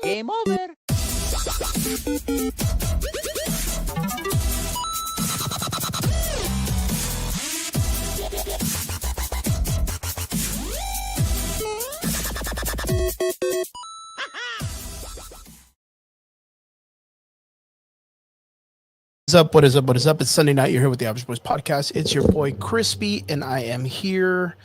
Game over. What's up? What is up? What is up? It's Sunday night. You're here with the Average Boys Podcast. It's your boy Crispy, and I am here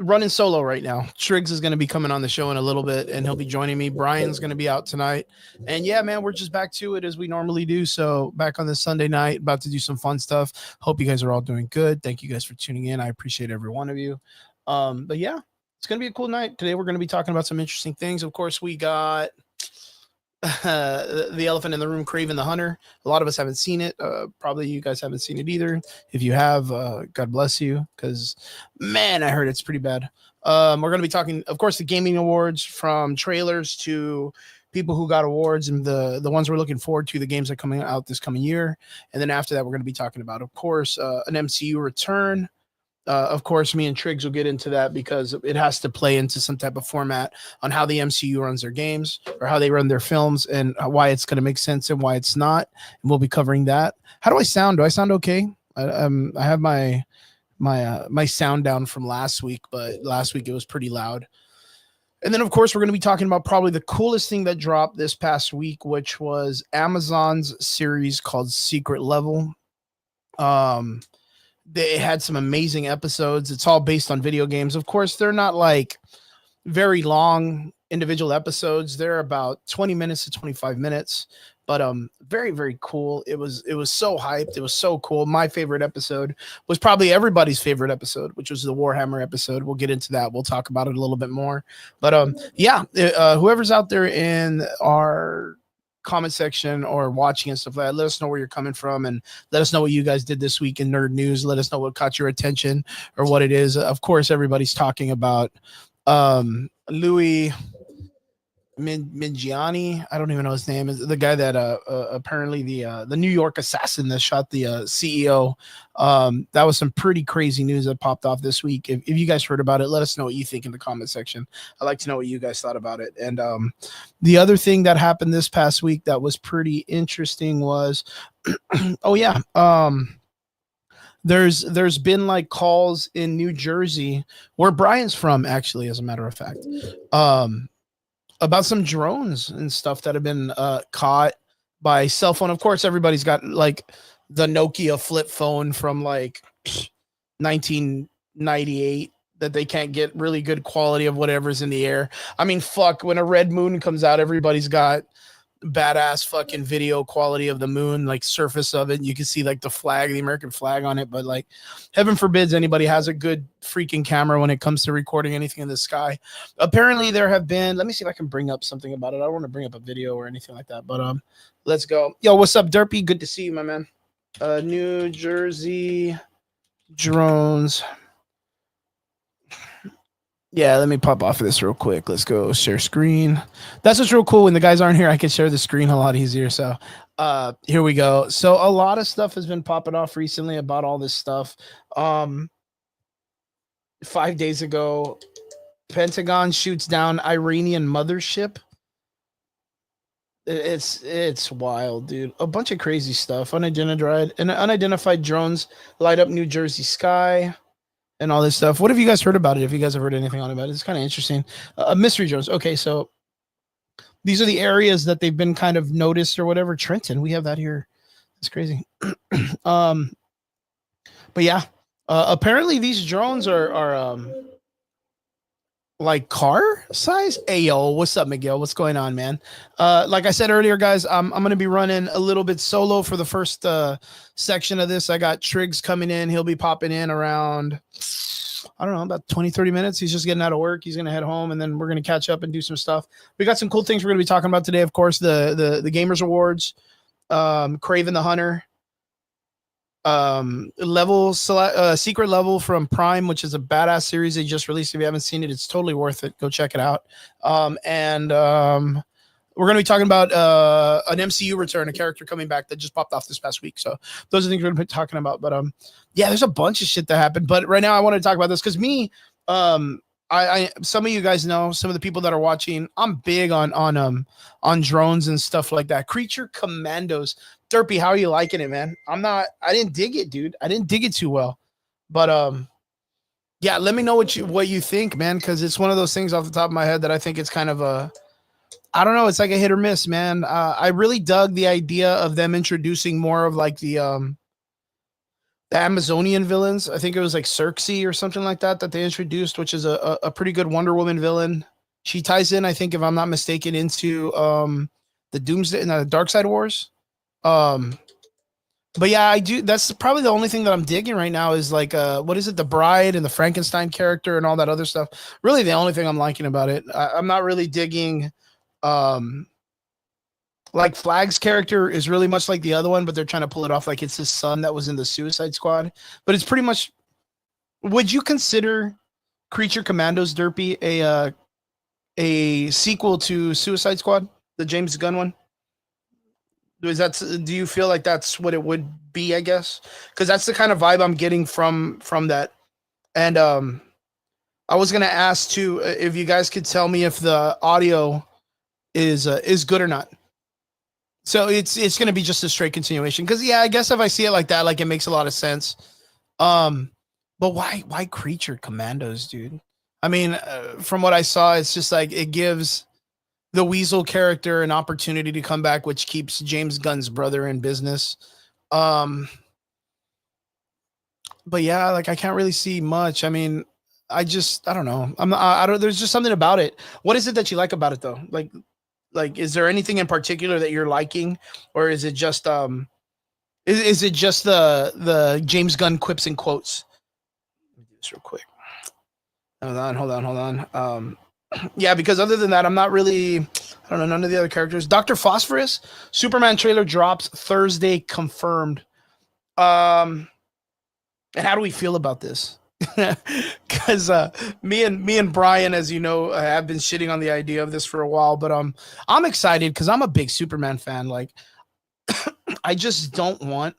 running solo right now. Triggs is going to be coming on the show in a little bit, and he'll be joining me. Brian's going to be out tonight. And yeah, man, we're just back to it as we normally do. So back on this Sunday night, about to do some fun stuff. Hope you guys are all doing good. Thank you guys for tuning in. I appreciate every one of you. But yeah, it's going to be a cool night. Today we're going to be talking about some interesting things. Of course, we got the elephant in the room, Kraven the Hunter. A lot of us haven't seen it. Probably you guys haven't seen it either. If you have, God bless you, because man, I heard it's pretty bad. We're going to be talking, of course, the gaming awards, from trailers to people who got awards, and the ones we're looking forward to, the games that are coming out this coming year. And then after that, we're going to be talking about, of course, an MCU return. Of course, me and Triggs will get into that because it has to play into some type of format on how the MCU runs their games or how they run their films and why it's going to make sense and why it's not. And we'll be covering that. How do I sound? Do I sound okay? I have my sound down from last week, but last week it was pretty loud. And then, of course, we're going to be talking about probably the coolest thing that dropped this past week, which was Amazon's series called Secret Level. They had some amazing episodes. It's all based on video games. Of course, they're not like very long individual episodes. They're about 20 minutes to 25 minutes, but very, very cool. It was so hyped. It was so cool. My favorite episode was probably everybody's favorite episode, which was the Warhammer episode. We'll get into that. We'll talk about it a little bit more. But yeah, whoever's out there in our comment section or watching and stuff like that, let us know where you're coming from, and let us know what you guys did this week in nerd news. Let us know what caught your attention or what it is. Of course, everybody's talking about Louis Mingiani. I don't even know his name. Is the guy that apparently the New York assassin that shot the CEO. That was some pretty crazy news that popped off this week. If you guys heard about it, let us know what you think in the comment section. I'd like to know what you guys thought about it. And the other thing that happened this past week that was pretty interesting was oh yeah, there's been like calls in New Jersey, where Brian's from, actually, as a matter of fact, about some drones and stuff that have been caught by cell phone. Of course, everybody's got like the Nokia flip phone from like 1998 that they can't get really good quality of whatever's in the air. I mean, fuck, when a red moon comes out, everybody's got badass fucking video quality of the moon, like surface of it. You can see like the flag, the American flag on it, but like heaven forbids anybody has a good freaking camera when it comes to recording anything in the sky. Apparently there have been, let me see if I can bring up something about it. I don't want to bring up a video or anything like that, but let's go. Yo, what's up, Derpy? Good to see you, my man. New Jersey drones. Yeah, let me pop off of this real quick. Let's go share screen. That's what's real cool. When the guys aren't here, I can share the screen a lot easier. So here we go. So a lot of stuff has been popping off recently about all this stuff. 5 days ago, Pentagon shoots down Iranian mothership. It's wild, dude. A bunch of crazy stuff. Unidentified drones light up New Jersey sky. And all this stuff. What have you guys heard about it? If you guys have heard anything on about it, it's kind of interesting. Mystery drones. Okay, so these are the areas that they've been kind of noticed or whatever. Trenton, we have that here. It's crazy. But yeah, apparently these drones are like car size. Hey yo, what's up, Miguel? What's going on, man? Like I said earlier, guys, I'm gonna be running a little bit solo for the first section of this. I got Triggs coming in. He'll be popping in around I don't know, about 20, 30 minutes. He's just getting out of work. He's going to head home, and then we're going to catch up and do some stuff. We got some cool things we're going to be talking about today. Of course, the Gamers Awards, Kraven the Hunter, secret level from Prime, which is a badass series they just released. If you haven't seen it, it's totally worth it. Go check it out. And we're going to be talking about an MCU return, a character coming back that just popped off this past week. So those are things we're going to be talking about. But yeah, there's a bunch of shit that happened. But right now I want to talk about this because me, I some of you guys know, some of the people that are watching, I'm big on drones and stuff like that. Creature Commandos. Derpy, how are you liking it, man? I didn't dig it, dude. I didn't dig it too well. But yeah, let me know what you think, man, because it's one of those things off the top of my head that I think it's kind of a, I don't know, it's like a hit or miss, man. I really dug the idea of them introducing more of like the Amazonian villains. I think it was like Circe or something like that they introduced, which is a pretty good Wonder Woman villain. She ties in, I think, if I'm not mistaken, into the Doomsday and the Dark Side Wars. But yeah, I do. That's probably the only thing that I'm digging right now is like, what is it? The Bride and the Frankenstein character and all that other stuff. Really, the only thing I'm liking about it. I'm not really digging. Like Flag's character is really much like the other one, but they're trying to pull it off like it's his son that was in the Suicide Squad. But it's pretty much. Would you consider Creature Commandos, Derpy, a sequel to Suicide Squad, the James Gunn one? Do you feel like that's what it would be? I guess because that's the kind of vibe I'm getting from that. And I was gonna ask too if you guys could tell me if the audio is good or not. So it's gonna be just a straight continuation because yeah, I guess if I see it like that, like it makes a lot of sense. But why Creature Commandos, dude? I mean, from what I saw, it's just like it gives the Weasel character an opportunity to come back, which keeps James Gunn's brother in business. But yeah, like I can't really see much. I mean, I don't know. I don't. There's just something about it. What is it that you like about it though? Like, is there anything in particular that you're liking, or is it just is it just the James Gunn quips and quotes? Let me do this real quick. Hold on. Yeah, because other than that, I'm not really. I don't know none of the other characters. Dr. Phosphorus, Superman trailer drops Thursday, confirmed. And how do we feel about this? Because me and Brian, as you know, have been shitting on the idea of this for a while, but I'm excited because I'm a big Superman fan. Like, I just don't want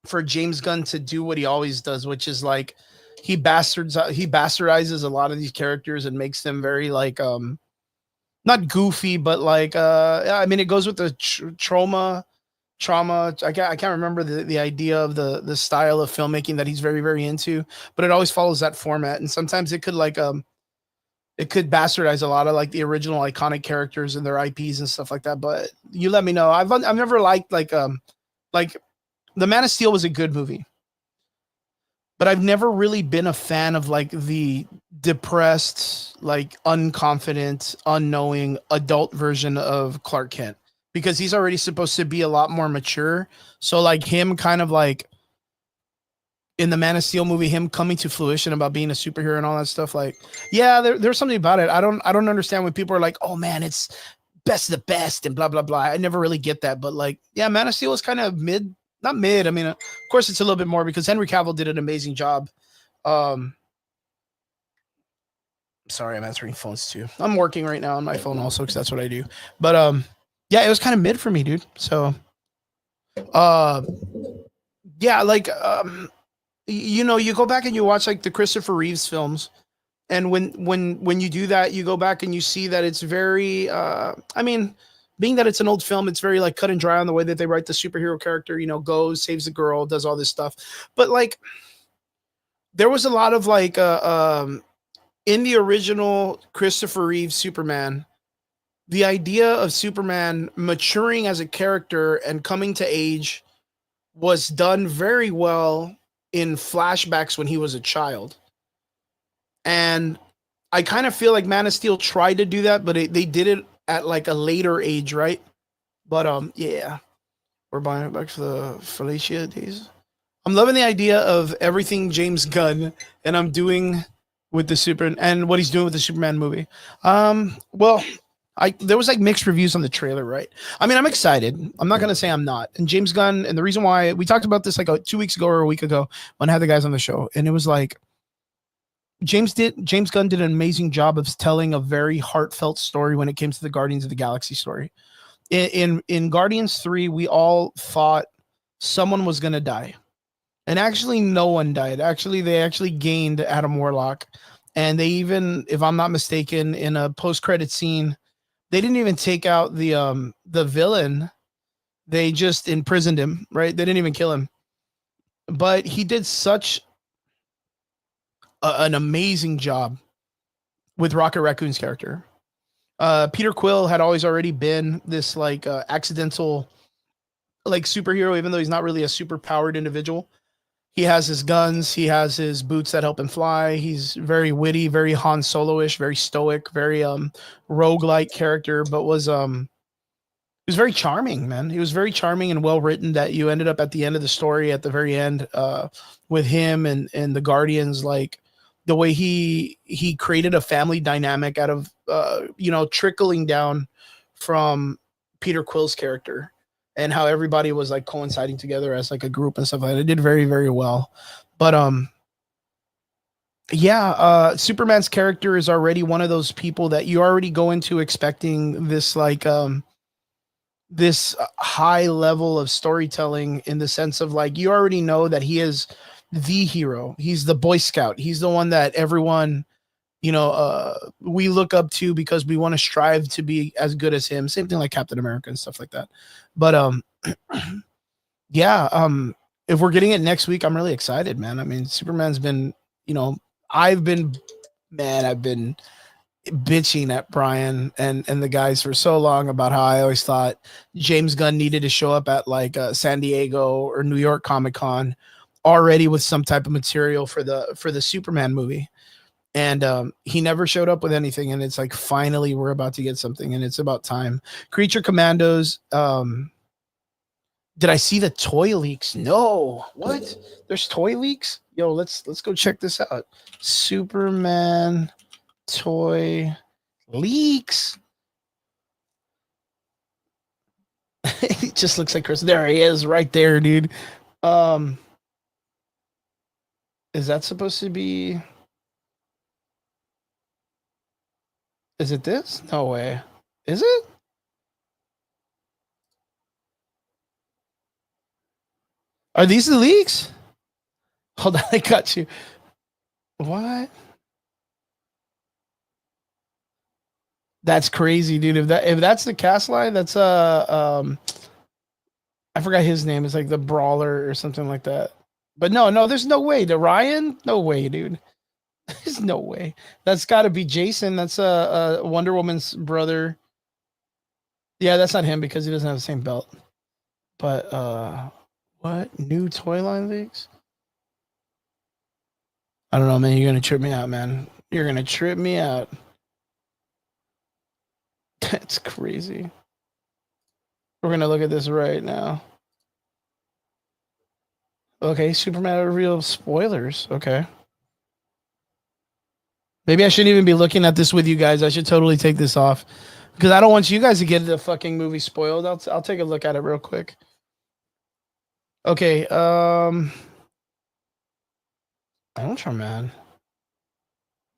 for James Gunn to do what he always does, which is like he bastardizes a lot of these characters and makes them very like not goofy, but like I mean it goes with the trauma. I can't remember the idea of the style of filmmaking that he's very, very into, but it always follows that format. And sometimes it could like it could bastardize a lot of like the original iconic characters and their IPs and stuff like that. But you let me know. I've never liked like The Man of Steel was a good movie, but I've never really been a fan of like the depressed, like unconfident, unknowing adult version of Clark Kent because he's already supposed to be a lot more mature. So like him kind of like in the Man of Steel movie, him coming to fruition about being a superhero and all that stuff. Like, yeah, there's something about it. I don't understand when people are like, oh man, it's best of the best and blah, blah, blah. I never really get that. But like, yeah, Man of Steel is kind of not mid. I mean, of course it's a little bit more because Henry Cavill did an amazing job. Sorry, I'm answering phones too. I'm working right now on my phone also because that's what I do. But yeah, it was kind of mid for me, dude. So yeah, like you know, you go back and you watch like the Christopher Reeves films, and when you do that, you go back and you see that it's very I mean, being that it's an old film, it's very like cut and dry on the way that they write the superhero character, you know, goes, saves the girl, does all this stuff. But like there was a lot of like in the original Christopher Reeve Superman, the idea of Superman maturing as a character and coming to age was done very well in flashbacks when he was a child. And I kind of feel like Man of Steel tried to do that, but they did it at like a later age, right? But yeah, we're buying it back for the Felicia days. I'm loving the idea of everything James Gunn and I'm doing with the Super and what he's doing with the Superman movie. Well, I there was like mixed reviews on the trailer, right? I mean, I'm excited. I'm not gonna say I'm not. And James Gunn, and the reason why we talked about this like 2 weeks ago or a week ago when I had the guys on the show, and it was like James Gunn did an amazing job of telling a very heartfelt story when it came to the Guardians of the Galaxy story. In Guardians 3, we all thought someone was gonna die. And actually no one died. Actually, they actually gained Adam Warlock. And they even, if I'm not mistaken, in a post-credit scene, they didn't even take out the villain. They just imprisoned him, right? They didn't even kill him. But he did such an amazing job with Rocket Raccoon's character. Peter Quill had always already been this like accidental like superhero, even though he's not really a super powered individual. He has his guns, he has his boots that help him fly. He's very witty, very Han Solo-ish, very stoic, very rogue-like character, but he was very charming, man. He was very charming and well written that you ended up at the end of the story at the very end with him and the Guardians, like the way he created a family dynamic out of trickling down from Peter Quill's character and how everybody was like coinciding together as like a group and stuff like that. It did very, very well. But yeah, Superman's character is already one of those people that you already go into expecting this high level of storytelling in the sense of like you already know that he is the hero. He's the Boy Scout. He's the one that everyone we look up to because we want to strive to be as good as him. Same thing like Captain America and stuff like that. But yeah, if we're getting it next week, I'm really excited, man. I mean, Superman's been, I've been, man, I've been bitching at Brian and the guys for so long about how I always thought James Gunn needed to show up at like San Diego or New York Comic Con already with some type of material for the Superman movie. And he never showed up with anything, and it's like finally we're about to get something, and it's about time. Creature Commandos. Did I see the toy leaks? No. What? There's toy leaks? Yo, let's go check this out. Superman toy leaks. He just looks like Chris. There he is, right there, dude. Um, is that supposed to be? Is it this? No way. Is it? Are these the leaks? Hold on, I got you. What? That's crazy, dude. If that's the cast line, that's I forgot his name. It's like the Brawler or something like that. But no, there's no way. The Ryan? No way, dude. There's no way. That's got to be Jason. That's Wonder Woman's brother. Yeah, that's not him because he doesn't have the same belt. But what new toy line leaks? I don't know, man. You're gonna trip me out, man. You're gonna trip me out. That's crazy. We're gonna look at this right now. Okay, Superman reveal spoilers. Okay. Maybe I shouldn't even be looking at this with you guys. I should totally take this off because I don't want you guys to get the fucking movie spoiled. I'll take a look at it real quick. Okay. Ultraman.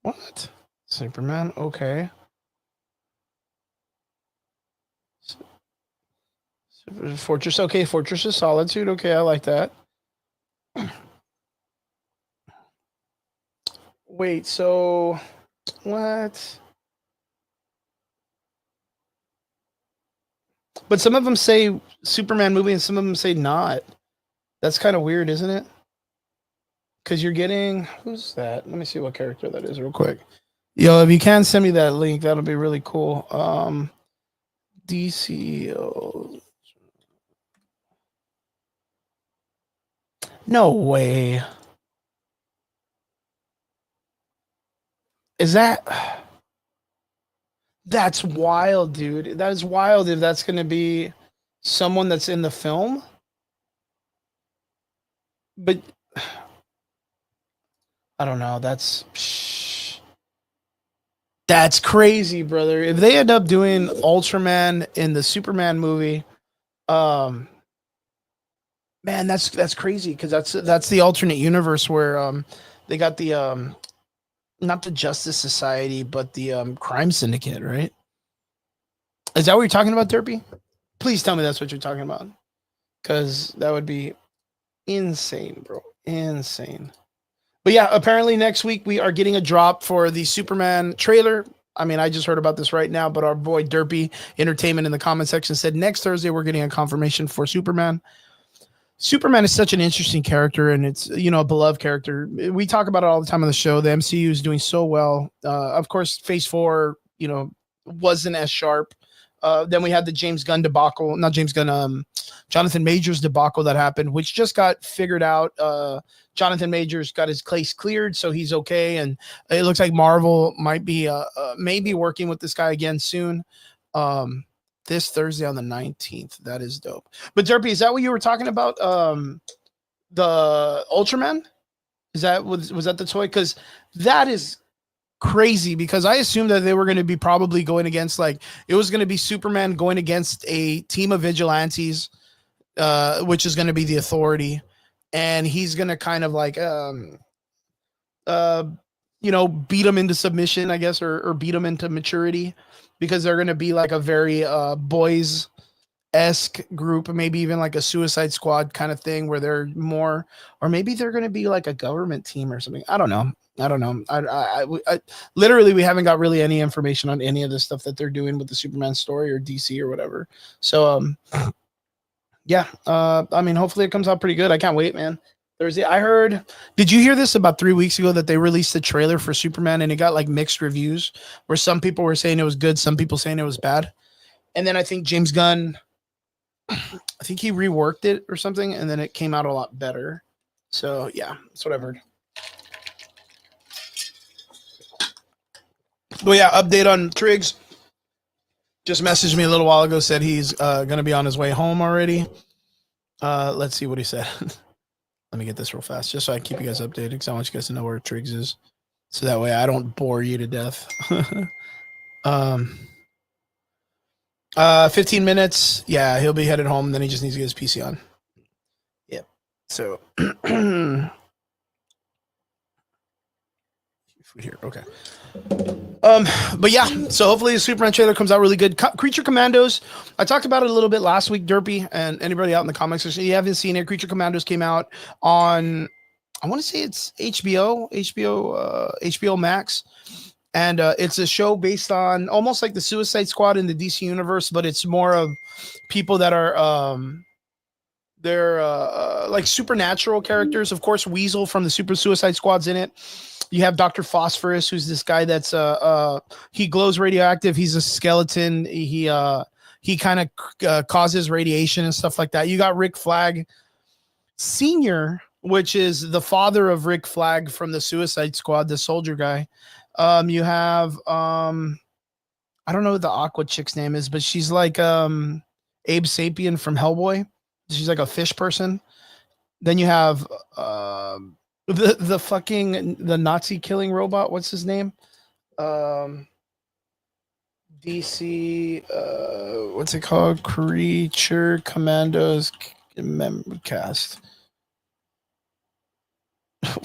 What? Superman. Okay. Fortress. Okay. Fortress of Solitude. Okay, I like that. Wait. So what? But some of them say Superman movie and some of them say not. That's kind of weird, isn't it? Because you're getting who's that? Let me see what character that is real quick. Yo, if you can send me that link, that'll be really cool. DCO. No way. Is that that's wild, dude. That is wild if that's gonna be someone that's in the film. but I don't know. That's crazy, brother. If they end up doing Ultraman in the Superman movie, um, man, that's crazy because that's the alternate universe where they got the not the Justice Society but the crime syndicate, right? Is that what you're talking about, Derpy? Please tell me that's what you're talking about, because that would be insane, bro. Insane. But yeah, apparently next week we are getting a drop for the Superman trailer. I mean, I just heard about this right now, but our boy Derpy Entertainment in the comment section said next Thursday we're getting a confirmation for Superman. Superman is such an interesting character, and it's, you know, a beloved character. We talk about it all the time on the show. The MCU is doing so well. Of course, Phase 4, you know, wasn't as sharp. Then we had the James Gunn debacle, not James Gunn, Jonathan Majors debacle that happened, which just got figured out. Jonathan Majors got his case cleared, so he's okay. And it looks like Marvel might be maybe working with this guy again soon. This Thursday on the 19th. That is dope. But Derpy, is that what you were talking about? The Ultraman? Was that the toy? Because that is crazy, because I assumed that they were going to be probably going against, like, it was going to be Superman going against a team of vigilantes, which is going to be the Authority, and he's going to kind of like you know, beat them into submission, I guess, or beat them into maturity, because they're going to be like a very boys esque group, maybe even like a Suicide Squad kind of thing, where they're more, or maybe they're going to be like a government team or something. I don't know. I literally, we haven't got really any information on any of the stuff that they're doing with the Superman story or DC or whatever. So, yeah, I mean, hopefully it comes out pretty good. I can't wait, man. Thursday, I heard. Did you hear this about 3 weeks ago that they released the trailer for Superman and it got like mixed reviews, where some people were saying it was good, some people saying it was bad, and then I think James Gunn, I think he reworked it or something, and then it came out a lot better. So yeah, that's what I've heard. Well, yeah, update on Triggs. Just messaged me a little while ago, said he's going to be on his way home already. Let's see what he said. Let me get this real fast, just so I keep you guys updated, because I want you guys to know where Triggs is, so that way I don't bore you to death. 15 minutes. Yeah, he'll be headed home. Then he just needs to get his PC on. Yep. So, here. Okay. But yeah, so hopefully the Superman trailer comes out really good. Creature Commandos, I talked about it a little bit last week, Derpy, and anybody out in the comics section, you haven't seen it. Creature Commandos came out on, I want to say it's HBO Max, and it's a show based on almost like the Suicide Squad in the DC universe, but it's more of people that are they're like supernatural characters. Of course, Weasel from the Super Suicide Squad's in it. You have Dr. Phosphorus, who's this guy that's he glows radioactive. He's a skeleton. He kind of causes radiation and stuff like that. You got Rick Flag Senior, which is the father of Rick Flag from the Suicide Squad, the soldier guy. You have I don't know what the Aqua chick's name is, but she's like Abe Sapien from Hellboy. She's like a fish person. Then you have the fucking the Nazi killing robot. What's his name? DC. What's it called? Creature Commandos cast.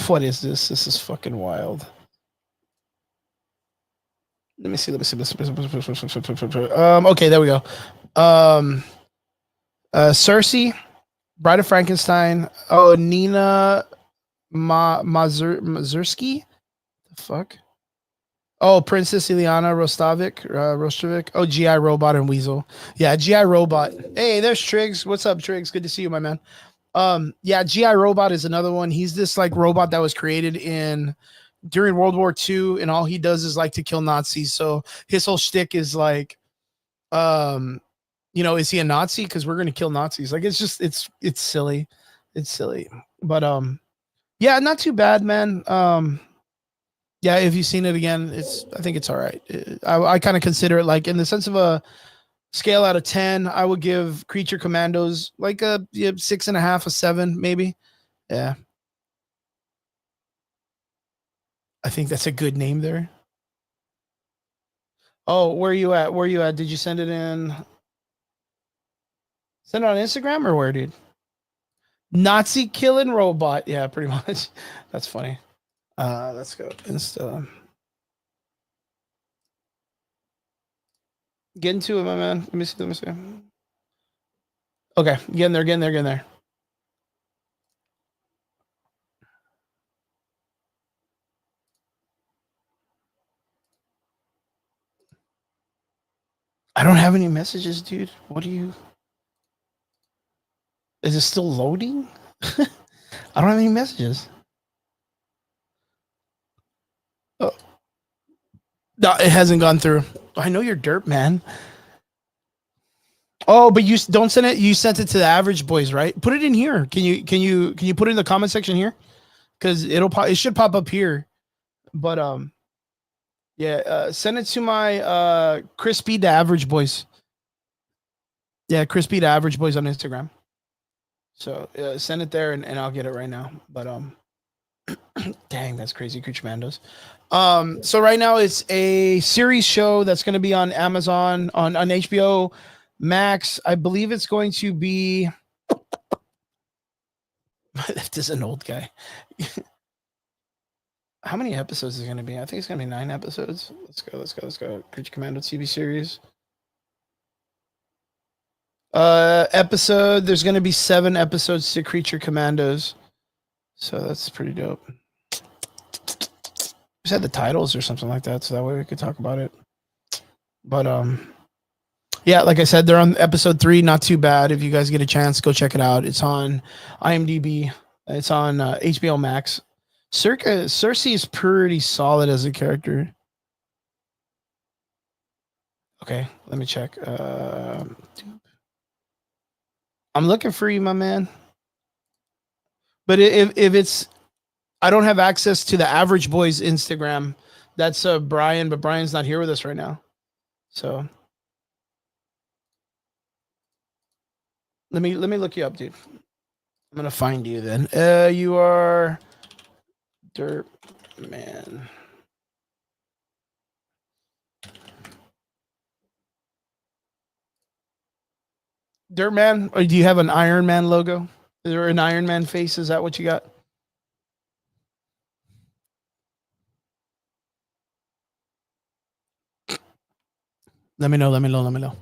What is this? This is fucking wild. Let me see. Okay, there we go. Cersei, Bride of Frankenstein. Oh, Nina Mazursky. The fuck? Oh, Princess Ileana Rostrovic. Oh, GI Robot and Weasel. Yeah, GI Robot. Hey, there's Triggs. What's up, Triggs? Good to see you, my man. Yeah, GI Robot is another one. He's this like robot that was created during World War II, and all he does is like to kill Nazis. So his whole shtick is like, you know, is he a Nazi? Because we're gonna kill Nazis. Like, it's just it's silly. It's silly. But yeah, not too bad, man. Yeah, if you've seen it again, I think it's all right. I kind of consider it like, in the sense of a scale out of 10, I would give Creature Commandos like a 6.5, a 7, maybe. Yeah, I think that's a good name there. Oh, where are you at? Where are you at? Did you send it in? Send it on Instagram or where, dude? Nazi killing robot. Yeah, pretty much. That's funny. Let's go. Insta. Get into it, my man. Let me see. Let me see. Okay, get in there. Get in there. Get in there. I don't have any messages, dude. What do you? Is it still loading? I don't have any messages. Oh, no, it hasn't gone through. I know you're dirt, man. Oh, but you don't send it. You sent it to the average boys, right? Put it in here. Can you put it in the comment section here? Because it should pop up here. But yeah, send it to my Crispy the Average Boys. Yeah, Crispy the Average Boys on Instagram. So send it there and I'll get it right now. But dang, that's crazy, Creature Mandos. So right now it's a series show that's going to be on Amazon on HBO Max. I believe it's going to be. This is an old guy. How many episodes is it going to be? I think it's going to be 9 episodes. Let's go. Let's go. Let's go. Creature Commando TV series. Episode. There's going to be 7 episodes to Creature Commandos. So that's pretty dope. Just had the titles or something like that, so that way we could talk about it. But yeah, like I said, they're on episode 3. Not too bad. If you guys get a chance, go check it out. It's on IMDb. It's on HBO Max. Cersei is pretty solid as a character. Okay, let me check. I'm looking for you, my man. But if it's, I don't have access to the Average Boys Instagram. That's Brian, but Brian's not here with us right now. So let me look you up, dude. I'm gonna find you then. You are Dirt Man. Dirt Man, or do you have an Iron Man logo? Is there an Iron Man face? Is that what you got? Let me know. Let me know. Let me know.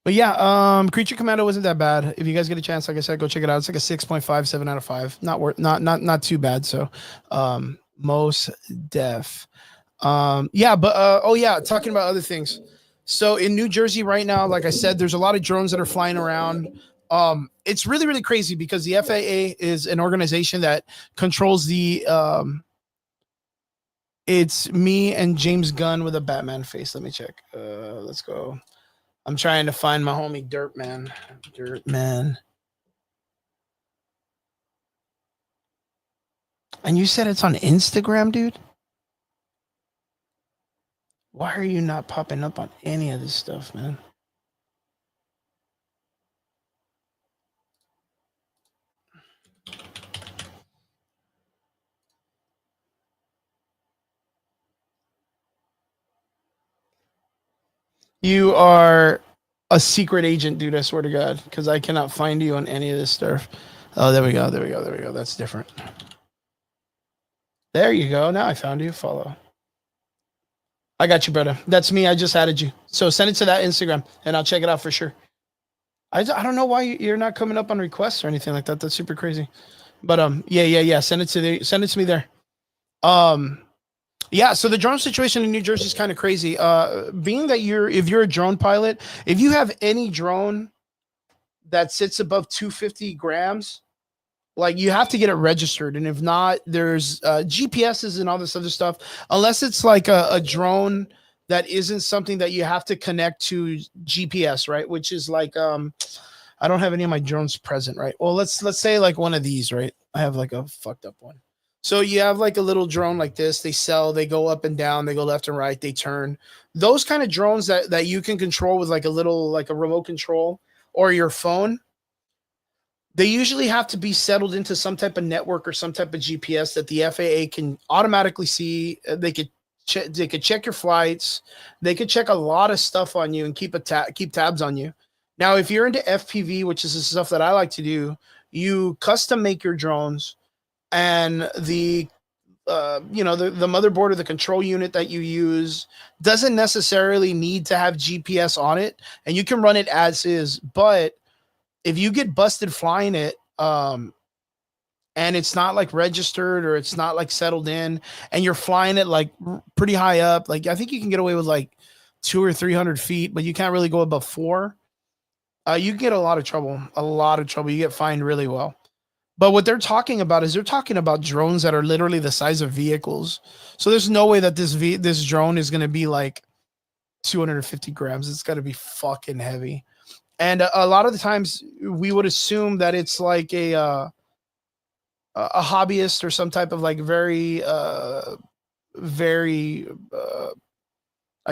But yeah, Creature Commando wasn't that bad. If you guys get a chance, like I said, go check it out. It's like a 6.57 out of 5. Not worth, not too bad. So, most def. Yeah, but oh yeah, talking about other things. So in New Jersey right now, like I said, there's a lot of drones that are flying around. It's really really crazy because the FAA is an organization that controls the. It's me and James Gunn with a Batman face. Let me check. Let's go. I'm trying to find my homie Dirt Man. Dirt Man. And you said it's on Instagram, dude? Why are you not popping up on any of this stuff, man? You are a secret agent, dude. I swear to God, because I cannot find you on any of this stuff. Oh, there we go. There we go. There we go. That's different. There you go. Now I found you. Follow. I got you, brother. That's me. I just added you. So send it to that Instagram and I'll check it out for sure. I don't know why you're not coming up on requests or anything like that. That's super crazy. But yeah. Send it to me there. Um, yeah. So the drone situation in New Jersey is kind of crazy. Being that if you're a drone pilot, if you have any drone that sits above 250 grams, like you have to get it registered, and if not, there's GPSs and all this other stuff. Unless it's like a drone that isn't something that you have to connect to GPS, right? Which is like I don't have any of my drones present, right? Well, let's say like one of these, right? I have like a fucked up one. So you have like a little drone like this. They go up and down, they go left and right, they turn. Those kind of drones that you can control with like a little like a remote control or your phone. they usually have to be settled into some type of network or some type of GPS that the FAA can automatically see. They could check your flights. They could check a lot of stuff on you and keep tabs on you. Now, if you're into FPV, which is the stuff that I like to do, you custom make your drones, and the motherboard or the control unit that you use doesn't necessarily need to have GPS on it, and you can run it as is. But if you get busted flying it, and it's not like registered or it's not like settled in, and you're flying it like pretty high up, like I think you can get away with like 200 or 300 feet, but you can't really go above 4. You get a lot of trouble. A lot of trouble. You get fined really well. But what they're talking about is they're talking about drones that are literally the size of vehicles. So there's no way that this drone is going to be like 250 grams. It's got to be fucking heavy. And a lot of the times we would assume that it's like a hobbyist or some type of like very I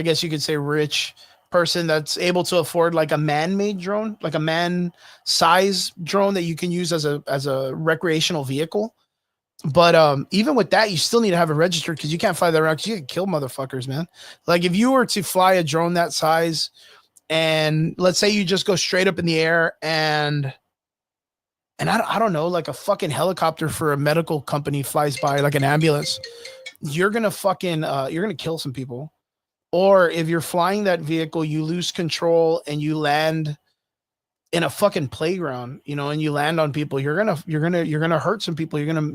guess you could say rich person that's able to afford like a man-made drone, like a man-size drone that you can use as a recreational vehicle. But even with that, you still need to have it registered because you can't fly that around because you can kill motherfuckers, man. Like if you were to fly a drone that size, and let's say you just go straight up in the air and I don't know, like a fucking helicopter for a medical company flies by, like an ambulance, you're gonna kill some people. Or if you're flying that vehicle, you lose control and you land in a fucking playground, and you land on people, you're gonna hurt some people. You can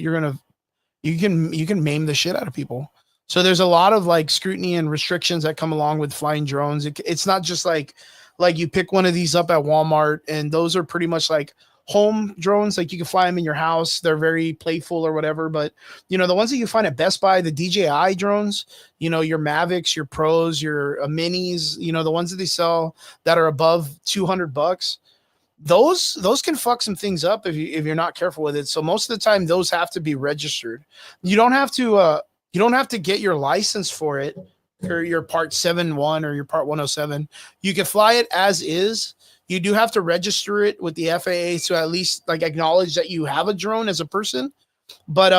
maim the shit out of people. So there's a lot of like scrutiny and restrictions that come along with flying drones. It's not just like you pick one of these up at Walmart, and those are pretty much like home drones. Like you can fly them in your house. They're very playful or whatever. But the ones that you find at Best Buy, the DJI drones, your Mavics, your Pros, your Minis, the ones that they sell that are above $200, those can fuck some things up if you're not careful with it. So most of the time those have to be registered. You don't have to get your license for it, or your part 7-1 or your part 107. You can fly it as is. You do have to register it with the FAA to at least like acknowledge that you have a drone as a person. But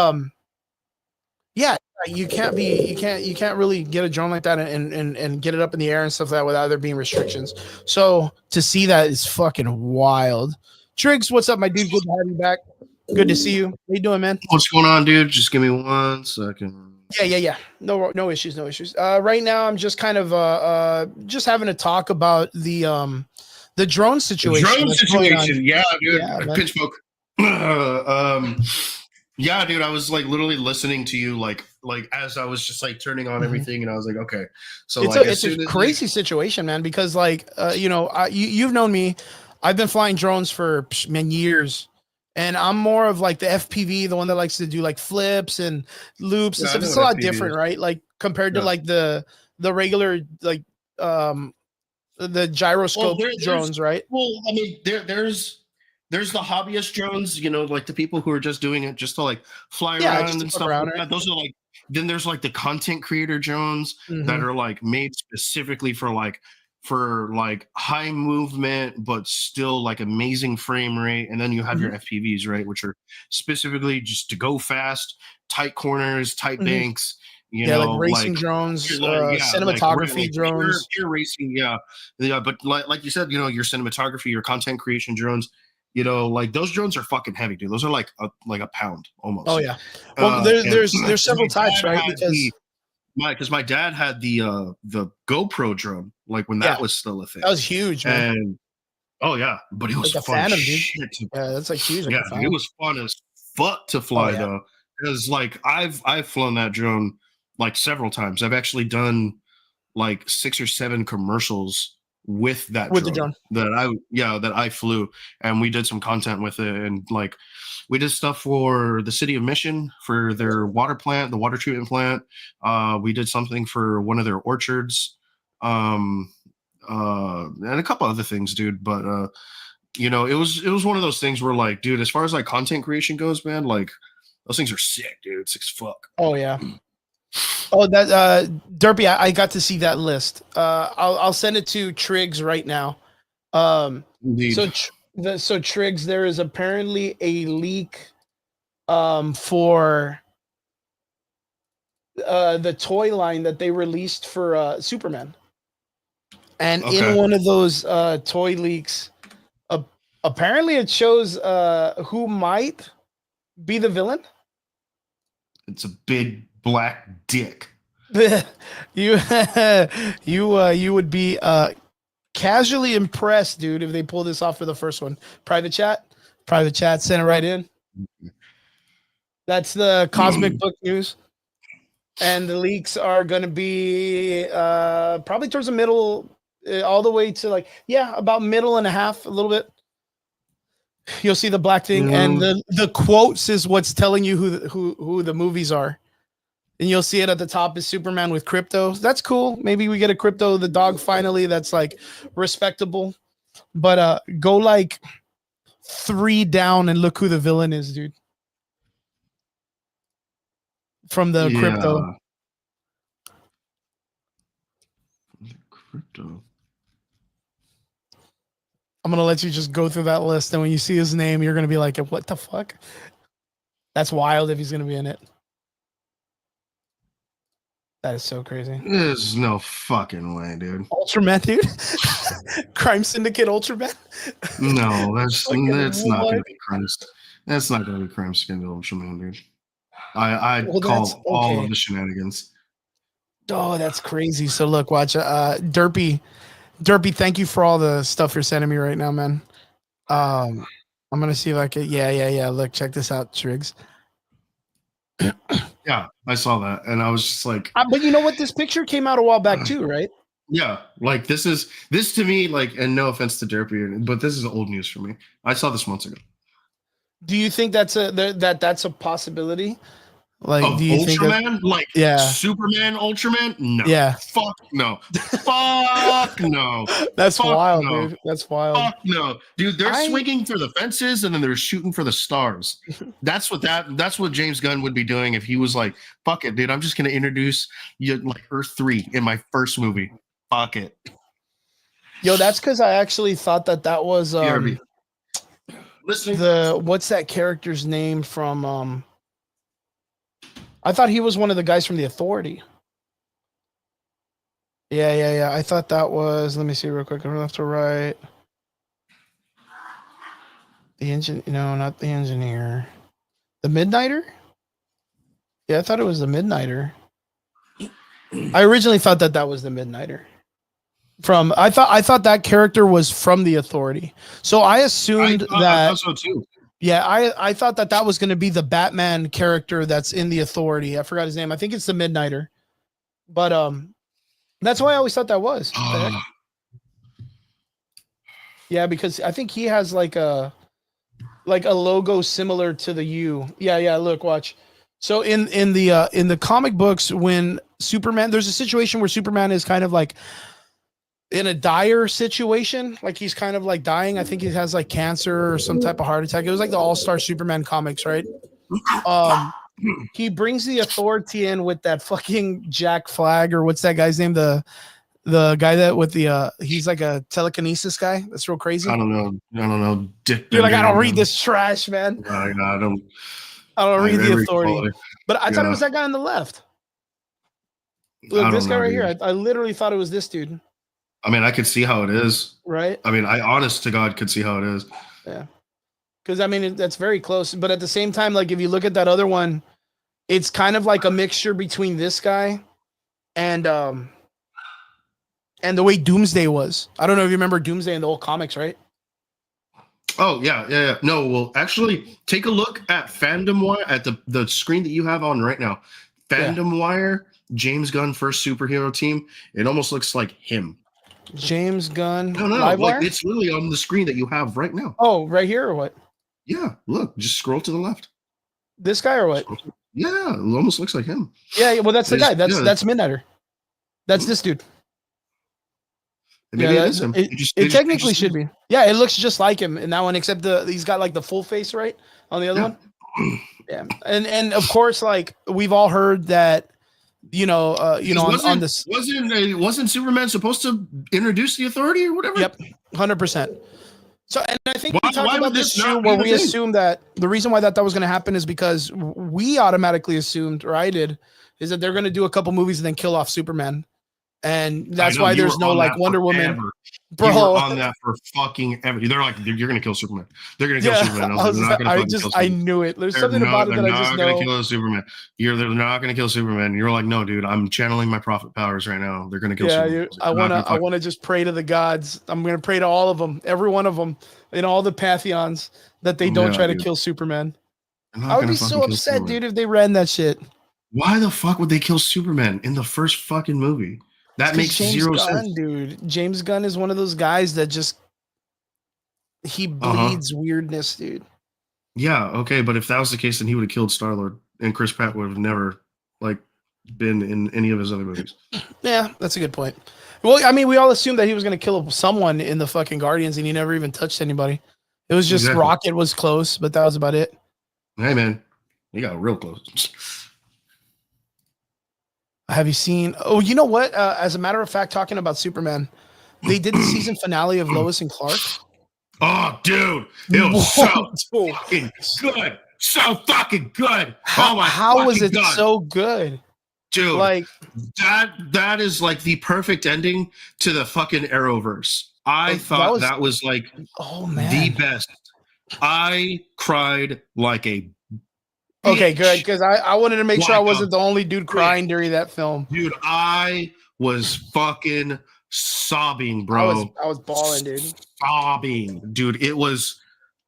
yeah, you can't really get a drone like that and get it up in the air and stuff like that without there being restrictions. So to see that is fucking wild. Triggs, what's up, my dude? Good to have you back. Good to see you. How you doing, man? What's going on, dude? Just give me 1 second. Yeah. No issues. Right now I'm just kind of just having a talk about the drone situation. Yeah, dude. Yeah, pinch poke. Yeah, dude. I was like literally listening to you, like as I was just like turning on everything, and I was like, okay. So it's a crazy situation, man. Because like you've known me. I've been flying drones for years, and I'm more of like the FPV, the one that likes to do like flips and loops and stuff. It's a lot different, right? Like compared to like the regular like the gyroscope drones, right? Well, I mean, there's the hobbyist drones, like the people who are just doing it just to like fly around and stuff like that. Those are like, then there's like the content creator drones that are like made specifically for high movement, but still like amazing frame rate. And then you have your FPVs, right? Which are specifically just to go fast, tight corners, tight banks. Like racing drones, cinematography drones, pure racing, yeah. But like you said, your cinematography, your content creation drones, like those drones are fucking heavy, dude. Those are like a pound almost. Oh yeah. Well, there's several types, right? Because my dad had the GoPro drone, like when that was still a thing. That was huge, man. And oh yeah, but it was like fun Phantom, shit. Yeah, that's like huge. Yeah, it was fun as fuck to fly though. Because like I've flown that drone like several times. I've actually done like 6 or 7 commercials with that drone that I flew, and we did some content with it, and like we did stuff for the city of Mission for their water plant, the water treatment plant. We did something for one of their orchards, and a couple other things, dude. But it was one of those things where like, dude, as far as like content creation goes, man, like those things are sick, dude. It's sick as fuck. Oh yeah. Oh, that Derpy, I got to see that list. I'll send it to Triggs right now. So So Triggs, there is apparently a leak for the toy line that they released for Superman. And in one of those toy leaks, apparently it shows who might be the villain. It's a big black dick. you you would be casually impressed, dude, if they pull this off for the first one. Private chat, send it right in. That's the Cosmic Book News. And the leaks are going to be probably towards the middle, all the way to about middle and a half, a little bit. You'll see the black thing, and the quotes is what's telling you who the movies are. And you'll see it at the top is Superman with Crypto. That's cool. Maybe we get a Crypto the dog finally. That's respectable. But go 3 down and look who the villain is, dude. From the Crypto. Crypto. I'm gonna let you just go through that list, and when you see his name, you're gonna be like, "What the fuck?" That's wild if he's gonna be in it. That is so crazy. There's no fucking way, dude. Ultraman, dude. Crime Syndicate Ultraman. No, that's not gonna be crime. That's not gonna be Crime Syndicate Ultraman, dude. I call all of the shenanigans. Oh, that's crazy. So look, watch. Derpy, thank you for all the stuff you're sending me right now, man. I'm gonna see if I can. Yeah. Look, check this out, Triggs. Yeah, I saw that, and I was just like, but you know what? This picture came out a while back too, right? Yeah, this to me, and no offense to Derpy, but this is old news for me. I saw this months ago. Do you think that's a possibility? Do you Ultraman? Think Superman Ultraman? No. Yeah. Fuck no. Fuck no. That's wild, dude. That's wild. Fuck no. Dude, they're swinging for the fences and then they're shooting for the stars. That's what James Gunn would be doing if he was like, fuck it, dude. I'm just gonna introduce you Earth 3 in my first movie. Fuck it. Yo, that's because I actually thought that was what's that character's name from I thought he was one of the guys from the Authority. Yeah. I thought that was. Let me see real quick. Left to right. The engine. No, not the engineer. The Midnighter. Yeah, I thought it was the Midnighter. I originally thought that was the Midnighter. I thought that character was from the Authority. So I assumed I thought so too. Yeah, I thought that was going to be the Batman character that's in the Authority. I forgot his name. I think it's the Midnighter. But that's why I always thought that was. Yeah, because I think he has like a logo similar to the U. Yeah, look, watch. So in the comic books, when Superman, there's a situation where Superman is kind of like in a dire situation, like he's kind of like dying. I think he has like cancer or some type of heart attack. It was like the All-Star Superman comics, right? He brings the Authority in with that fucking Jack Flag, or what's that guy's name? The guy that with the he's like a telekinesis guy. That's real crazy. I don't know. You're like, I don't read this trash, man. I don't read the Authority. Quality. But I thought it was that guy on the left. Look, this guy right here. I literally thought it was this dude. I mean, I could see how it is. Right. I mean, I honest to God could see how it is. Yeah. Because, I mean, that's very close. But at the same time, like, if you look at that other one, it's kind of like a mixture between this guy and the way Doomsday was. I don't know if you remember Doomsday in the old comics, right? Oh, yeah. No, well, actually, take a look at Fandom Wire, at the screen that you have on right now. Fandom Wire, James Gunn first superhero team. It almost looks like him. James Gunn. No, like it's really on the screen that you have right now. Oh, right here or what? Yeah, look, just scroll to the left. This guy or what? Yeah, it almost looks like him. Yeah, well, that's the guy. That's Midnighter. That's this dude. Maybe it is him. It technically should be. Yeah, it looks just like him in that one, except he's got like the full face, right? On the other one. Yeah, and of course, like we've all heard that. On this wasn't Superman supposed to introduce the Authority or whatever? Yep, 100%. So, and I think Why- we talked why about would this this too, not where be the we thing? assumed that the reason why that was going to happen is because we automatically assumed, or I did, is that they're going to do a couple movies and then kill off Superman. And that's I know, why you there's were no on like that Wonder Woman. forever. You were Bro, on that for fucking ever. They're like, you're gonna kill Superman. They're gonna kill yeah, Superman. I was like, they're not gonna fucking kill I Superman. knew it. There's They're something about it they're that I just not gonna know. kill Superman. They're not gonna kill Superman. And you're like, no, dude, I'm channeling my prophet powers right now. They're gonna kill Superman. I want to just pray to the gods. I'm gonna pray to all of them, every one of them, in all the pantheons, that they don't try to kill Superman. I would be so upset, dude, if they ran that shit. Why the fuck would they kill Superman in the first fucking movie? That makes zero sense, dude. James Gunn is one of those guys that just he bleeds weirdness, dude. Yeah, okay, but if that was the case, then he would have killed Star-Lord, and Chris Pratt would have never like been in any of his other movies. Yeah, that's a good point. Well, I mean, we all assumed that he was going to kill someone in the fucking Guardians, and he never even touched anybody. It was just Rocket was close, but that was about it. Hey, man, he got real close. Have you seen? Oh, you know what? As a matter of fact, talking about Superman, they did the season finale of Lois and Clark. Oh, dude, it was so fucking good, so fucking good. Oh my! How was it God. So good, dude? Like that is like the perfect ending to the fucking Arrowverse. I thought that was like, oh man, the best. I cried like a. Okay, good, because I wanted to make sure I wasn't the only dude crying during that film. Dude, I was fucking sobbing, bro. I was bawling, dude. Sobbing, dude. It was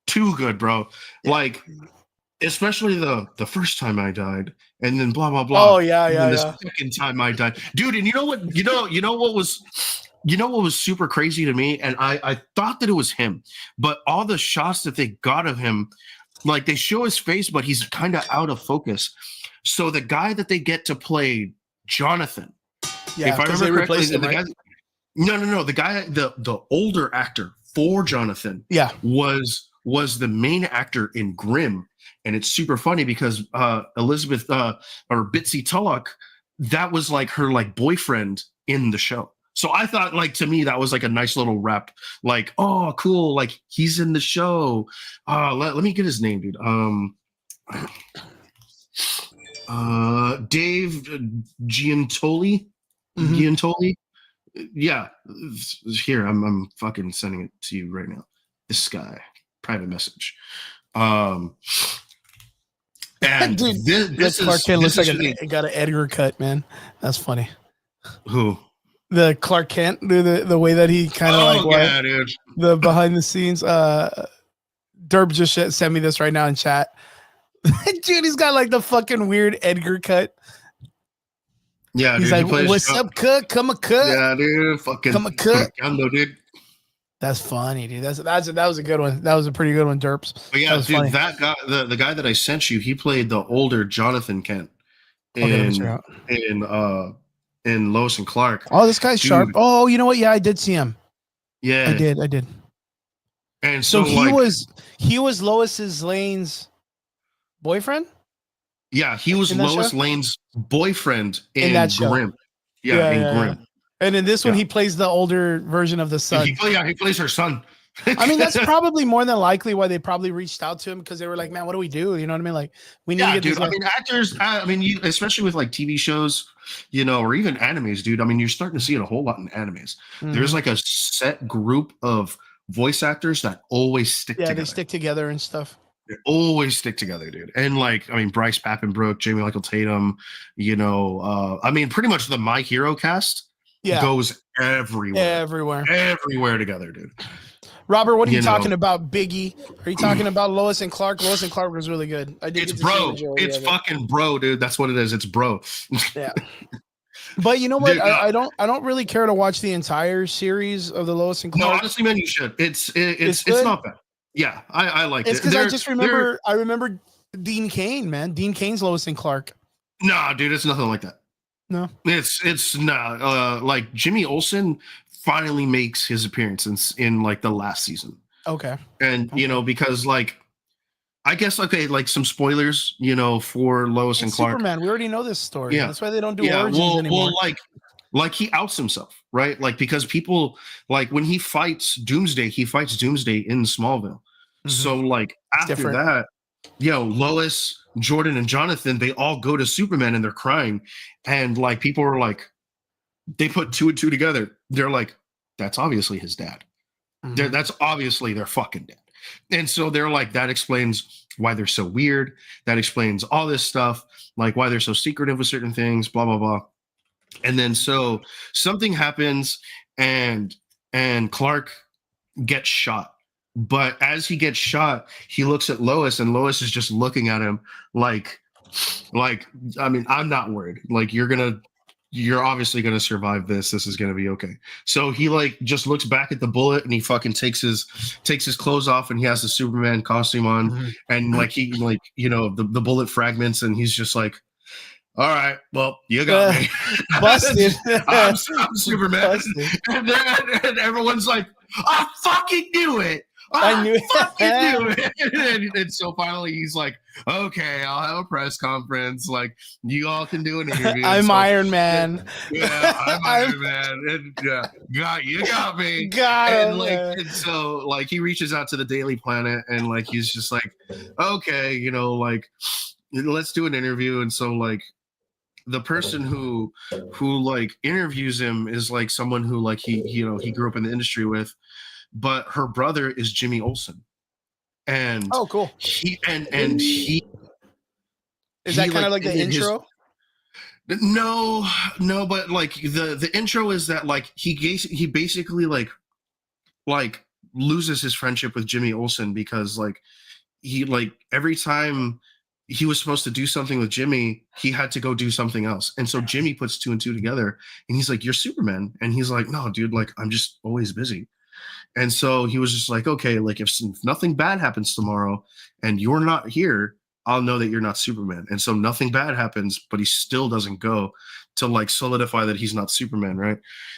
too good, bro. Like, especially the first time I died, and then blah blah blah. Oh yeah. The second time I died, dude. And you know what? You know what was super crazy to me, and I thought that it was him, but all the shots that they got of him. Like they show his face, but he's kind of out of focus. So the guy that they get to play Jonathan, if I remember correctly, the guy, no, the guy, the older actor for Jonathan, was the main actor in Grimm, and it's super funny because Elizabeth or Bitsy Tulloch, that was like her like boyfriend in the show. So I thought, like, to me, that was like a nice little rep. Like, oh, cool. Like, he's in the show. Let me get his name, dude. Dave Giantoli. Mm-hmm. Giantoli. Yeah. Here, I'm fucking sending it to you right now. This guy. Private message. And dude, this Clark Kent looks like got an Edgar cut, man. That's funny. Who? The Clark Kent, the way that he kind of dude. The behind the scenes. Derb just sent me this right now in chat. Dude, he's got like the fucking weird Edgar cut. Yeah, he's dude, like, "What's up, cut? Come a cut." Yeah, dude, fucking come a cut. Dude. That's funny, dude. That was a good one. That was a pretty good one, Derps. But yeah, dude, funny. That guy, the guy that I sent you, he played the older Jonathan Kent in Lois and Clark. Oh, this guy's sharp. Oh, you know what? Yeah, I did see him. Yeah, I did. And so he was Lois's Lane's boyfriend. Yeah, he was Lois Lane's boyfriend in that Grimm. Yeah, in Grimm. And in this one, he plays the older version of the son. He plays her son. I mean, that's probably more than likely why they probably reached out to him, because they were like, "Man, what do we do?" You know what I mean? Like, we need to get dude. these I mean, actors. I mean, you, especially with like TV shows, you know, or even animes, dude. I mean, you're starting to see it a whole lot in animes. Mm-hmm. There's like a set group of voice actors that always stick together. Yeah, they stick together and stuff. They always stick together, dude. And like, I mean, Bryce Papenbrook, Jamie Michael Tatum, you know, I mean, pretty much the My Hero cast goes everywhere together, dude. Robert, what are you talking about, Biggie? Are you talking about Lois and Clark? Lois and Clark was really good. It's bro. It's fucking bro, dude. That's what it is. It's bro. Yeah. But you know what? Dude, I don't really care to watch the entire series of the Lois and Clark. No, honestly, man, you should. It's not bad. Yeah, I like it. It's because I just remember Dean Cain, man. Dean Cain's Lois and Clark. Nah, dude, it's nothing like that. No. It's not like Jimmy Olsen finally makes his appearance in like the last season. Okay. And you know, because like I guess like some spoilers, you know, for Lois and Clark. Superman, we already know this story. Yeah. That's why they don't do origins anymore. Well, like like he outs himself, right? Like because people like when he fights Doomsday in Smallville. So like It's after different. that, Lois, Jordan, and Jonathan, they all go to Superman and they're crying. And like people are like, they put two and two together. They're like, that's obviously his dad. That's obviously their fucking dad. And so they're like, that explains why they're so weird. That explains all this stuff, like why they're so secretive with certain things, blah, blah, blah. And then so something happens and Clark gets shot. But as he gets shot, he looks at Lois and Lois is just looking at him like, I mean, I'm not worried. Like you're obviously gonna survive this. This is gonna be okay. So he like just looks back at the bullet and he fucking takes his clothes off and he has the Superman costume on and like he like the bullet fragments and he's just like, all right, well, you got me. Busted. I'm Superman. And everyone's like, I fucking knew it. I knew it. And so finally he's like, okay, I'll have a press conference. Like, you all can do an interview. I'm Iron Man. Yeah, I'm Iron Man. And you got me. And so like he reaches out to the Daily Planet and like he's just like, okay, like let's do an interview. And so like the person who like interviews him is like someone who like he grew up in the industry with. But her brother is Jimmy Olsen, and oh, cool. He is that kind of like the intro? No, but like the intro is that like he basically like loses his friendship with Jimmy Olsen because like he like every time he was supposed to do something with Jimmy, he had to go do something else, and so Jimmy puts two and two together, and he's like, "You're Superman," and he's like, "No, dude, like I'm just always busy." And so he was just like, okay, like if nothing bad happens tomorrow and you're not here, I'll know that you're not Superman. And so nothing bad happens, but he still doesn't go to like solidify that he's not Superman, right?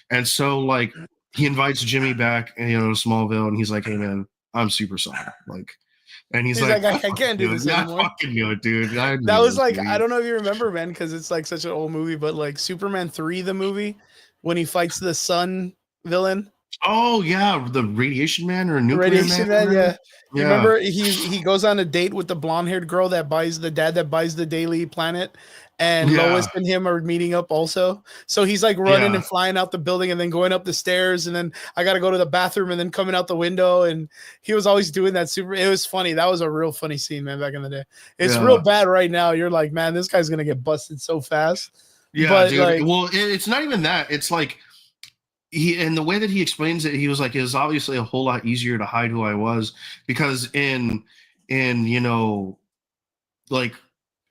And so like he invites Jimmy back, to Smallville, and he's like, hey man, I'm super sorry. Like, and he's like, I can't do this anymore. I fucking knew it, dude. That was like, I don't know if you remember, man, because it's like such an old movie, but like Superman 3, the movie, when he fights the sun villain. Oh yeah, the Radiation Man or Nuclear Radiation Man, yeah. You remember he goes on a date with the blonde-haired girl that buys the Daily Planet, and Lois and him are meeting up also. So he's like running and flying out the building and then going up the stairs, and then I got to go to the bathroom and then coming out the window. And he was always doing that. It was funny. That was a real funny scene, man, back in the day. It's real bad right now. You're like, man, this guy's gonna get busted so fast. Yeah, but, dude. Like, well, it's not even that. It's like. And the way that he explains it, he was like, it was obviously a whole lot easier to hide who I was because in like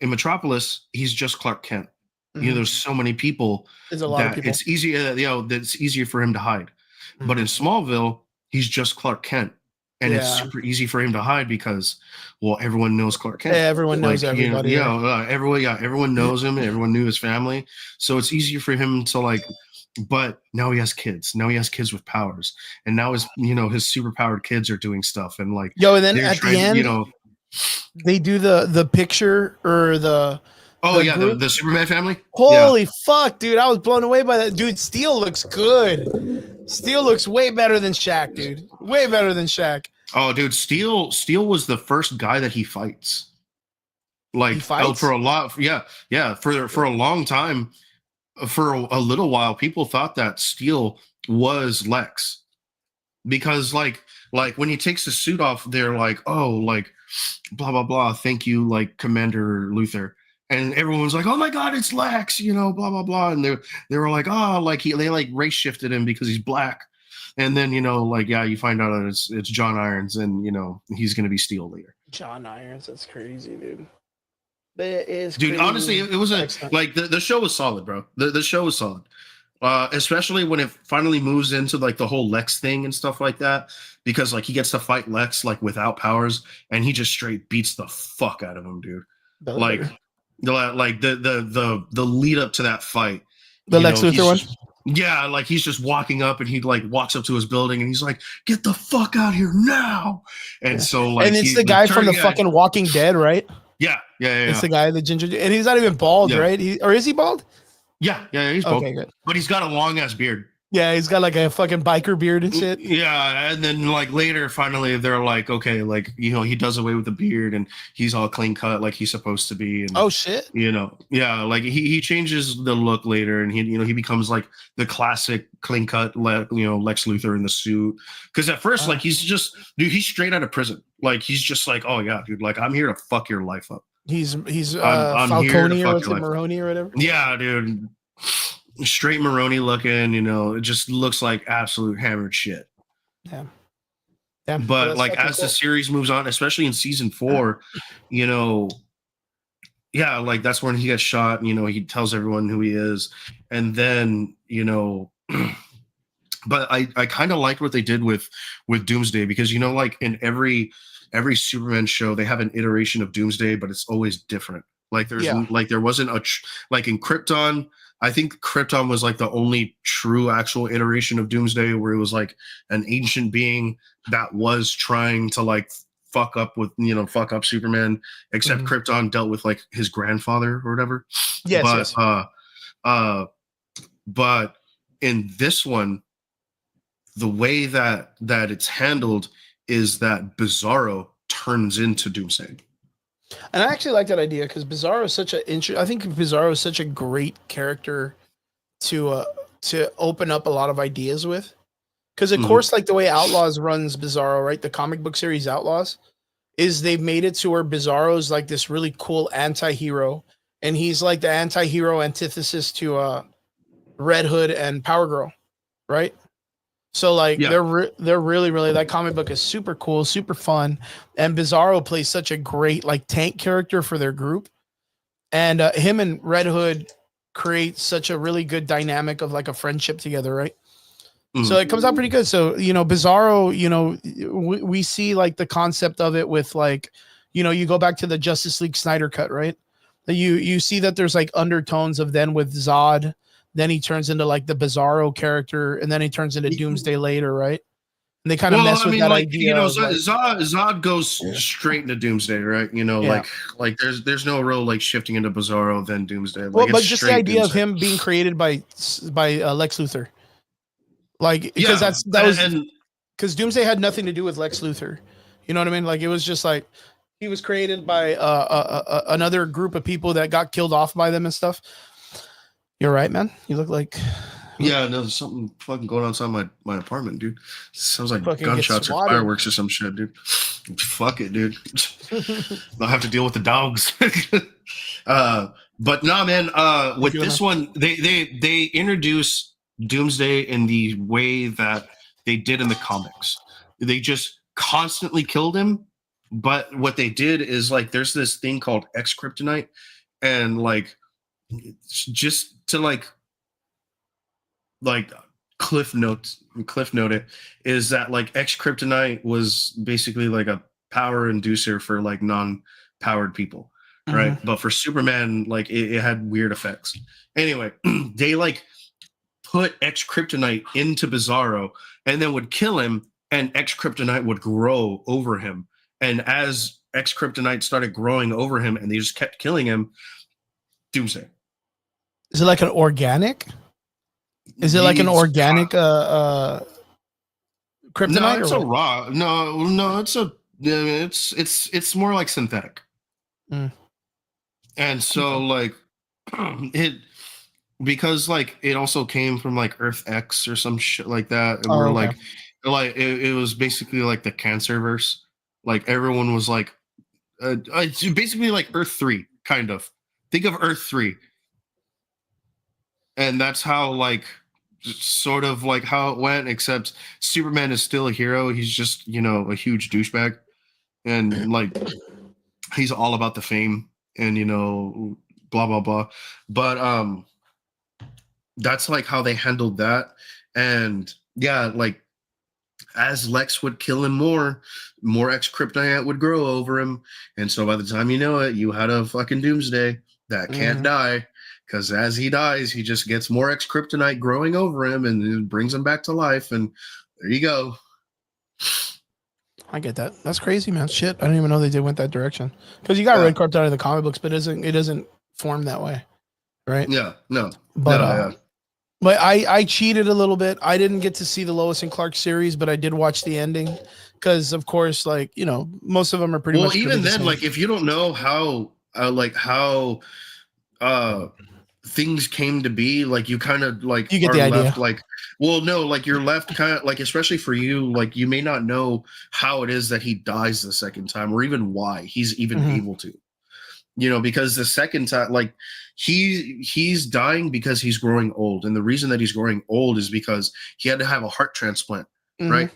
in Metropolis, he's just Clark Kent. There's so many people. There's a lot of people. It's easier, that's easier for him to hide. But in Smallville, he's just Clark Kent. And it's super easy for him to hide because, well, everyone knows Clark Kent. Yeah, everyone knows everybody. Everyone knows him. Everyone knew his family. So it's easier for him to like. But now he has kids. Now he has kids with powers, and now his superpowered kids are doing stuff. And like, and then at the end, they do the picture or the the Superman family. Holy fuck, dude! I was blown away by that. Dude, Steel looks good. Steel looks way better than Shaq, dude. Way better than Shaq. Oh, dude, Steel was the first guy that he fights. Like for a lot, for a long time. For a little while, people thought that Steel was Lex because like when he takes the suit off, they're like, oh, like blah blah blah, thank you, like Commander Luthor, and everyone's like, oh my god, it's Lex, blah blah blah, and they were like, oh, like they like race shifted him because he's black, and then you find out that it's John Irons, and he's gonna be Steel later. John Irons, that's crazy, dude. That is dude crazy. Honestly, it was like the show was solid, bro. The show was solid, especially when it finally moves into like the whole Lex thing and stuff like that, because like he gets to fight Lex like without powers and he just straight beats the fuck out of him, dude. Like the lead up to that fight, the Lex Luthor one. Yeah, like he's just walking up and he like walks up to his building and he's like, get the fuck out here now. And so like, and it's the guy from the fucking Walking Dead, right? Yeah. It's the guy, the ginger, and he's not even bald, right? Or is he bald? Yeah, he's bald. Okay, good. But he's got a long ass beard. Yeah, he's got like a fucking biker beard and shit. Yeah, and then like later, finally, they're like, okay, like he does away with the beard and he's all clean cut like he's supposed to be. And Oh shit! yeah, like he changes the look later, and he becomes like the classic clean cut, Lex Luthor in the suit. Because at first, like he's just he's straight out of prison. Like he's just like, oh yeah, dude, like I'm here to fuck your life up. He's I'm Falcone or Maroni or whatever. Yeah, dude. Straight Maroni looking, it just looks like absolute hammered shit. Yeah. But like as the series moves on, especially in season 4, like that's when he gets shot. He tells everyone who he is, and then but I kind of liked what they did with Doomsday, because like in every Superman show they have an iteration of Doomsday, but it's always different. Like there's like there wasn't like in Krypton. I think Krypton was like the only true actual iteration of Doomsday where it was like an ancient being that was trying to like fuck up Superman, except Krypton dealt with like his grandfather or whatever. Yes. But in this one, the way that it's handled is that Bizarro turns into Doomsday. And I actually like that idea because Bizarro is such I think Bizarro is such a great character to open up a lot of ideas with. Because of course, like the way Outlaws runs Bizarro, right? The comic book series Outlaws is they've made it to where Bizarro's like this really cool anti-hero, and he's like the anti-hero antithesis to Red Hood and Power Girl, right? So like they're really that comic book is super cool, super fun, and Bizarro plays such a great like tank character for their group, and him and Red Hood create such a really good dynamic of like a friendship together, right? So it comes out pretty good. So Bizarro, we see like the concept of it with like, you go back to the Justice League Snyder cut, right? You see that there's like undertones of then with Zod. Then he turns into like the Bizarro character, and then he turns into Doomsday later, right? And they kind of mess with that idea. Zod goes straight into Doomsday, right? Like there's no real like shifting into Bizarro then Doomsday. Like, well, but just the idea of him being created by Lex Luthor, like because because Doomsday had nothing to do with Lex Luthor. You know what I mean? Like it was just like he was created by another group of people that got killed off by them and stuff. You're right, man. You look like... Yeah, no, there's something fucking going on inside my apartment, dude. Sounds like gunshots or fireworks or some shit, dude. Fuck it, dude. I'll have to deal with the dogs. But no, man, with this one, they introduce Doomsday in the way that they did in the comics. They just constantly killed him. But what they did is like there's this thing called X-Kryptonite, and like just to like cliff note it is that like X-Kryptonite was basically like a power inducer for like non-powered people, right? But for Superman, like it had weird effects. Anyway, they like put X-Kryptonite into Bizarro and then would kill him, and X-Kryptonite would grow over him. And as X-Kryptonite started growing over him and they just kept killing him, Doomsday. Is it like an organic? Is it like an organic kryptonite? No, it's a raw. No, it's more like synthetic. And so like it, because like it also came from like Earth X or some shit like that, and we're okay. like it was basically like the Cancerverse. Like everyone was like, it's basically like Earth 3, kind of. Think of Earth 3. And that's how like sort of like how it went, except Superman is still a hero. He's just, a huge douchebag. And like he's all about the fame and blah blah blah. But that's like how they handled that. And yeah, like as Lex would kill him more X-Kryptonite would grow over him. And so by the time you know it, you had a fucking Doomsday that can't die. Because as he dies, he just gets more X-Kryptonite growing over him, and it brings him back to life. And there you go. I get that. That's crazy, man. Shit, I didn't even know they went that direction. Because you got Red Kryptonite in the comic books, but it doesn't form that way, right? Yeah, no. But Yeah. but I cheated a little bit. I didn't get to see the Lois and Clark series, but I did watch the ending because, of course, like most of them are pretty Well, much gonna be even the then, same. like if you don't know how uh things came to be, like you kind of like You get are the idea. left like, well, no, like you're left kind of like, especially for you, like you may not know how it is that he dies the second time, or even why he's even Mhm. able to, because the second time, like he's dying because he's growing old, and the reason that he's growing old is because he had to have a heart transplant, Mhm. right?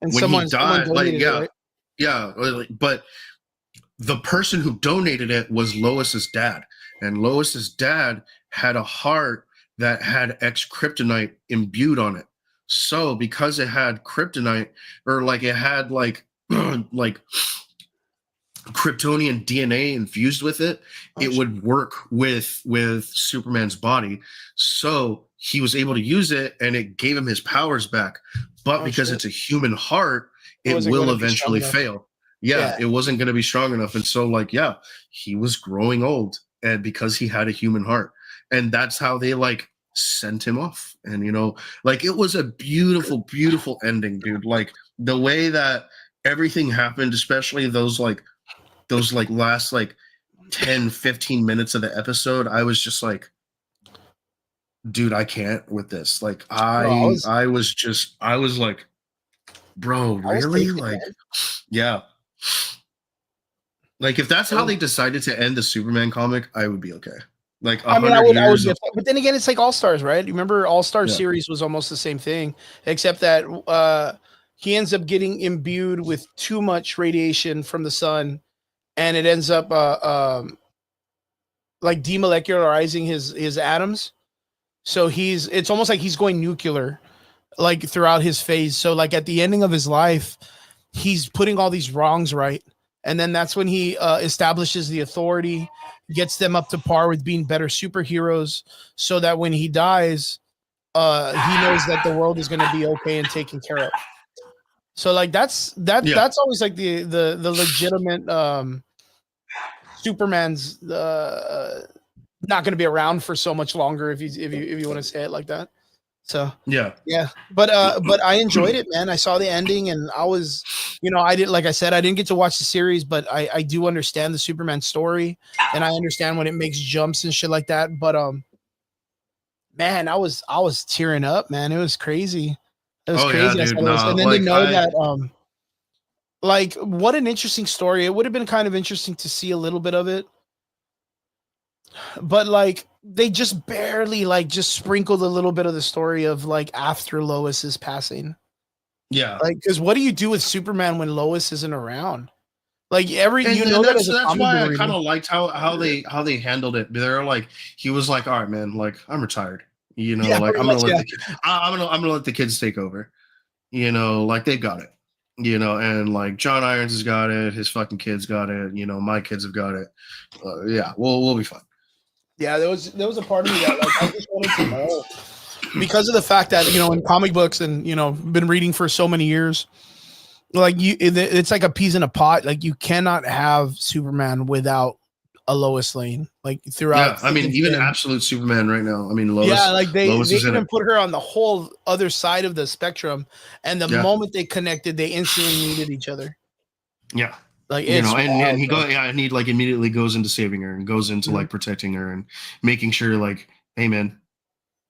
And When he someone died, like, donated it, right? yeah, but the person who donated it was Lois's dad, and Lois's dad had a heart that had X kryptonite imbued on it. So because it had kryptonite, or like it had like like Kryptonian DNA infused with it, Oh, it shit. would work with Superman's body. So he was able to use it, and it gave him his powers back. But Oh, because shit. it's a human heart, It it wasn't will going to be strong eventually enough. fail. Yeah, Yeah. it wasn't going to be strong enough. And so, like, yeah, he was growing old, and because he had a human heart, and that's how they like sent him off. And like it was a beautiful, beautiful ending, dude. Like the way that everything happened, especially those like last like 10-15 minutes of the episode, I was just like, dude, I can't with this. Like Bro, I was like, bro, I was really? taken, Like, man. yeah. Like if that's how they decided to end the Superman comic, I would be okay. Like I mean, 100 I would years be, of, but then again, it's like All Stars, right? You remember All Star yeah. series was almost the same thing, except that he ends up getting imbued with too much radiation from the sun, and it ends up like demolecularizing his atoms. So it's almost like he's going nuclear, like throughout his phase. So like at the ending of his life, he's putting all these wrongs right, and then that's when he establishes the authority, gets them up to par with being better superheroes, so that when he dies, he knows that the world is going to be okay and taken care of. So like Yeah. that's always like the legitimate Superman's not going to be around for so much longer if you want to say it like that. So Yeah. yeah, but I enjoyed it, man. I saw the ending, and I was, I didn't, like I said, I didn't get to watch the series, but I do understand the Superman story, and I understand when it makes jumps and shit like that. But man, I was tearing up, man. It was crazy. It was Oh yeah, crazy. I dude. saw this, Nah, and then to like know that like what an interesting story. It would have been kind of interesting to see a little bit of it, but like they just barely like just sprinkled a little bit of the story of like after Lois's passing. yeah. Like, because what do you do with Superman when Lois isn't around? Like And that as a that's comic why book I kind reader. of liked how they handled it. They're like, he was like, all right, man, like I'm retired. Yeah, Like pretty I'm gonna much. let Yeah, I'm gonna let the kids take over. Like they got it. And like John Irons has got it, his fucking kids got it. My kids have got it. Yeah, we'll be fine. yeah. There was a part of me that like I just wanted to know because of the fact that in comic books and been reading for so many years. Like it's like a peas in a pot. Like you cannot have Superman without a Lois Lane. Like throughout Yeah, I thick mean, and even thin. absolute Superman right now. I mean, Yeah, Lois like they Lois is in even it. put her on the whole other side of the spectrum, and the Yeah, moment they connected, they instantly needed each other. yeah. Like it's And wild, he bro. and he like immediately goes into saving her and goes into Mhm. like protecting her and making sure like, hey man,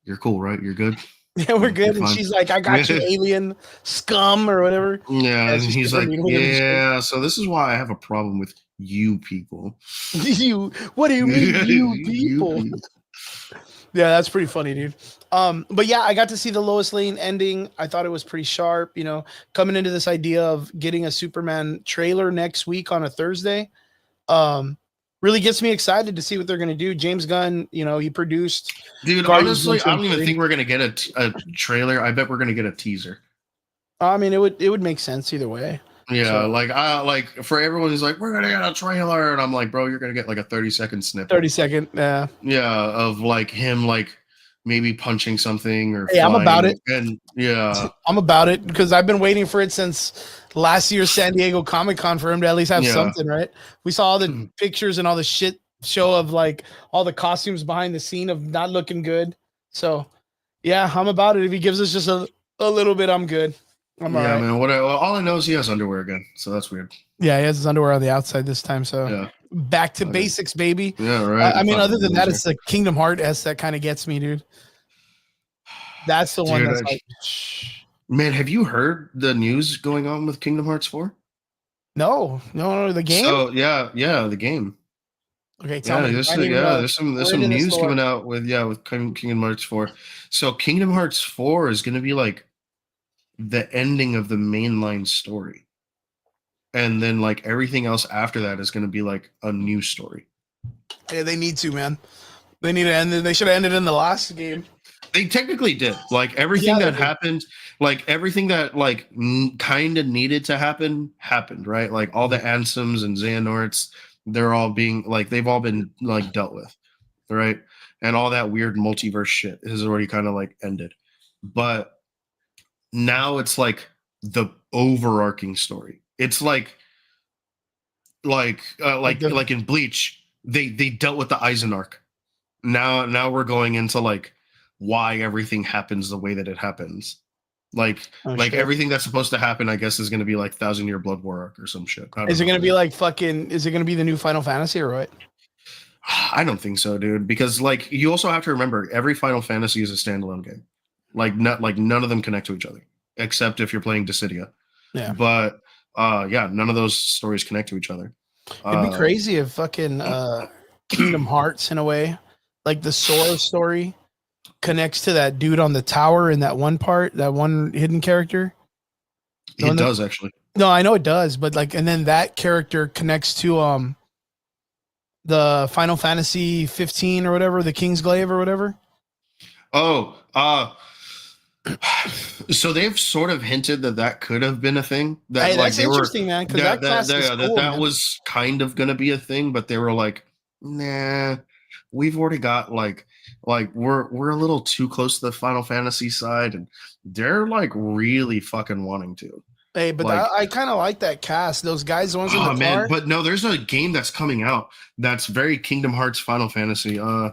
you're cool, right? You're good. Yeah, we're You're good. And fine. she's like, I got you, alien scum or whatever. Yeah, Yeah, and she's he's super like, mean with him and shit. yeah. So this is why I have a problem with you people. What do you mean, you You people? people. Yeah, that's pretty funny, dude. But yeah, I got to see the Lois Lane ending. I thought it was pretty sharp, coming into this idea of getting a Superman trailer next week on a Thursday. Um, really gets me excited to see what they're gonna do. James Gunn, he produced Dude, Guardians honestly, 1, 2, I and don't even 3. think we're gonna get a trailer. I bet we're gonna get a teaser. I mean, it would make sense either way. Yeah, So like I like for everyone who's like, we're gonna get a trailer, and I'm like, bro, you're gonna get like a 30-second snippet. 30-second. Yeah, of like him like maybe punching something or Hey, I'm about it. flying, and yeah, I'm about it because I've been waiting for it since last year's San Diego Comic Con for him to at least have yeah, something, right? We saw all the pictures and all the shit show of like all the costumes behind the scene of not looking good. So, yeah, I'm about it. If he gives us just a little bit, I'm good. I'm all Yeah, right. man. All I know is he has underwear again, so that's weird. Yeah, he has his underwear on the outside this time. So, Yeah. back to Okay. basics, baby. Yeah, right. I mean, Fucking other than that, loser. it's the Kingdom Hearts that kind of gets me, dude. That's the one Dude, that's like, man, have you heard the news going on with Kingdom Hearts 4? no, the game. So yeah, the game. Okay, tell me. There's I need to know. there's Word some in the news store. coming out with Kingdom Hearts 4. So Kingdom Hearts 4 is going to be like the ending of the mainline story, and then like everything else after that is going to be like a new story. Yeah, they need to, man. They need to end it. They should have ended in the last game. They technically did. Like everything that happened, like everything that like kind of needed to happened, right? Like all the Ansems and Xehanorts, they're all being like they've all been like dealt with, right? And all that weird multiverse shit has already kind of like ended. But now it's like the overarching story. It's like in Bleach, they dealt with the Eisenarch. Now we're going into like why everything happens the way that it happens. Like everything that's supposed to happen, I guess, is going to be like 1,000-Year Blood War arc or some shit. Is it going to be like fucking? Is it going to be the new Final Fantasy or what? I don't think so, dude. Because like you also have to remember, every Final Fantasy is a standalone game. Like none of them connect to each other, except if you're playing Dissidia. Yeah. But none of those stories connect to each other. It'd be crazy if fucking Kingdom Hearts, in a way, like the Sora story, connects to that dude on the tower in that one part, that one hidden character. It does actually. No, I know it does, but like, and then that character connects to the Final Fantasy 15 or whatever, the King's Glaive or whatever. Oh, so they've sort of hinted that could have been a thing. That hey, like that's they interesting, were, man. Because that was kind of gonna be a thing, but they were like, nah, we've already got like we're a little too close to the Final Fantasy side, and they're like really fucking wanting to. Hey, but like, I kind of like that cast. Those guys, the ones in the car. But no, there's a game that's coming out that's very Kingdom Hearts Final Fantasy. And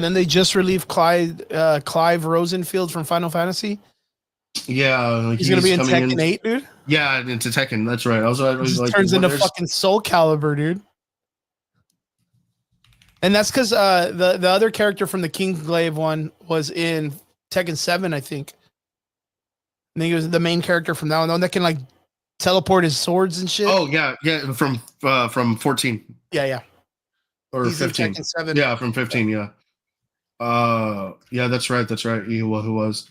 then they just relieved Clive Rosenfield from Final Fantasy. Yeah, he's gonna be in Tekken 8, dude. Yeah, into Tekken. That's right. I was like, turns into fucking Soul Calibur, dude. And that's because the other character from the King's Glaive one was in Tekken 7, I think. I think he was the main character from that one, the one that can like teleport his swords and shit. Oh yeah, from 14. Yeah. Or He's 15. In Tekken 7. Yeah, from 15. Yeah. Yeah, that's right. Who was?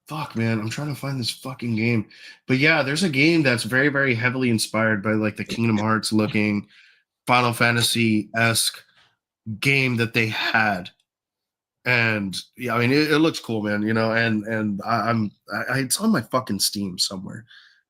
Fuck, man, I'm trying to find this fucking game. But yeah, there's a game that's very, very heavily inspired by like the Kingdom Hearts looking Final Fantasy-esque game that they had. And yeah, I mean, it looks cool, man. You know, and it's on my fucking Steam somewhere.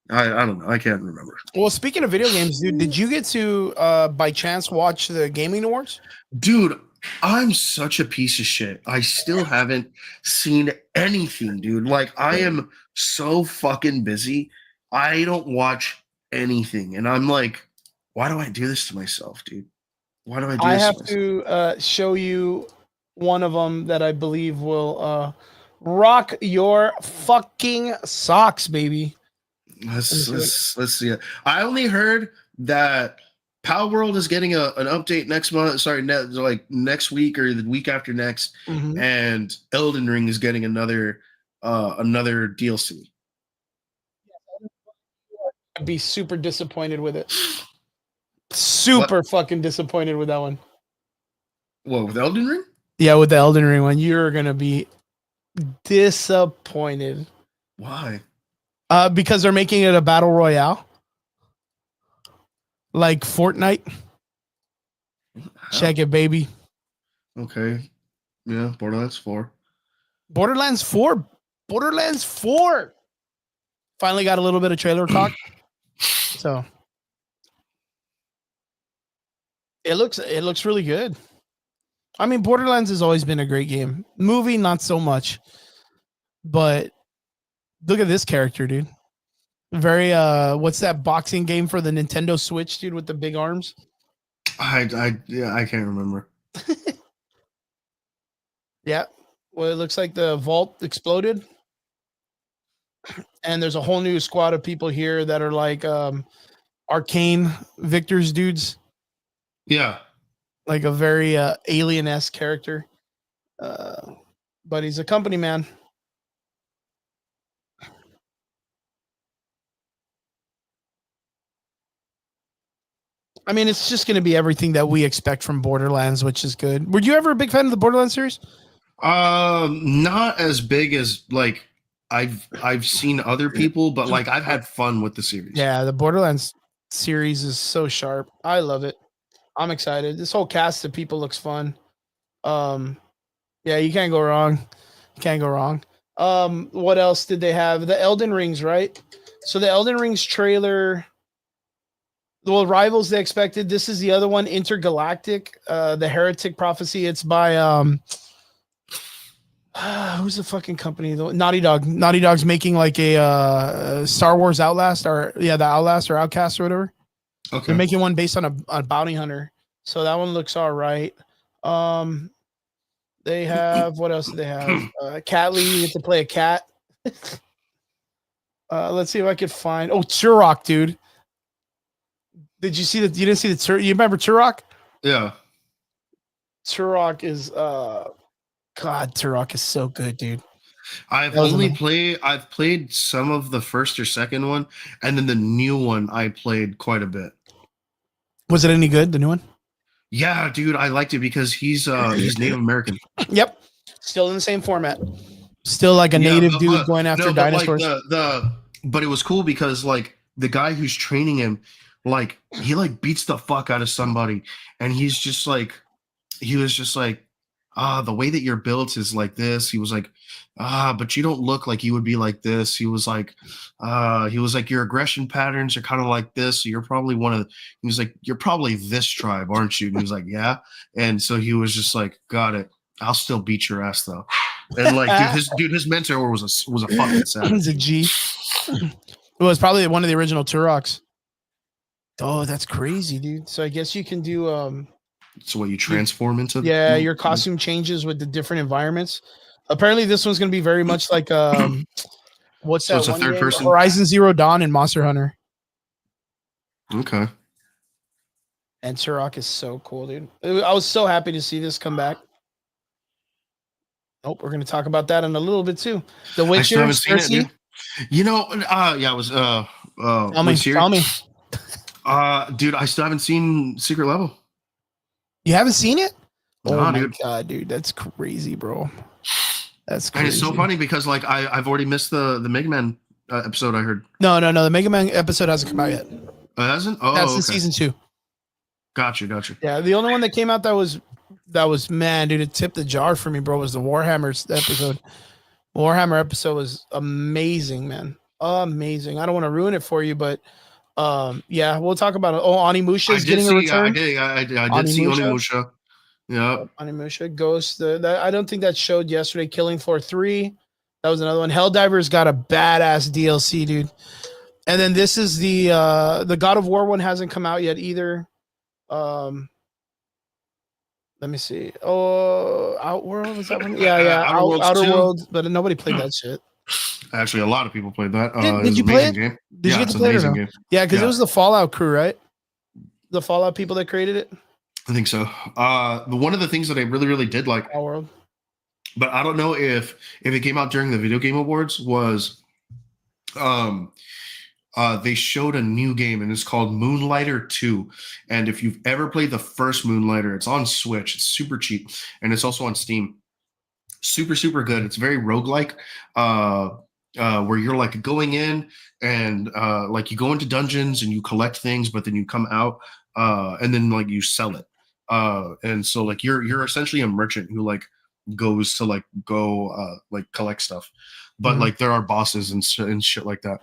I don't know. I can't remember. Well, speaking of video games, dude, did you get to by chance watch the Gaming Awards? Dude, I'm such a piece of shit. I still haven't seen anything, dude. Like, I am so fucking busy. I don't watch anything. And I'm like, why do I do this to myself, dude? Why do I do this? I have to show you one of them that I believe will rock your fucking socks, baby. Let's see it. I only heard that Power World is getting an update next month. Sorry, like next week or the week after next, and Elden Ring is getting another DLC. I'd be super disappointed with it. Super fucking disappointed with that one. What, with Elden Ring? Yeah, with the Elden Ring one, you're gonna be disappointed. Why? Because they're making it a battle royale, like Fortnite. Check it, baby. Okay. Yeah, Borderlands 4. Borderlands 4. Finally got a little bit of trailer talk. So it looks really good. I mean, Borderlands has always been a great game. Movie, not so much. But Look at this character, dude. Very what's that boxing game for the Nintendo Switch, dude, with the big arms? I can't remember. Yeah. Well, it looks like the vault exploded. And there's a whole new squad of people here that are like arcane victors dudes. Yeah. Like a very alien-esque character. But he's a company man. I mean, it's just going to be everything that we expect from Borderlands, which is good. Were you ever a big fan of the Borderlands series? Not as big as like I've seen other people, but like I've had fun with the series. Yeah, the Borderlands series is so sharp. I love it. I'm excited. This whole cast of people looks fun. Yeah, you can't go wrong. You can't go wrong. What else did they have? The Elden Rings, right? So the Elden Rings trailer. Well, Rivals they expected. This is the other one, Intergalactic, the Heretic Prophecy. It's by who's the fucking company though? Naughty Dog. Naughty Dog's making like a Star Wars Outlast or the Outlast or Outcast or whatever. Okay. They're making one based on a bounty hunter. So that one looks all right. They have what else do they have? Cat Lee, you get to play a cat. Let's see if I could find Turok, dude. Did you see that? You didn't see the you remember Turok? Yeah. Turok is God, Turok is so good, dude. I've played some of the first or second one, and then the new one I played quite a bit. Was it any good, the new one? Yeah, dude, I liked it because he's Native American. Yep. Still in the same format. Still like a native dude going after dinosaurs. But it was cool because like the guy who's training him, like he like beats the fuck out of somebody, and he was just like, the way that you're built is like this. He was like, but you don't look like you would be like this. He was like, your aggression patterns are kind of like this. So you're probably he was like, you're probably this tribe, aren't you? And he was like, yeah. And so he was just like, got it. I'll still beat your ass though. And like, his mentor was a fucking savage. He's a G. It was probably one of the original Turoks. Oh, that's crazy, dude. So I guess you can do So what you transform into? Yeah, your costume changes with the different environments. Apparently, this one's going to be very much like what's that? It's a third person. Horizon Zero Dawn and Monster Hunter. Okay. And Turok is so cool, dude. I was so happy to see this come back. Nope, we're going to talk about that in a little bit too. The Witcher. I still haven't seen it, dude. Yeah, it was Tell me. Dude, I still haven't seen Secret Level. You haven't seen it? No, oh my dude. God, dude, that's crazy, bro. That's crazy. And it's so funny because like I've already missed the Mega Man episode. I heard. No, the Mega Man episode hasn't come out yet. It hasn't? Oh, that's in season 2. Gotcha. Yeah, the only one that came out that was man, dude, it tipped the jar for me, bro. Was the Warhammer episode? Warhammer episode was amazing, man. Amazing. I don't want to ruin it for you, but yeah, we'll talk about it. Onimusha is getting a return. I did see Onimusha. Yeah. Onimusha Ghost. I don't think that showed yesterday. Killing Floor 3. That was another one. Helldiver's got a badass DLC, dude. And then this is the God of War one hasn't come out yet either. Let me see. Oh, Outworld was that one? Yeah. Outer Worlds, but nobody played that shit. Actually, a lot of people played that. Did you play it? Game. Did you get to play it or no? Game. Yeah, because it was the Fallout crew, right? The Fallout people that created it. I think so. One of the things that I really, really did like, Outworld, but I don't know if it came out during the Video Game Awards, was they showed a new game and it's called Moonlighter 2. And if you've ever played the first Moonlighter, it's on Switch. It's super cheap and it's also on Steam. Super, super good. It's very roguelike, where you're like going in and like you go into dungeons and you collect things, but then you come out and then like you sell it. And so like you're essentially a merchant who like goes to like collect stuff. But like there are bosses and shit like that.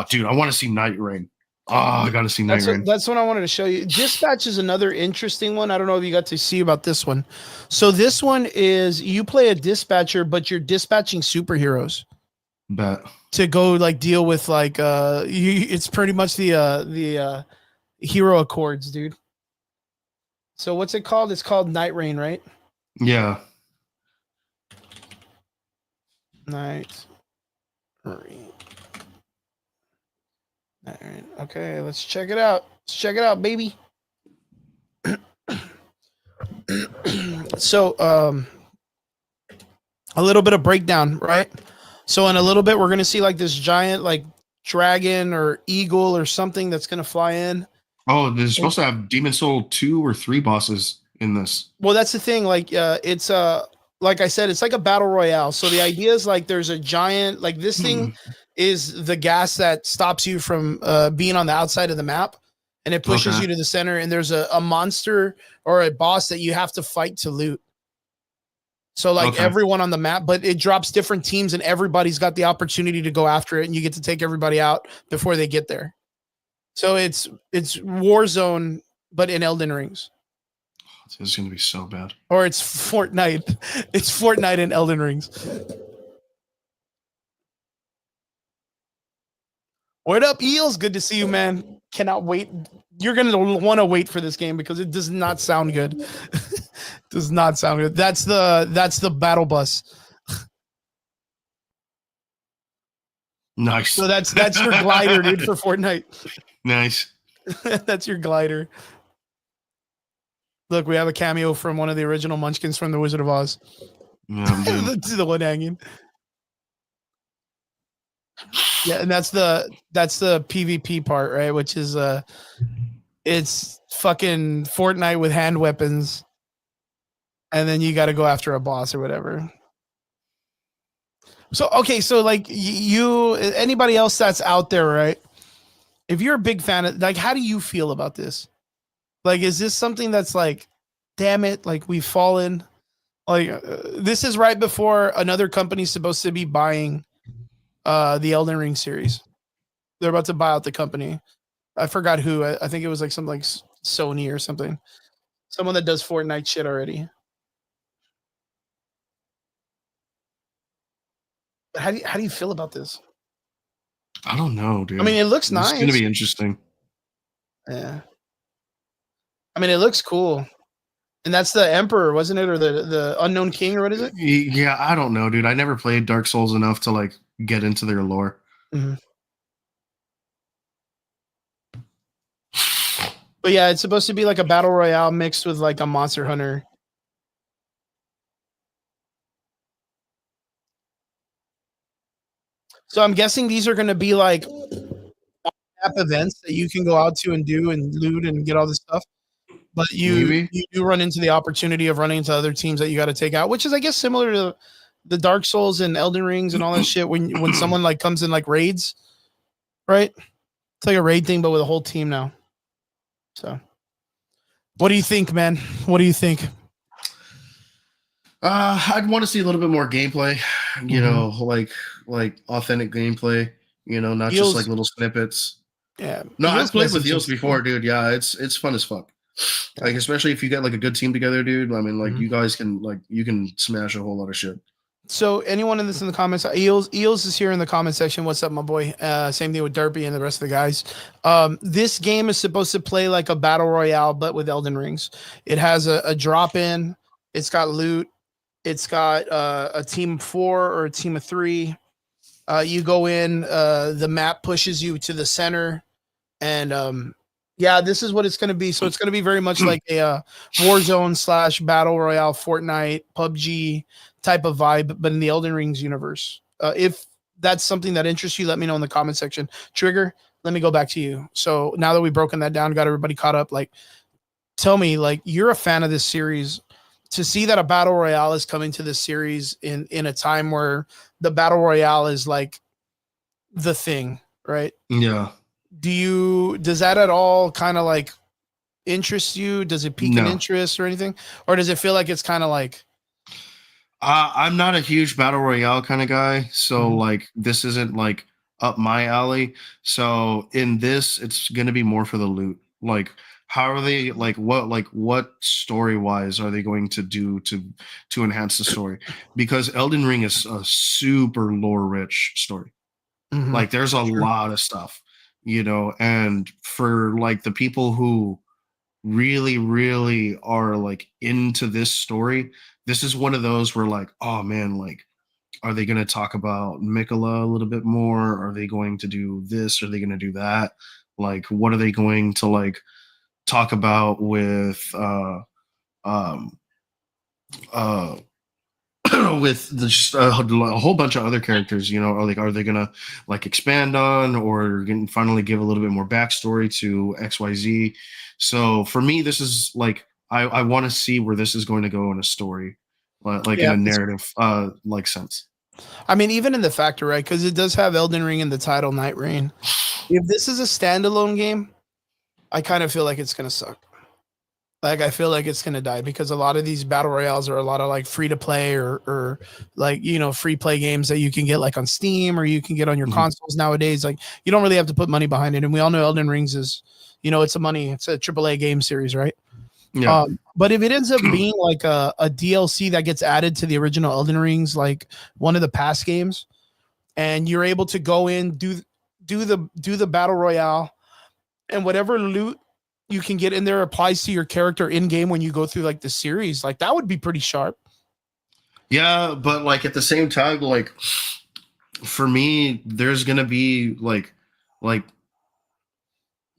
Dude, I want to see Night Rain. I got to see Night Rain. That's what I wanted to show you. Dispatch is another interesting one. I don't know if you got to see about this one. So this one is you play a dispatcher, but you're dispatching superheroes. Bet. to go like deal with like it's pretty much the hero accords, dude. So what's it called? It's called Night Rain, right? Yeah. Night Rain. Night Rain. Okay, let's check it out. Let's check it out, baby. So a little bit of breakdown, right? So in a little bit, we're gonna see like this giant like dragon or eagle or something that's gonna fly in. Oh, they're supposed to have Demon Soul 2 or 3 bosses in this. Well, that's the thing. Like, it's like I said, it's like a battle royale. So the idea is like there's a giant like this thing is the gas that stops you from being on the outside of the map, and it pushes Okay. you to the center. And there's a monster or a boss that you have to fight to loot. So like Okay. everyone on the map, but it drops different teams, and everybody's got the opportunity to go after it, and you get to take everybody out before they get there. So it's Warzone, but in Elden Rings. This is going to be so bad. Or it's Fortnite. It's Fortnite and Elden Rings. What up, Eels? Good to see you, man. Cannot wait. You're gonna want to wait for this game because it does not sound good. Does not sound good. That's the battle bus. Nice. So that's your glider, dude, for Fortnite. Nice. That's your glider. Look, we have a cameo from one of the original Munchkins from The Wizard of Oz. Yeah, the one hanging. Yeah, and that's the PvP part, right? Which is it's fucking Fortnite with hand weapons, and then you got to go after a boss or whatever. So okay, so like you, anybody else that's out there, right? If you're a big fan of, like, how do you feel about this? Like, is this something that's like, damn it, like we've fallen? Like, this is right before another company's supposed to be buying the Elden Ring series. They're about to buy out the company. I forgot who. I think it was like something like Sony or something. Someone that does Fortnite shit already. But how do you feel about this? I don't know, dude. I mean, it looks nice. It's going to be interesting. Yeah. I mean, it looks cool. And that's the Emperor, wasn't it? Or the Unknown King, or what is it? Yeah, I don't know, dude. I never played Dark Souls enough to like get into their lore. Mm-hmm. But yeah, it's supposed to be like a battle royale mixed with like a Monster Hunter. So I'm guessing these are going to be like app events that you can go out to and do and loot and get all this stuff. But you do run into the opportunity of running into other teams that you got to take out, which is, I guess, similar to the Dark Souls and Elden Rings and all that shit. When someone like comes in like raids, right? It's like a raid thing, but with a whole team now. So, what do you think, man? What do you think? I'd want to see a little bit more gameplay. You know, like authentic gameplay. You know, not just like little snippets. Yeah. No, I've played with Eels before, dude. Yeah, it's fun as fuck. Like, especially if you get like a good team together, dude. I mean, like you guys can you can smash a whole lot of shit. So anyone in this in the comments, Eels is here in the comment section. What's up, my boy? Same thing with Derpy and the rest of the guys. This game is supposed to play like a battle royale, but with Elden Rings. It has a drop in. It's got loot. It's got a team of 4 or a team of 3. You go in. The map pushes you to the center, and yeah, this is what it's going to be. So it's going to be very much like a Warzone / Battle Royale, Fortnite, PUBG type of vibe, but in the Elden Rings universe. If that's something that interests you, let me know in the comment section. Trigger, let me go back to you. So now that we've broken that down, got everybody caught up, like, tell me, like, you're a fan of this series. To see that a Battle Royale is coming to this series in a time where the Battle Royale is like the thing, right? Yeah. Does that at all kind of like interest you? Does it pique an interest or anything? Or does it feel like it's kind of like, I'm not a huge battle royale kind of guy, so like this isn't like up my alley. So in this, it's gonna be more for the loot. Like, how are they what story wise are they going to do to enhance the story? Because Elden Ring is a super lore rich story. Mhm. Like there's a Sure. lot of stuff, and for like the people who really, really are like into this story, this is one of those where like, oh man, like, are they going to talk about Mikola a little bit more? Are they going to do this? Are they going to do that? Like, what are they going to like talk about with um uh with just a whole bunch of other characters, are they gonna like expand on or finally give a little bit more backstory to XYZ? So for me, this is like I want to see where this is going to go in a story, like in Yeah, a narrative like sense. I mean, even in the factor, right? Because it does have Elden Ring in the title, Night Rain. If this is a standalone game, I kind of feel like it's gonna suck. Like I feel like it's gonna die because a lot of these battle royales are a lot of like free to play or like free play games that you can get like on Steam or you can get on your Mhm. consoles nowadays. Like you don't really have to put money behind it, and we all know Elden Rings is it's a AAA game series, right? Yeah. But if it ends up being like a DLC that gets added to the original Elden Rings, like one of the past games, and you're able to go in do the battle royale and whatever loot you can get in there applies to your character in game when you go through like the series, like that would be pretty sharp. Yeah, but like at the same time, like for me, there's gonna be like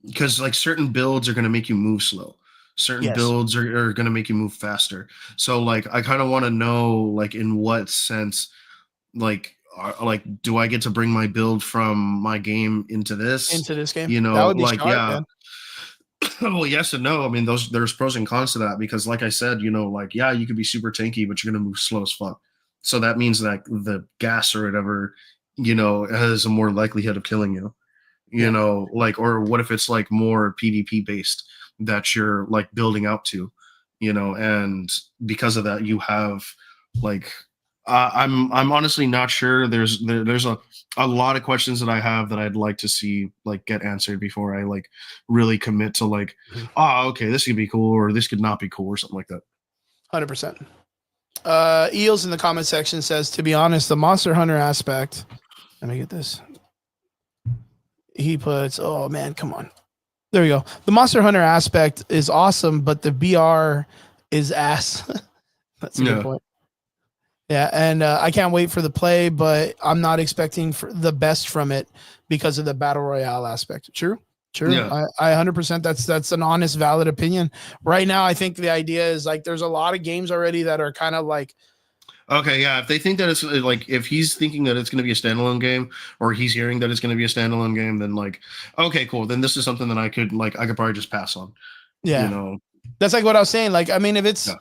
because like certain builds are gonna make you move slow. Certain Yes. builds are gonna make you move faster. So like I kind of want to know like in what sense like do I get to bring my build from my game into this? Into this game, that would be Like sharp, yeah, man. well, yes and no. I mean, there's pros and cons to that because, like I said, like yeah, you could be super tanky, but you're gonna move slow as fuck. So that means that the gas or whatever, has a more likelihood of killing you. Yeah, Like, or what if it's like more PvP based that you're like building up to, and because of that, you have like I'm honestly not sure. There's a lot of questions that I have that I'd like to see like get answered before I like really commit to like, oh, okay, this could be cool or this could not be cool or something like that. 100%. Eels in the comment section says, to be honest, the Monster Hunter aspect. Let me get this. He puts, oh man, come on. There we go. The Monster Hunter aspect is awesome, but the BR is ass. That's a good Yeah. point. Yeah, and I can't wait for the play, but I'm not expecting for the best from it because of the battle royale aspect. True, true. Yeah. I 100%. That's an honest, valid opinion. Right now, I think the idea is like there's a lot of games already that are kind of like Okay, yeah. If they think that it's like, if he's thinking that it's going to be a standalone game, or he's hearing that it's going to be a standalone game, then like, okay, cool. Then this is something that I could probably just pass on. You yeah. know, That's like what I was saying. Like, I mean, if it's yeah,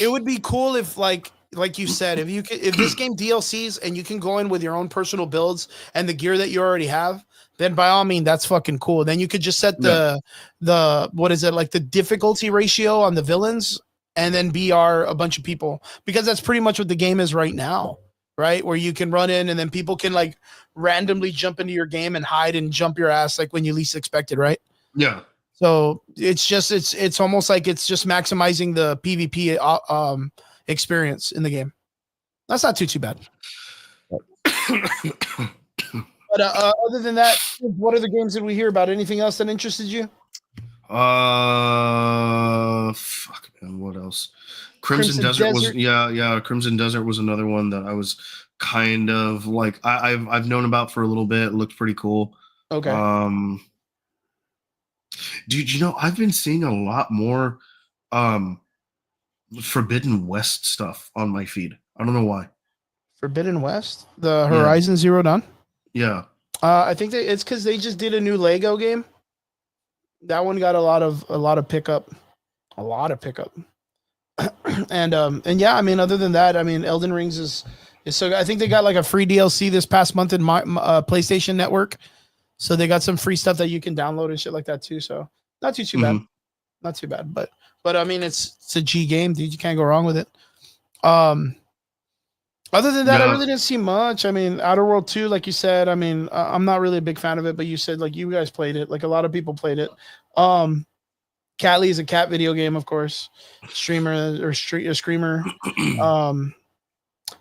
it would be cool if like you said, if this game DLCs and you can go in with your own personal builds and the gear that you already have, then by all means that's fucking cool. Then you could just set yeah, the what is it, like the difficulty ratio on the villains and then BR a bunch of people, because that's pretty much what the game is right now, right? Where you can run in and then people can like randomly jump into your game and hide and jump your ass like when you least expect it, right? yeah. So it's almost like it's just maximizing the PvP experience in the game. That's not too bad. But other than that, what other games did we hear about? Anything else that interested you? Fuck, man. What else? Crimson Crimson Desert was Desert. yeah. Crimson Desert was another one that I was kind of like I've known about for a little bit. It looked pretty cool. Okay. Um, dude, I've been seeing a lot more um Forbidden West stuff on my feed. I don't know why. Forbidden West, the Yeah, Horizon Zero Dawn. yeah, I think it's because they just did a new Lego game. That one got a lot of pickup, a lot of pickup. And yeah, I mean, other than that, I mean, Elden Rings is so. I think they got like a free DLC this past month in my PlayStation Network, so they got some free stuff that you can download and shit like that too. So not too bad, mhm. not too bad. But I mean, it's a G game, dude. You can't go wrong with it. Um, Other than that, I Yeah. really didn't see much. I mean, Outer World 2, like you said, I mean, I'm not really a big fan of it, but you said like you guys played it, like a lot of people played it. Um, Catly is a cat video game, of course. Streamer or screamer.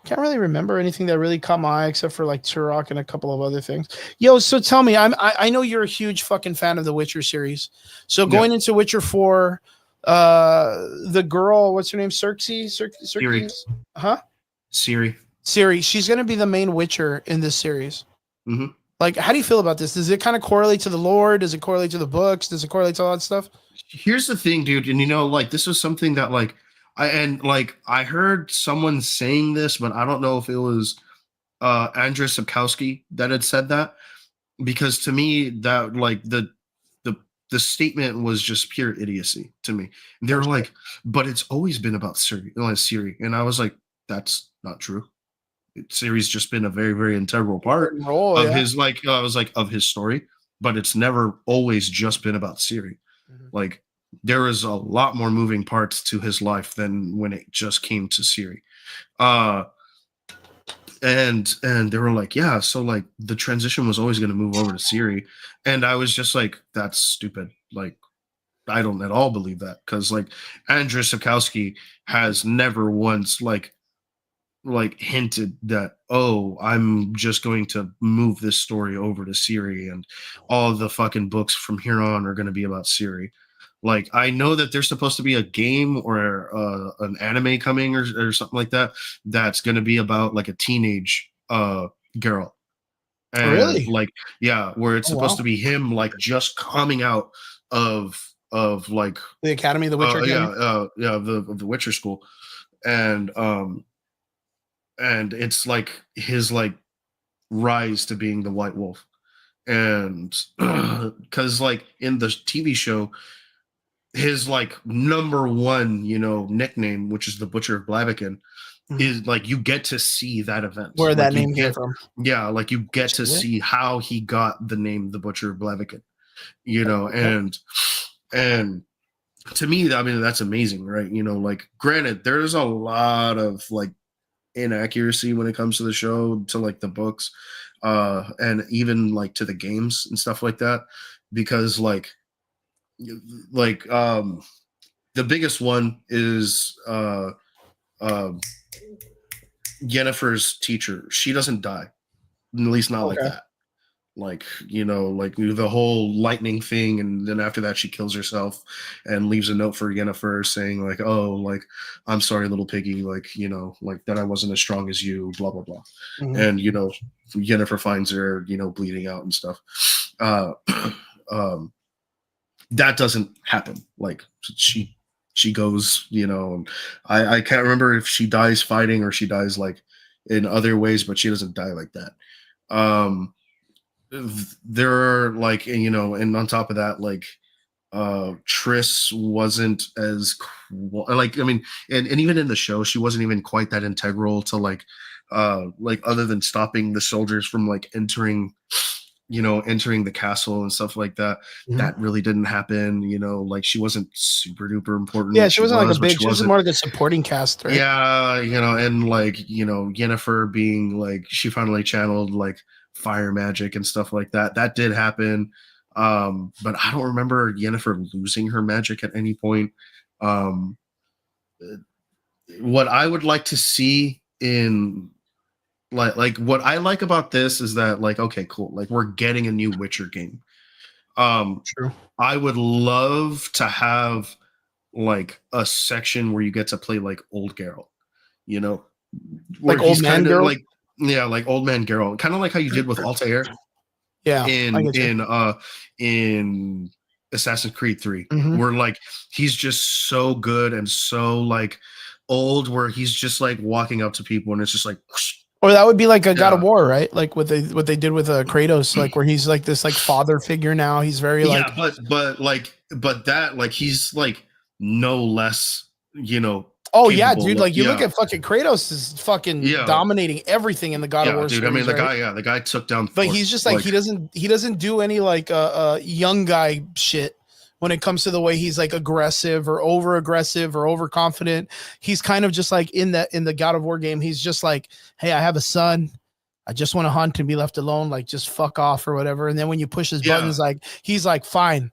Can't really remember anything that really caught my eye except for like Turok and a couple of other things. Yo, so tell me, I know you're a huge fucking fan of the Witcher series. So going into Witcher 4, the girl, what's her name? Ciri. Huh? Ciri. She's gonna be the main Witcher in this series. Mm-hmm. Like, how do you feel about this? Does it kind of correlate to the lore? Does it correlate to the books? Does it correlate to all that stuff? Here's the thing, dude, and like this was something that I heard someone saying this, but I don't know if it was Andrzej Sapkowski that had said that, because to me that like the statement was just pure idiocy to me. They were like, but it's always been about Ciri, and I was like, that's not true. Ciri's just been a very, very integral part of his of his story, but it's never always just been about Ciri. Mm-hmm. Like, there is a lot more moving parts to his life than when it just came to Ciri. And they were like, yeah, so like the transition was always going to move over to Ciri. And I was just like, that's stupid. Like, I don't at all believe that, because like Andrzej Sapkowski has never once like hinted that, oh, I'm just going to move this story over to Ciri and all the fucking books from here on are going to be about Ciri. Like, I know that there's supposed to be a game or an anime coming or something like that that's going to be about like a teenage girl. And really? Like, yeah, where it's supposed to be him like just coming out of like the Academy, the Witcher Academy? The Witcher school. And it's like his like rise to being the White Wolf. And because like in the TV show, his like number one, nickname, which is the Butcher of Blaviken, is like, you get to see that event where like, that name came from. Yeah, like you get to see how he got the name the Butcher of Blaviken, and to me, I mean, that's amazing, right? Like, granted, there's a lot of like inaccuracy when it comes to the show, to like the books, and even like to the games and stuff like that, because like the biggest one is Yennefer's teacher. She doesn't die, at least not like that. Like, like the whole lightning thing, and then after that she kills herself and leaves a note for Yennefer saying like, oh, like, I'm sorry, little piggy, like, like that I wasn't as strong as you, blah blah blah. Mm-hmm. And Yennefer finds her bleeding out and stuff. That doesn't happen. Like, she goes, and I can't remember if she dies fighting or she dies like in other ways, but she doesn't die like that. There are like, and on top of that, like Triss wasn't as like, I mean, and even in the show, she wasn't even quite that integral to like other than stopping the soldiers from like entering the castle and stuff like that. Mm-hmm. That really didn't happen. Like, she wasn't super duper important. Yeah, she wasn't like a big, she was more like a supporting cast, right? Yeah, and like, Yennefer being like, she finally channeled like fire magic and stuff like that. That did happen. But I don't remember Yennefer losing her magic at any point. What I would like to see in like what I like about this is that, like, okay, cool, like, we're getting a new Witcher game. True. I would love to have like a section where you get to play like old Geralt, like old man Geralt, like, yeah, like old man Geralt, kind of like how you did with Altair. Yeah, in Assassin's Creed 3, mm-hmm. where like he's just so good and so like old, where he's just like walking up to people and it's just like. Or that would be like a God of War, right? Like what they did with Kratos, like where he's like this like father figure now. He's very like, but that, like, he's like no less, Oh yeah, dude! Like, you look at fucking Kratos is fucking dominating everything in the God of War. Dude, series, I mean, right? the guy took down. But he's just like, he doesn't do any like young guy shit when it comes to the way he's like aggressive or over aggressive or overconfident. He's kind of just like in the God of War game. He's just like, hey, I have a son. I just want to hunt and be left alone. Like, just fuck off or whatever. And then when you push his buttons, like, he's like, fine.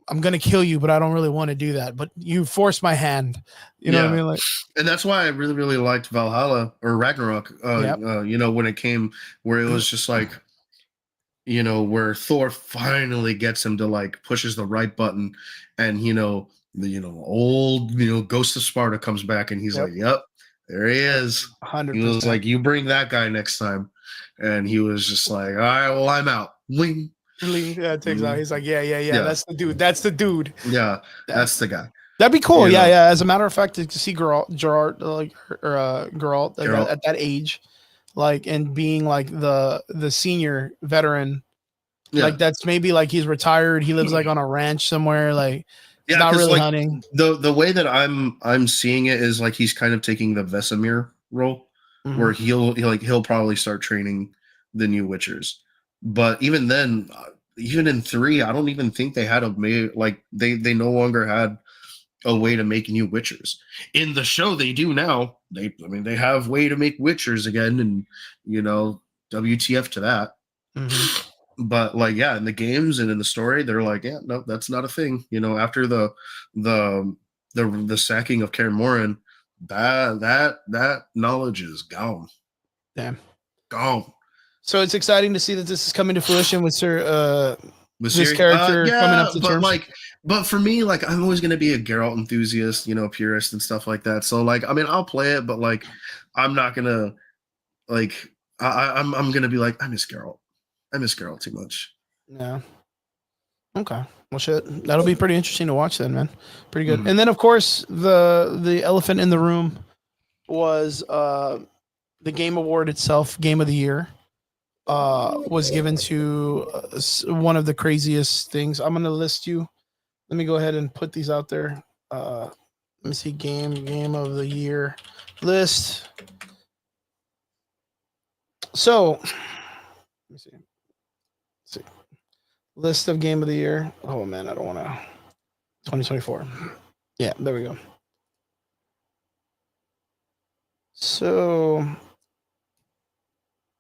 I'm gonna kill you, but I don't really want to do that. But you force my hand. You know what I mean? Like, and that's why I really, really liked Valhalla or Ragnarok. Yep. You know, when it came where it was just like, you know, where Thor finally gets him to like pushes the right button, and the old Ghost of Sparta comes back, and he's Yep. like, "Yep, there he is." 100%. He was like, "You bring that guy next time," and he was just like, "All right, well, I'm out." Wing. Yeah, it takes out. He's like, yeah. Yeah. That's the dude. That's the dude. Yeah, that's the guy. That'd be cool. You know. Yeah. As a matter of fact, to see Gerard like Geralt like, Geralt. at that age, like, and being like the senior veteran, like that's maybe like he's retired. He lives like on a ranch somewhere. Like, he's not really like, hunting. The way that I'm seeing it is like he's kind of taking the Vesemir role, where he'll probably start training the new Witchers. But even then, even in 3, I don't even think they had they no longer had a way to make new Witchers. In the show, they do now. They have way to make Witchers again, and WTF to that. But like, yeah, in the games and in the story, they're like, yeah, no, that's not a thing. After the sacking of Kaer Morhen, that knowledge is gone. Damn, gone. So it's exciting to see that this is coming to fruition with this character coming up to terms. But for me, like, I'm always gonna be a Geralt enthusiast, purist and stuff like that. So like, I'll play it, but like, I'm not gonna like, I'm gonna be like, I miss Geralt too much. Yeah. Okay. Well, shit. That'll be pretty interesting to watch then, man. Pretty good. And then, of course, the elephant in the room was the Game Award itself. Game of the Year was given to one of the craziest things. I'm gonna list you. Let me go ahead and put these out there. Let me see. Game of the Year list. So, let me see. List of Game of the Year. Oh man, I don't want to. 2024. Yeah, there we go. So,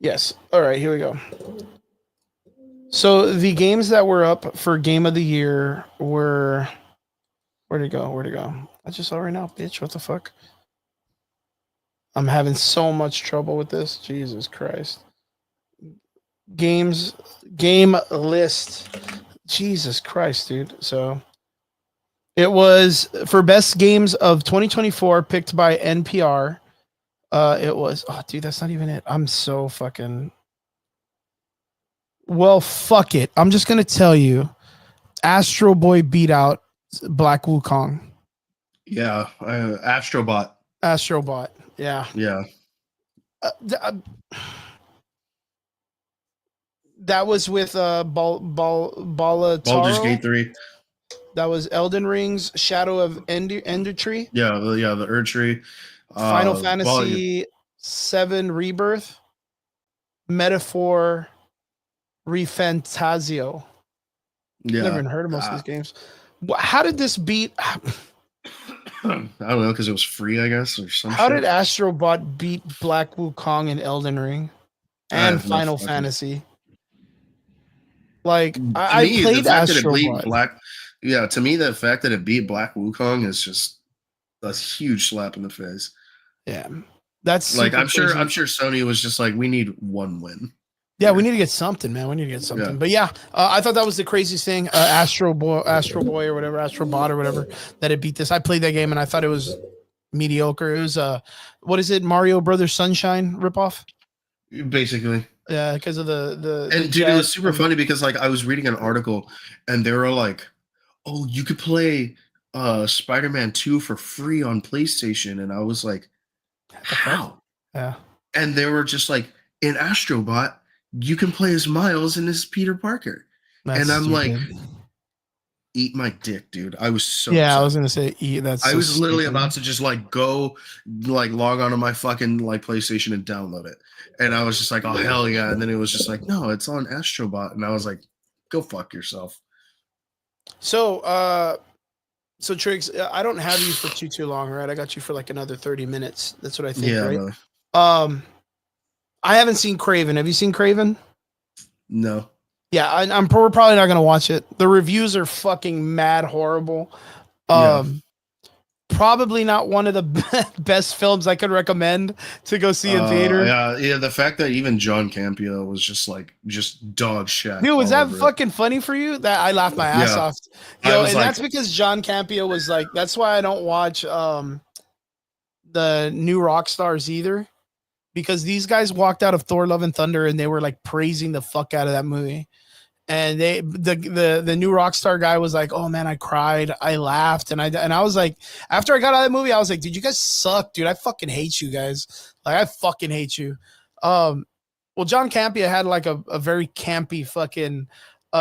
yes. All right, here we go. So the games that were up for Game of the Year were. Where'd it go? I just saw right now, bitch. What the fuck? I'm having so much trouble with this. Jesus Christ. Game list. Jesus Christ, dude. So it was for best games of 2024 picked by NPR. It was, oh dude, that's not even it. I'm so fucking, well, fuck it. I'm just gonna tell you, Astro Boy beat out Black Wukong. Yeah, Astrobot. Yeah. Yeah. That was with Balataro. Baldur's Gate 3. That was Elden Ring's Shadow of Ender Tree. Yeah, the Erd Tree. Final Fantasy 7 Rebirth. Metaphor Refantasio. Yeah. Never even heard of most of these games. How did this beat? I don't know, because it was free, I guess, or something. How did Astrobot beat Black Wukong and Elden Ring and Final Fantasy? Like, I played Astrobot. To me, the fact that it beat Black Wukong is just a huge slap in the face. Yeah, that's like, I'm sure Sony was just like, we need one win. Yeah, we need to get something, man. We need to get something. Yeah. But yeah, I thought that was the craziest thing. Astro Boy or whatever, Astrobot or whatever, that it beat this. I played that game and I thought it was mediocre. It was what is it, Mario Brothers Sunshine ripoff? Basically. Yeah, because of and dude, it was super funny because like I was reading an article and they were like, "Oh, you could play Spider-Man 2 for free on PlayStation," and I was like, "How?" Yeah. And they were just like, "In Astrobot, you can play as Miles and as Peter Parker." That's and I'm stupid. Like, eat my dick, dude. I was so upset. I was gonna say eat. I was literally about to just like go like log onto my fucking like PlayStation and download it. And I was just like, oh hell yeah. And then it was just like, no, it's on Astrobot. And I was like, go fuck yourself. So Triggs, I don't have you for too long, right? I got you for like another 30 minutes. That's what I think, right? No. I haven't seen Kraven. Have you seen Kraven? No. Yeah, we're probably not gonna watch it. The reviews are fucking mad horrible. Yeah. Probably not one of the best films I could recommend to go see in theater. Yeah. The fact that even John Campia was just dog shit. Dude, was that fucking funny for you? That I laughed my ass off. Yo, and that's because John Campia was like, that's why I don't watch the new rock stars either. Because these guys walked out of Thor Love and Thunder and they were like praising the fuck out of that movie. And the new Rockstar guy was like, "Oh man, I cried, I laughed," and I was like, after I got out of the movie, I was like, "Dude, you guys suck, dude. I fucking hate you guys. Like, I fucking hate you." Well, John Campia had like a very campy fucking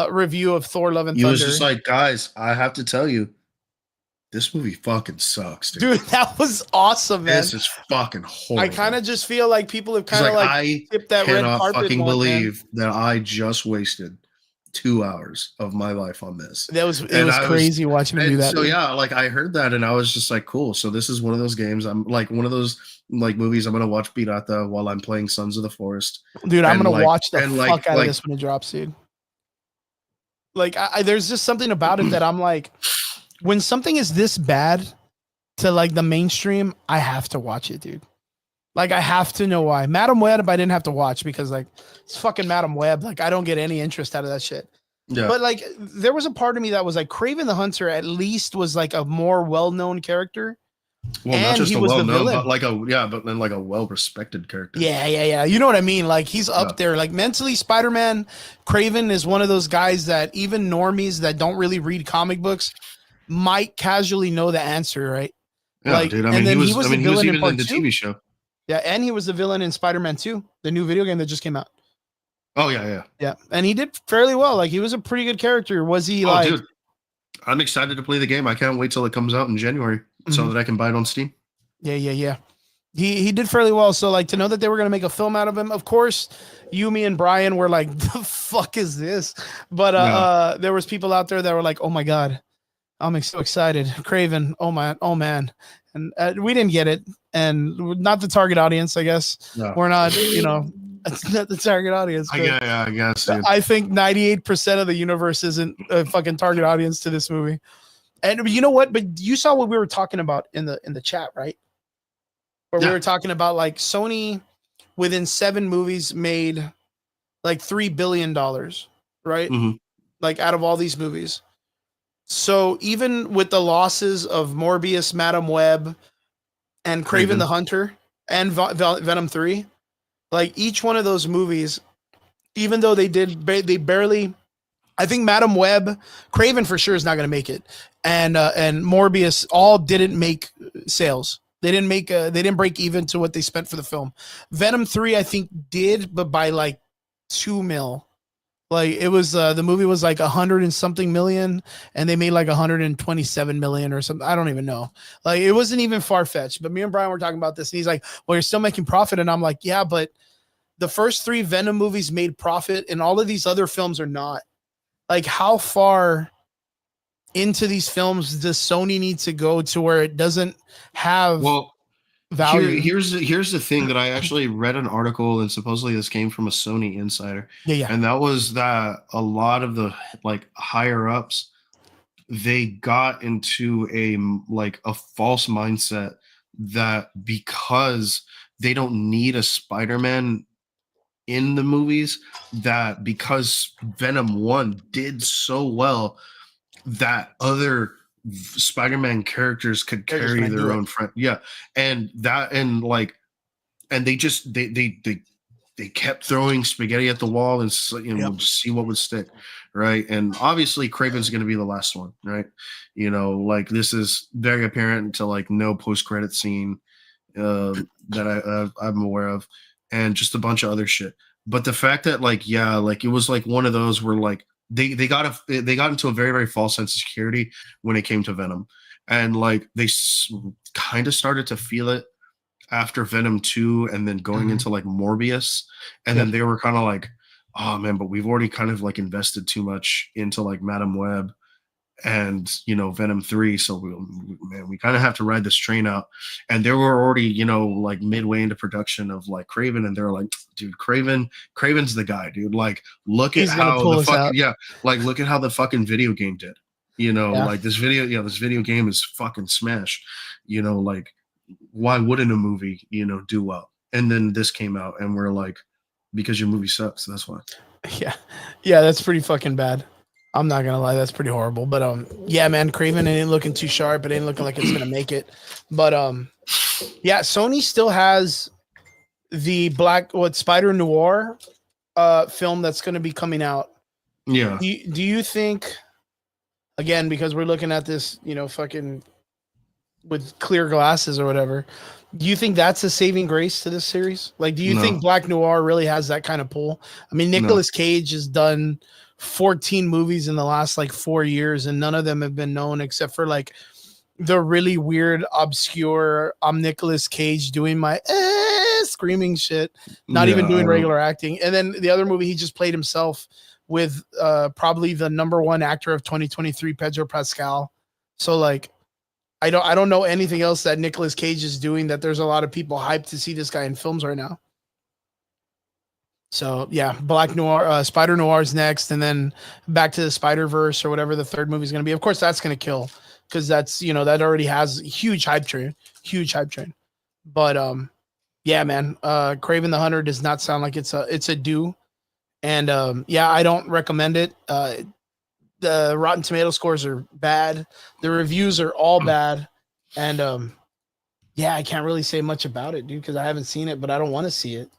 review of Thor: Love and Thunder. He was just like, "Guys, I have to tell you, this movie fucking sucks, dude. Dude, that was awesome, man. This is fucking horrible." I kind of just feel like people have kind of like tipped that red carpet. I fucking believe that I just wasted 2 hours of my life on this. It was crazy watching him do that. So yeah, like I heard that and I was just like, cool. So this is one of those games. I'm like one of those like movies I'm gonna watch Pirata while I'm playing Sons of the Forest. Dude, I'm gonna watch the fuck out of this when it drops, dude. Like there's just something about it that I'm like, when something is this bad to like the mainstream, I have to watch it, dude. Like, I have to know why. Madam Web, I didn't have to watch because, like, it's fucking Madam Web. Like, I don't get any interest out of that shit. Yeah. But, like, there was a part of me that was like, Kraven the Hunter at least was, like, a more well-known character. Well, and not just a well-known, but like but then like a well-respected character. Yeah. You know what I mean? Like, he's up there. Like, mentally, Spider-Man, Kraven is one of those guys that even normies that don't really read comic books might casually know the answer, right? Yeah, like, dude. I mean, he was even in the TV show. Yeah, and he was the villain in Spider-Man 2, the new video game that just came out. Oh, yeah. Yeah, and he did fairly well. Like, he was a pretty good character. Was he dude, I'm excited to play the game. I can't wait till it comes out in January so that I can buy it on Steam. Yeah. He did fairly well. So, like, to know that they were going to make a film out of him, of course, you, me, and Brian were like, the fuck is this? But there was people out there that were like, oh, my God, I'm so excited. Kraven, oh, man. And we didn't get it. And not the target audience, I guess. No. We're not, it's not the target audience. I guess. Dude. I think 98% of the universe isn't a fucking target audience to this movie. And you know what? But you saw what we were talking about in the chat, right? Where we were talking about like Sony within 7 movies made like $3 billion, right? Mm-hmm. Like out of all these movies. So even with the losses of Morbius, Madam Web, and Kraven the Hunter, and Venom 3, like each one of those movies, even though they barely, I think Madam Web, Kraven for sure is not going to make it, and Morbius all didn't make sales. They didn't break even to what they spent for the film. Venom 3 I think did, but by like 2 mil. Like it was the movie was like 100 and something million, and they made like 127 million or something. I don't even know. Like it wasn't even far fetched. But me and Brian were talking about this, and he's like, "Well, you're still making profit," and I'm like, "Yeah, but the first 3 Venom movies made profit, and all of these other films are not. Like, how far into these films does Sony need to go to where it doesn't have value?" Here's the thing that I actually read an article, and supposedly this came from a Sony insider. Yeah. And that was that a lot of the like higher ups, they got into a false mindset that because they don't need a Spider-Man in the movies, that because Venom 1 did so well, that other Spider-Man characters could carry their own friend. Yeah. And they just they kept throwing spaghetti at the wall and just see what would stick. Right. And obviously Kraven's going to be the last one. Right. Like this is very apparent to like no post-credit scene that I'm aware of, and just a bunch of other shit. But the fact that it was like one of those where like, they got into a very, very false sense of security when it came to Venom, and like they kind of started to feel it after Venom 2, and then going into like Morbius, and then they were kind of like, oh man, but we've already kind of like invested too much into like Madam Web and Venom 3. So we kind of have to ride this train out. And they were already like midway into production of like Kraven, and they're like, dude, Kraven's the guy, dude. Like, look at He's gonna how pull the us out. fucking like look at how the fucking video game did. Yeah. Like this video game is fucking smash. Like, why wouldn't a movie do well? And then this came out, and we're like, because your movie sucks, that's why. Yeah, that's pretty fucking bad. I'm not gonna lie, that's pretty horrible. But yeah, man, Kraven, it ain't looking too sharp. It ain't looking like it's gonna make it. But yeah, Sony still has the Spider Noir film that's gonna be coming out. Yeah. Do you think, again, because we're looking at this, fucking with clear glasses or whatever, do you think that's a saving grace to this series? Like, do you think Black Noir really has that kind of pull? I mean, Nicolas Cage has done 14 movies in the last like 4 years, and none of them have been known except for like the really weird, obscure, I'm Nicolas Cage doing my screaming shit, not even doing regular acting. And then the other movie, he just played himself with probably the #1 actor of 2023, Pedro Pascal. So like, I don't know anything else that Nicolas Cage is doing that there's a lot of people hyped to see this guy in films right now. So yeah, Black Noir, Spider Noir's next, and then Back to the Spider-Verse or whatever the third movie is going to be. Of course, that's going to kill because that's that already has huge hype train. But yeah, man, Kraven the Hunter does not sound like it's a do, and yeah, I don't recommend it. The Rotten Tomato scores are bad. The reviews are all bad. And yeah, I can't really say much about it, dude, because I haven't seen it, but I don't want to see it.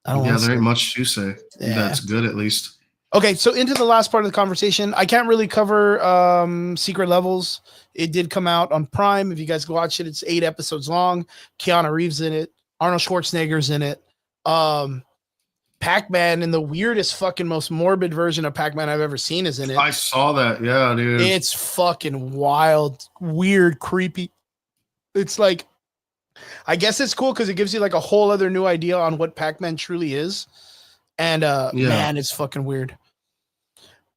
There ain't much to say. Yeah. That's good, at least. Okay, so into the last part of the conversation. I can't really cover Secret Levels. It did come out on Prime. If you guys go watch it, it's 8 episodes long. Keanu Reeves in it. Arnold Schwarzenegger's in it. Pac-Man in the weirdest fucking most morbid version of Pac-Man I've ever seen is in it. I saw that. Yeah, dude. It's fucking wild, weird, creepy. It's like, I guess it's cool because it gives you like a whole other new idea on what Pac-Man truly is. And man, it's fucking weird.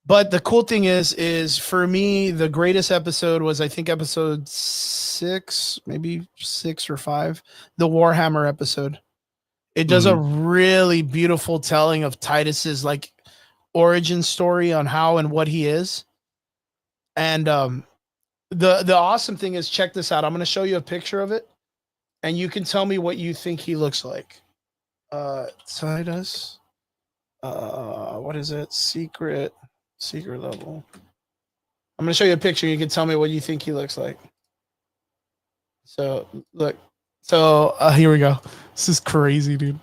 But the cool thing is for me, the greatest episode was, I think, episode 6, maybe 6 or 5, the Warhammer episode. It does a really beautiful telling of Titus's like origin story on how and what he is. And the awesome thing is, check this out. I'm going to show you a picture of it, and you can tell me what you think he looks like. Titus. What is it? Secret Level. I'm going to show you a picture. You can tell me what you think he looks like. So look. So here we go. This is crazy, dude.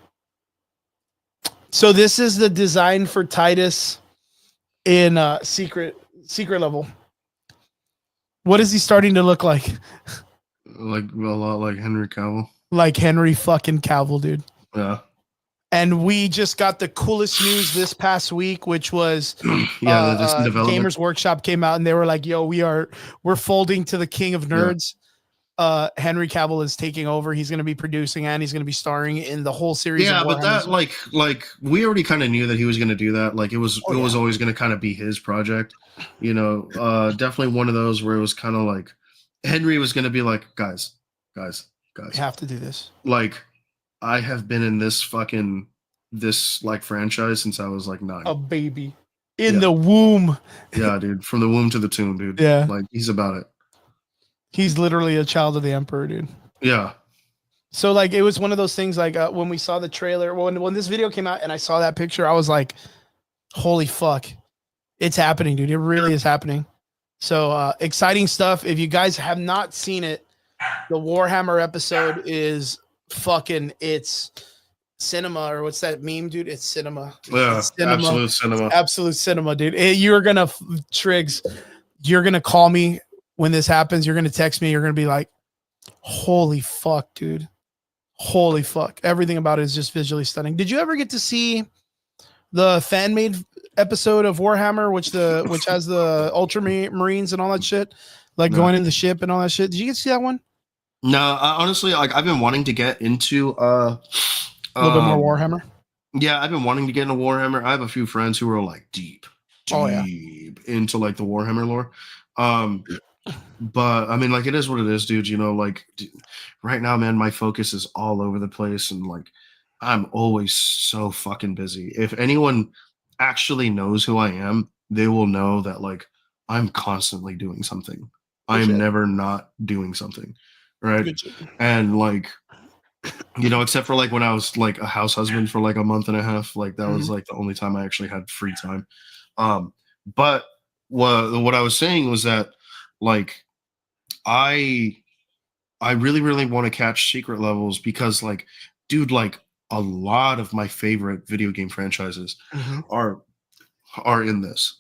So this is the design for Titus in Secret Level. What is he starting to look like? Like a lot like Henry Cavill. Like Henry fucking Cavill, dude. Yeah. And we just got the coolest news this past week, which was Gamers Workshop came out and they were like, "Yo, we're folding to the king of nerds." Yeah. Henry Cavill is taking over. He's going to be producing and he's going to be starring in the whole series. Yeah, but that like we already kind of knew that he was going to do that. Like it was always going to kind of be his project, definitely one of those where it was kind of like Henry was going to be like, guys, we have to do this. Like, I have been in this like franchise since I was like 9. A baby in the womb. Yeah, dude, from the womb to the tomb, dude. Yeah, like he's about it. He's literally a child of the Emperor, dude. Yeah. So like, it was one of those things like when we saw the trailer, when this video came out and I saw that picture, I was like, holy fuck, it's happening, dude. It really is happening. So exciting stuff. If you guys have not seen it, the Warhammer episode is fucking, it's cinema, or what's that meme, dude? It's cinema. Yeah, it's cinema. Absolute cinema. It's absolute cinema, dude. You're going to, Triggs, you're going to call me when this happens. You're going to text me. You're going to be like, holy fuck, dude. Holy fuck. Everything about it is just visually stunning. Did you ever get to see the fan-made episode of Warhammer, which has the Ultramarines and all that shit? Like going in the ship and all that shit. Did you get to see that one? No, honestly, like I've been wanting to get into a little bit more Warhammer. Yeah, I've been wanting to get into Warhammer. I have a few friends who are like deep into like the Warhammer lore. But I mean, like, it is what it is, dude. You know, like right now, man, my focus is all over the place, and like I'm always so fucking busy. If anyone actually knows who I am, they will know that like I'm constantly doing something. Good I'm shit. never not doing something, right? Good shit. And like, you know, except for like when I was like a house husband for like a month and a half, like that was like the only time I actually had free time. But what I was saying was that like I I really really want to catch secret levels because like, dude, like a lot of my favorite video game franchises Mhm. are in this.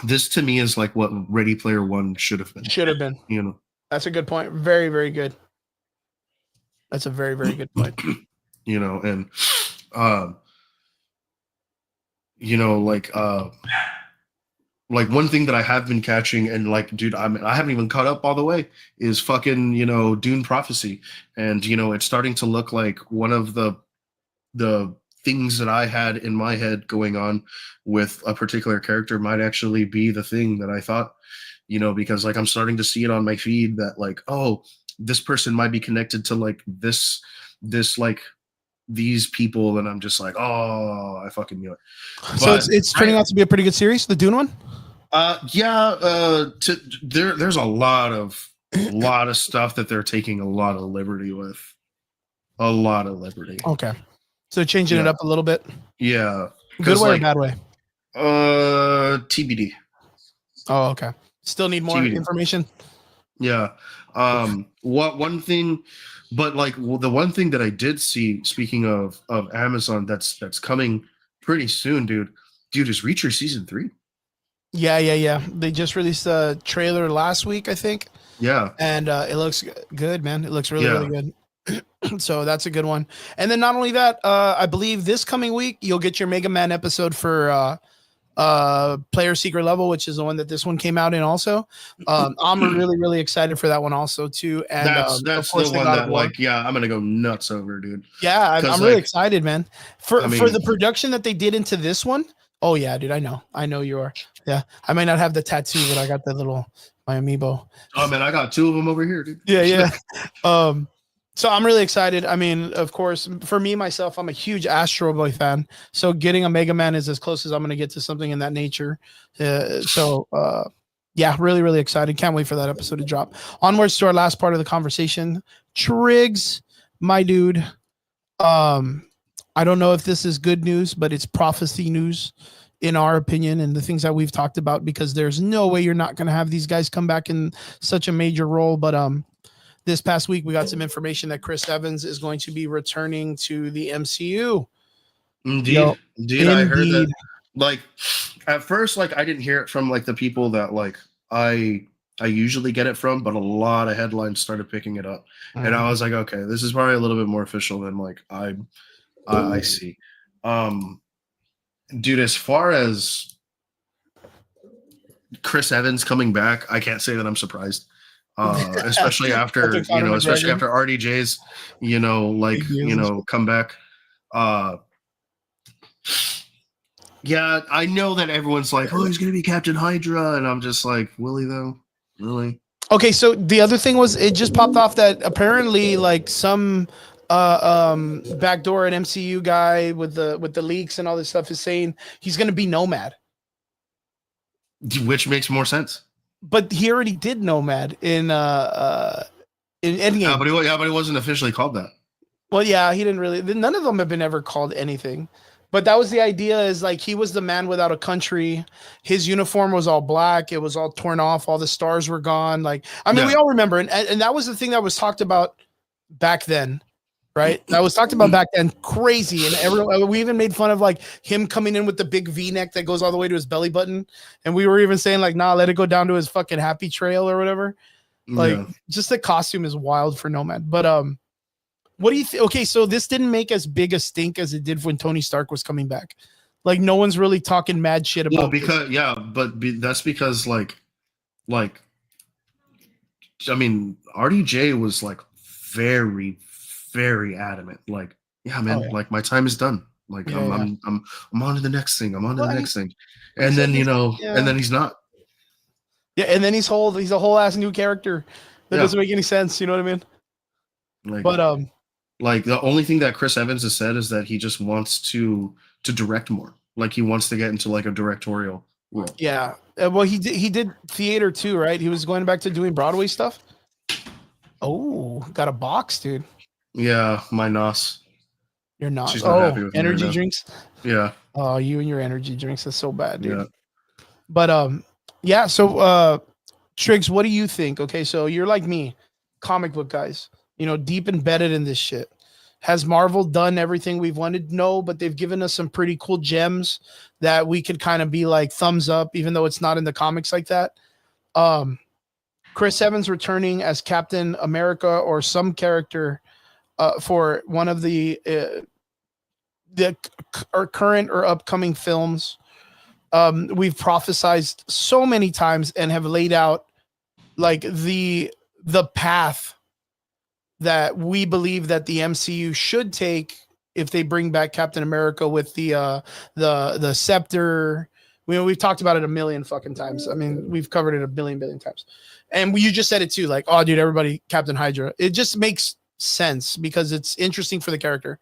This to me is like what Ready Player One should have been. Should have been. You know, That's a good point. Very, very good. That's a very, very good point. you know, and um, you know, like one thing that I have been catching and like, dude, I haven't even caught up all the way is fucking, you know, Dune Prophecy. And, you know, it's starting to look like one of the things that I had in my head going on with a particular character might actually be the thing that I thought, you know, because like I'm starting to see it on my feed that like, oh, this person might be connected to like this like these people, and I'm just like, oh, I fucking knew it. So But it's turning out to be a pretty good series, the Dune one. There's a lot of stuff that they're taking a lot of liberty with. A lot of liberty. Okay, so changing it Yeah. up a little bit. Yeah. Good way like, or bad way? TBD. Oh, okay. Still need more TBD. information. Yeah. What one thing, but like the one thing that I did see, speaking of Amazon, that's coming pretty soon, dude, is Reacher season 3. Yeah. They just released a trailer last week, I think. Yeah. And it looks good, man. It looks really, Yeah. really good. So that's a good one. And then not only that, I believe this coming week you'll get your Mega Man episode for player secret level, which is the one that this one came out in also. I'm really, really excited for that one also too. And That's of course the one God that of War. like, yeah, I'm gonna go nuts over, dude. Yeah, I'm 'Cause, really like, excited, man. For I mean- for the production that they did into this one. Oh yeah, dude, I know you are. Yeah, I might not have the tattoo, but I got the little my amiibo. Oh man, I got 2 of them over here, dude. Yeah. So I'm really excited. I mean, of course, for me myself, I'm a huge Astro Boy fan. So getting a Mega Man is as close as I'm going to get to something in that nature. Yeah, really, really excited. Can't wait for that episode to drop. Onwards to our last part of the conversation. Triggs, my dude. I don't know if this is good news, but it's prophecy news in our opinion and the things that we've talked about, because there's no way you're not going to have these guys come back in such a major role. But this past week, we got some information that Chris Evans is going to be returning to the MCU. Indeed, I heard that. Like, at first, like I didn't hear it from like the people that like I usually get it from, but a lot of headlines started picking it up, and I was like, okay, this is probably a little bit more official than like I see. Dude, as far as Chris Evans coming back, I can't say that I'm surprised. Especially after especially after RDJ's, comeback. Yeah, I know that everyone's like, oh, he's gonna be Captain Hydra, and I'm just like, will he though? Really? Okay, so the other thing was it just popped off that apparently like some backdoor and MCU guy with the leaks and all this stuff is saying he's gonna be Nomad. Which makes more sense. But he already did Nomad in Endgame. Yeah, but he wasn't officially called that. Well, yeah, he didn't really. None of them have been ever called anything. But that was the idea, is like he was the man without a country. His uniform was all black. It was all torn off. All the stars were gone. Like, I mean, we all remember. And that was the thing that was talked about back then, right? That was talked about back then. Crazy. And we even made fun of like him coming in with the big V-neck that goes all the way to his belly button. And we were even saying like, nah, let it go down to his fucking happy trail or whatever. Like, just the costume is wild for Nomad. But what do you think? Okay, so this didn't make as big a stink as it did when Tony Stark was coming back. Like, no one's really talking mad shit about. Well, that's because like, I mean, RDJ was like very, very adamant. Like, yeah, man, like my time is done. Like, I'm on to the next thing. I'm on to the next thing. And then and then he's not. Yeah, and then he's a whole ass new character that doesn't make any sense. You know what I mean? Like, But like the only thing that Chris Evans has said is that he just wants to direct more. Like he wants to get into like a directorial role. yeah. Well, he did theater too, right? He was going back to doing Broadway stuff. Oh, got a box, dude. Yeah, my nos. You're not. She's not happy with me energy right now. drinks. Yeah. Oh, you and your energy drinks is so bad, dude. Yeah. But yeah. So Triggs, what do you think? Okay, so you're like me, comic book guys. You know, deep embedded in this shit. Has Marvel done everything we've wanted? No, but they've given us some pretty cool gems that we could kind of be like thumbs up, even though it's not in the comics like that. Chris Evans returning as Captain America or some character for one of the current or upcoming films. We've prophesized so many times and have laid out like the path that we believe that the MCU should take if they bring back Captain America with the scepter. We've talked about it a million fucking times. I mean, we've covered it a billion times. And you just said it too, like, oh, dude, everybody, Captain Hydra. It just makes sense because it's interesting for the character.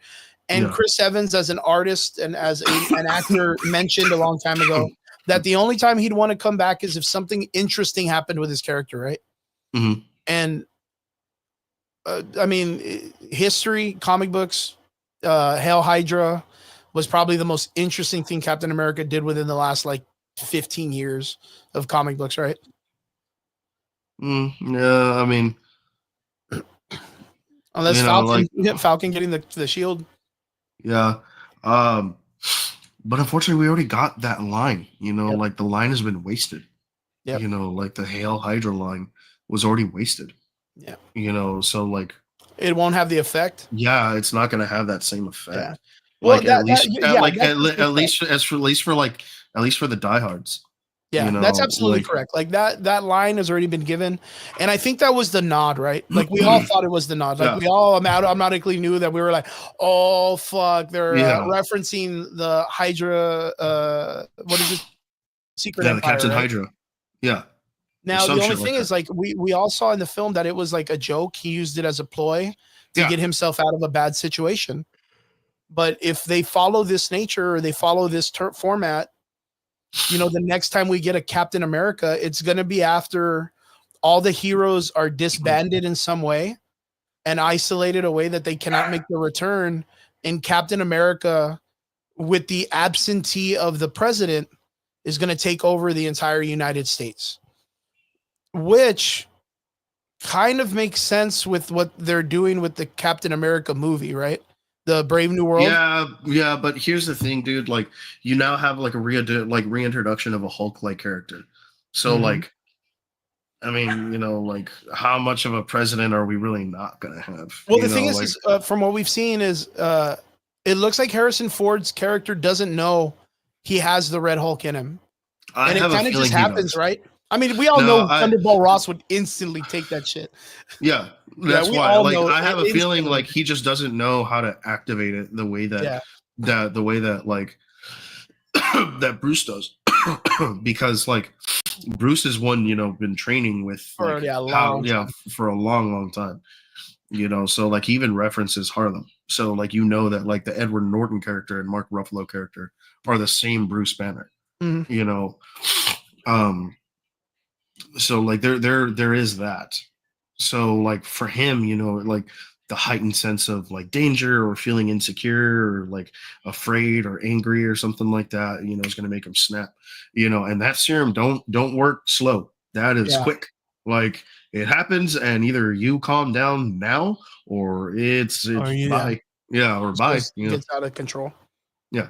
And Chris Evans, as an artist and as an actor, mentioned a long time ago that the only time he'd want to come back is if something interesting happened with his character, right? Mm-hmm. And I mean, history, comic books, Hail Hydra was probably the most interesting thing Captain America did within the last like 15 years of comic books, right? Yeah, I mean, unless Falcon getting the shield. Yeah. But unfortunately, we already got that line. You know, like the line has been wasted. You know, like the Hail Hydra line was already wasted. Yeah. You know, so like it won't have the effect. Yeah, it's not going to have that same effect. Yeah. Well, at least for the diehards. Yeah, you know, that's absolutely correct. Like that line has already been given, and I think that was the nod, right? Like we all thought it was the nod. Like we all automatically knew that we were like, "Oh fuck, they're referencing the Hydra. What is it? Secret Empire, the Captain right? Hydra. Yeah. Now the only thing is, like we all saw in the film that it was like a joke. He used it as a ploy to get himself out of a bad situation. But if they follow this nature or they follow this format, you know, the next time we get a Captain America, it's going to be after all the heroes are disbanded in some way and isolated a way that they cannot make the return. And Captain America, with the absentee of the president, is going to take over the entire United States, which kind of makes sense with what they're doing with the Captain America movie, right? The Brave New World. Yeah, but here's the thing, dude. Like, you now have like a reintroduction of a Hulk-like character. So, like, I mean, you know, like, how much of a president are we really not gonna have? Well, the thing is, from what we've seen, is it looks like Harrison Ford's character doesn't know he has the Red Hulk in him, and it kind of just happens, right? I mean, we all know Thunderbolt Ross would instantly take that shit. Yeah. That's why, like, I have a feeling like he just doesn't know how to activate it the way that like that Bruce does, because like Bruce is one, you know, been training with for a long time, you know, so like he even references Harlem, so like, you know, that like the Edward Norton character and Mark Ruffalo character are the same Bruce Banner, you know, so like there is that. So like for him, you know, like the heightened sense of like danger or feeling insecure or like afraid or angry or something like that, you know, is going to make him snap, you know, and that serum don't work slow. That is quick. Like it happens and either you calm down now or it's bye. Yeah. Or bye. It gets out of control. Yeah.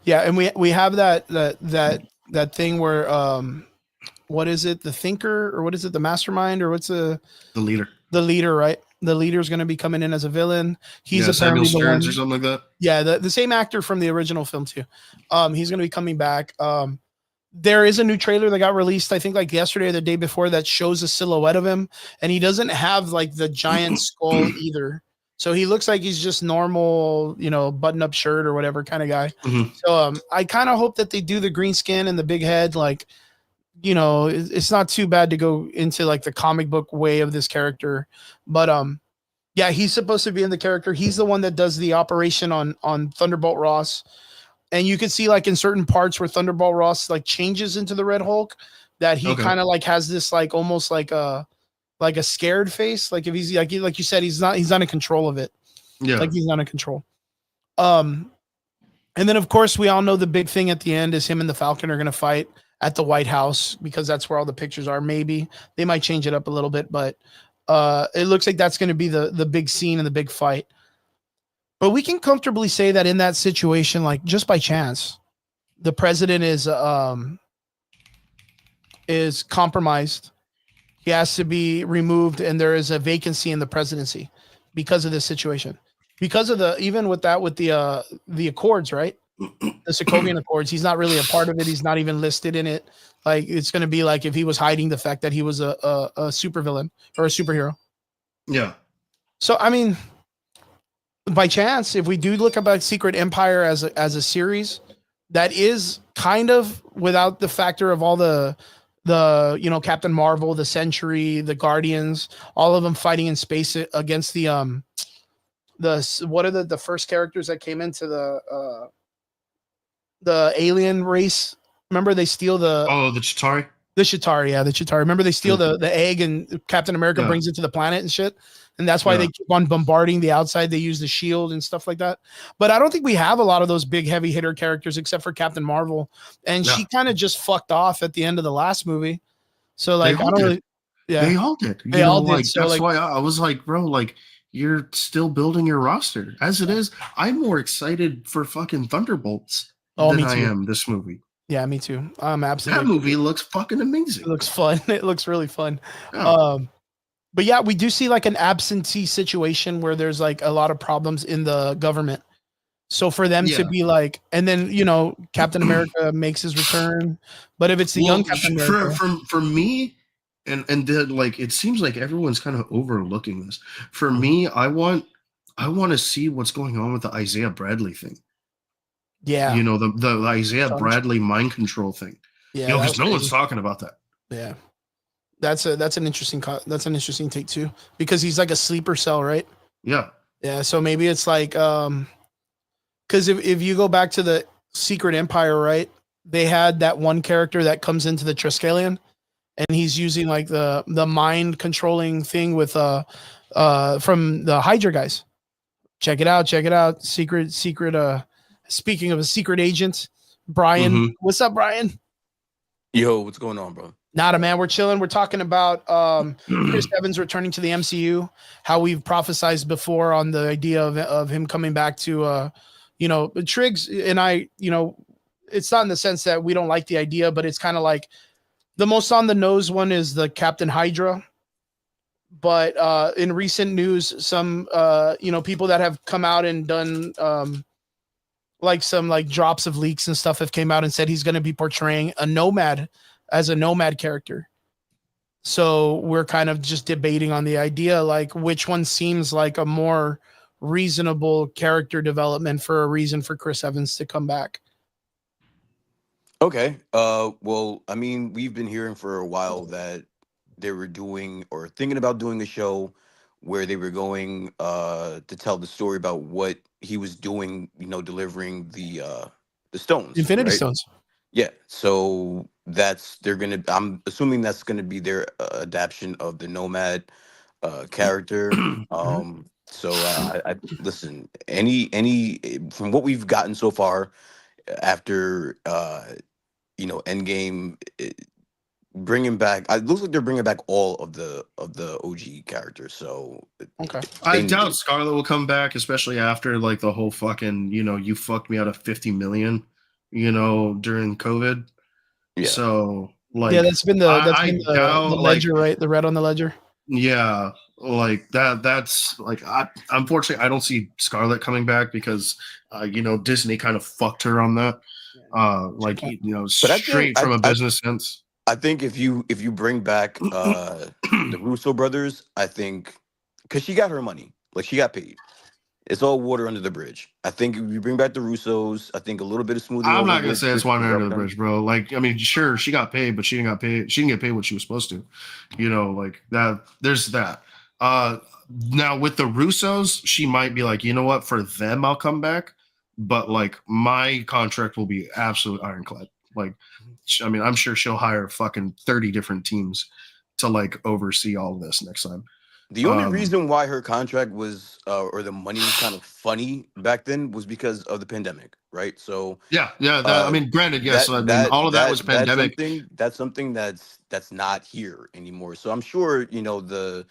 Yeah. And we have that thing where, what is it? The thinker, or what is it? The mastermind, or what's the leader? The leader, right? The leader is going to be coming in as a villain. He's apparently the one, or something like that. Yeah, the same actor from the original film too. He's going to be coming back. There is a new trailer that got released, I think, like yesterday or the day before, that shows a silhouette of him, and he doesn't have like the giant skull either. So he looks like he's just normal, you know, button-up shirt or whatever kind of guy. So I kind of hope that they do the green skin and the big head, like. you know, it's not too bad to go into like the comic book way of this character, but yeah, he's supposed to be in the character. He's the one that does the operation on Thunderbolt Ross, and you can see like in certain parts where Thunderbolt Ross like changes into the Red Hulk, that he Okay. kind of like has this like almost like a scared face. Like if he's like you said, he's not in control of it. Yeah. Like he's not in control. And then of course we all know the big thing at the end is him and the Falcon are gonna fight at the White House because that's where all the pictures are. Maybe they might change it up a little bit, but it looks like that's gonna be the big scene and the big fight. But we can comfortably say that in that situation, like just by chance, the president is compromised. He has to be removed, and there is a vacancy in the presidency because of this situation. Because of the even with the Accords, right? The Sokovian Accords. He's not really a part of it. He's not even listed in it. Like it's going to be like if he was hiding the fact that he was a supervillain or a superhero. Yeah. So I mean, by chance, if we do look about Secret Empire as a series, that is kind of without the factor of all the Captain Marvel, the Sentry, the Guardians, all of them fighting in space against the what are the first characters that came into the alien race? Remember they steal the Chitauri. The Chitauri, yeah, the Chitauri. Remember they steal the egg and Captain America brings it to the planet and shit. And that's why they keep on bombarding the outside. They use the shield and stuff like that. But I don't think we have a lot of those big heavy hitter characters except for Captain Marvel. And she kind of just fucked off at the end of the last movie. So like I don't really They all did. They all did. So that's like, why I was like, bro, like you're still building your roster. As it is, I'm more excited for fucking Thunderbolts than I am this movie. Yeah, me too. Absolutely. That movie looks fucking amazing. It looks fun. It looks really fun. Yeah. But yeah, we do see like an absentee situation where there's like a lot of problems in the government. So for them to be like, and then Captain America makes his return, but if it's the young Captain America, for me, and then like it seems like everyone's kind of overlooking this. For me, I want to see what's going on with the Isaiah Bradley thing. Yeah, the Isaiah Bradley mind control thing. Yeah, because no one's talking about that. Yeah, that's an interesting take too, because he's like a sleeper cell, right? Yeah. So maybe it's like because if you go back to the Secret Empire, right? They had that one character that comes into the Triskelion, and he's using like the mind controlling thing with from the Hydra guys. Check it out. Secret. Speaking of a secret agent, Brian. What's up, Brian? Yo, what's going on, bro? Nada, man. We're chilling. We're talking about Chris Evans returning to the MCU, how we've prophesized before on the idea of him coming back to, Triggs and I, it's not in the sense that we don't like the idea, but it's kind of like the most on the nose one is the Captain Hydra. But in recent news, some, people that have come out and done like some like drops of leaks and stuff have came out and said he's going to be portraying a nomad as a nomad character. So we're kind of just debating on the idea, like which one seems like a more reasonable character development for a reason for Chris Evans to come back. Okay. Well, I mean, we've been hearing for a while that they were doing or thinking about doing a show where they were going to tell the story about what he was doing, delivering the stones. Infinity Stones. Yeah. So I'm assuming that's gonna be their adaptation of the Nomad character. So I listen, any from what we've gotten so far after Endgame, bringing back, it looks like they're bringing back all of the OG characters. So okay, I doubt Scarlet will come back, especially after like the whole fucking you fucked me out of 50 million during COVID. Yeah. So like that's been the ledger, right? The red on the ledger. Yeah, like that's like unfortunately I don't see Scarlet coming back because Disney kind of fucked her on that. Straight from a business sense. I think if you bring back the Russo brothers, I think because she got her money, like she got paid, it's all water under the bridge. I think if you bring back the Russos, I think a little bit of smoothing. I'm over not gonna with say it's water under the Robert bridge, bro. Like, I mean, sure, she got paid, but she didn't got paid. She didn't get paid what she was supposed to. You know, like that. There's that. Now with the Russos, she might be like, you know what? For them, I'll come back, but like my contract will be absolute ironclad. Like, I mean, I'm sure she'll hire fucking 30 different teams to like oversee all of this next time. The only reason why her contract was or the money was kind of funny back then was because of the pandemic, right? So yeah, I mean, granted, yes, I mean, all of that was pandemic. That's something that's not here anymore. So I'm sure the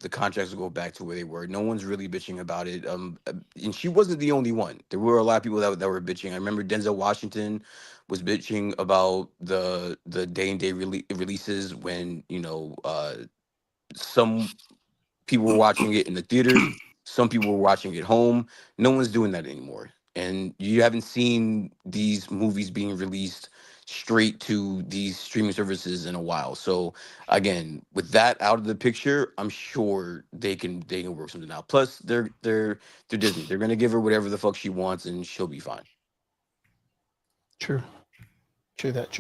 contracts will go back to where they were. No one's really bitching about it. And she wasn't the only one. There were a lot of people that were bitching. I remember Denzel Washington was bitching about the day and day releases when some people were watching it in the theaters, some people were watching it home. No one's doing that anymore. And you haven't seen these movies being released straight to these streaming services in a while. So again, with that out of the picture, I'm sure they can work something out. Plus they're Disney. They're gonna give her whatever the fuck she wants and she'll be fine. True that.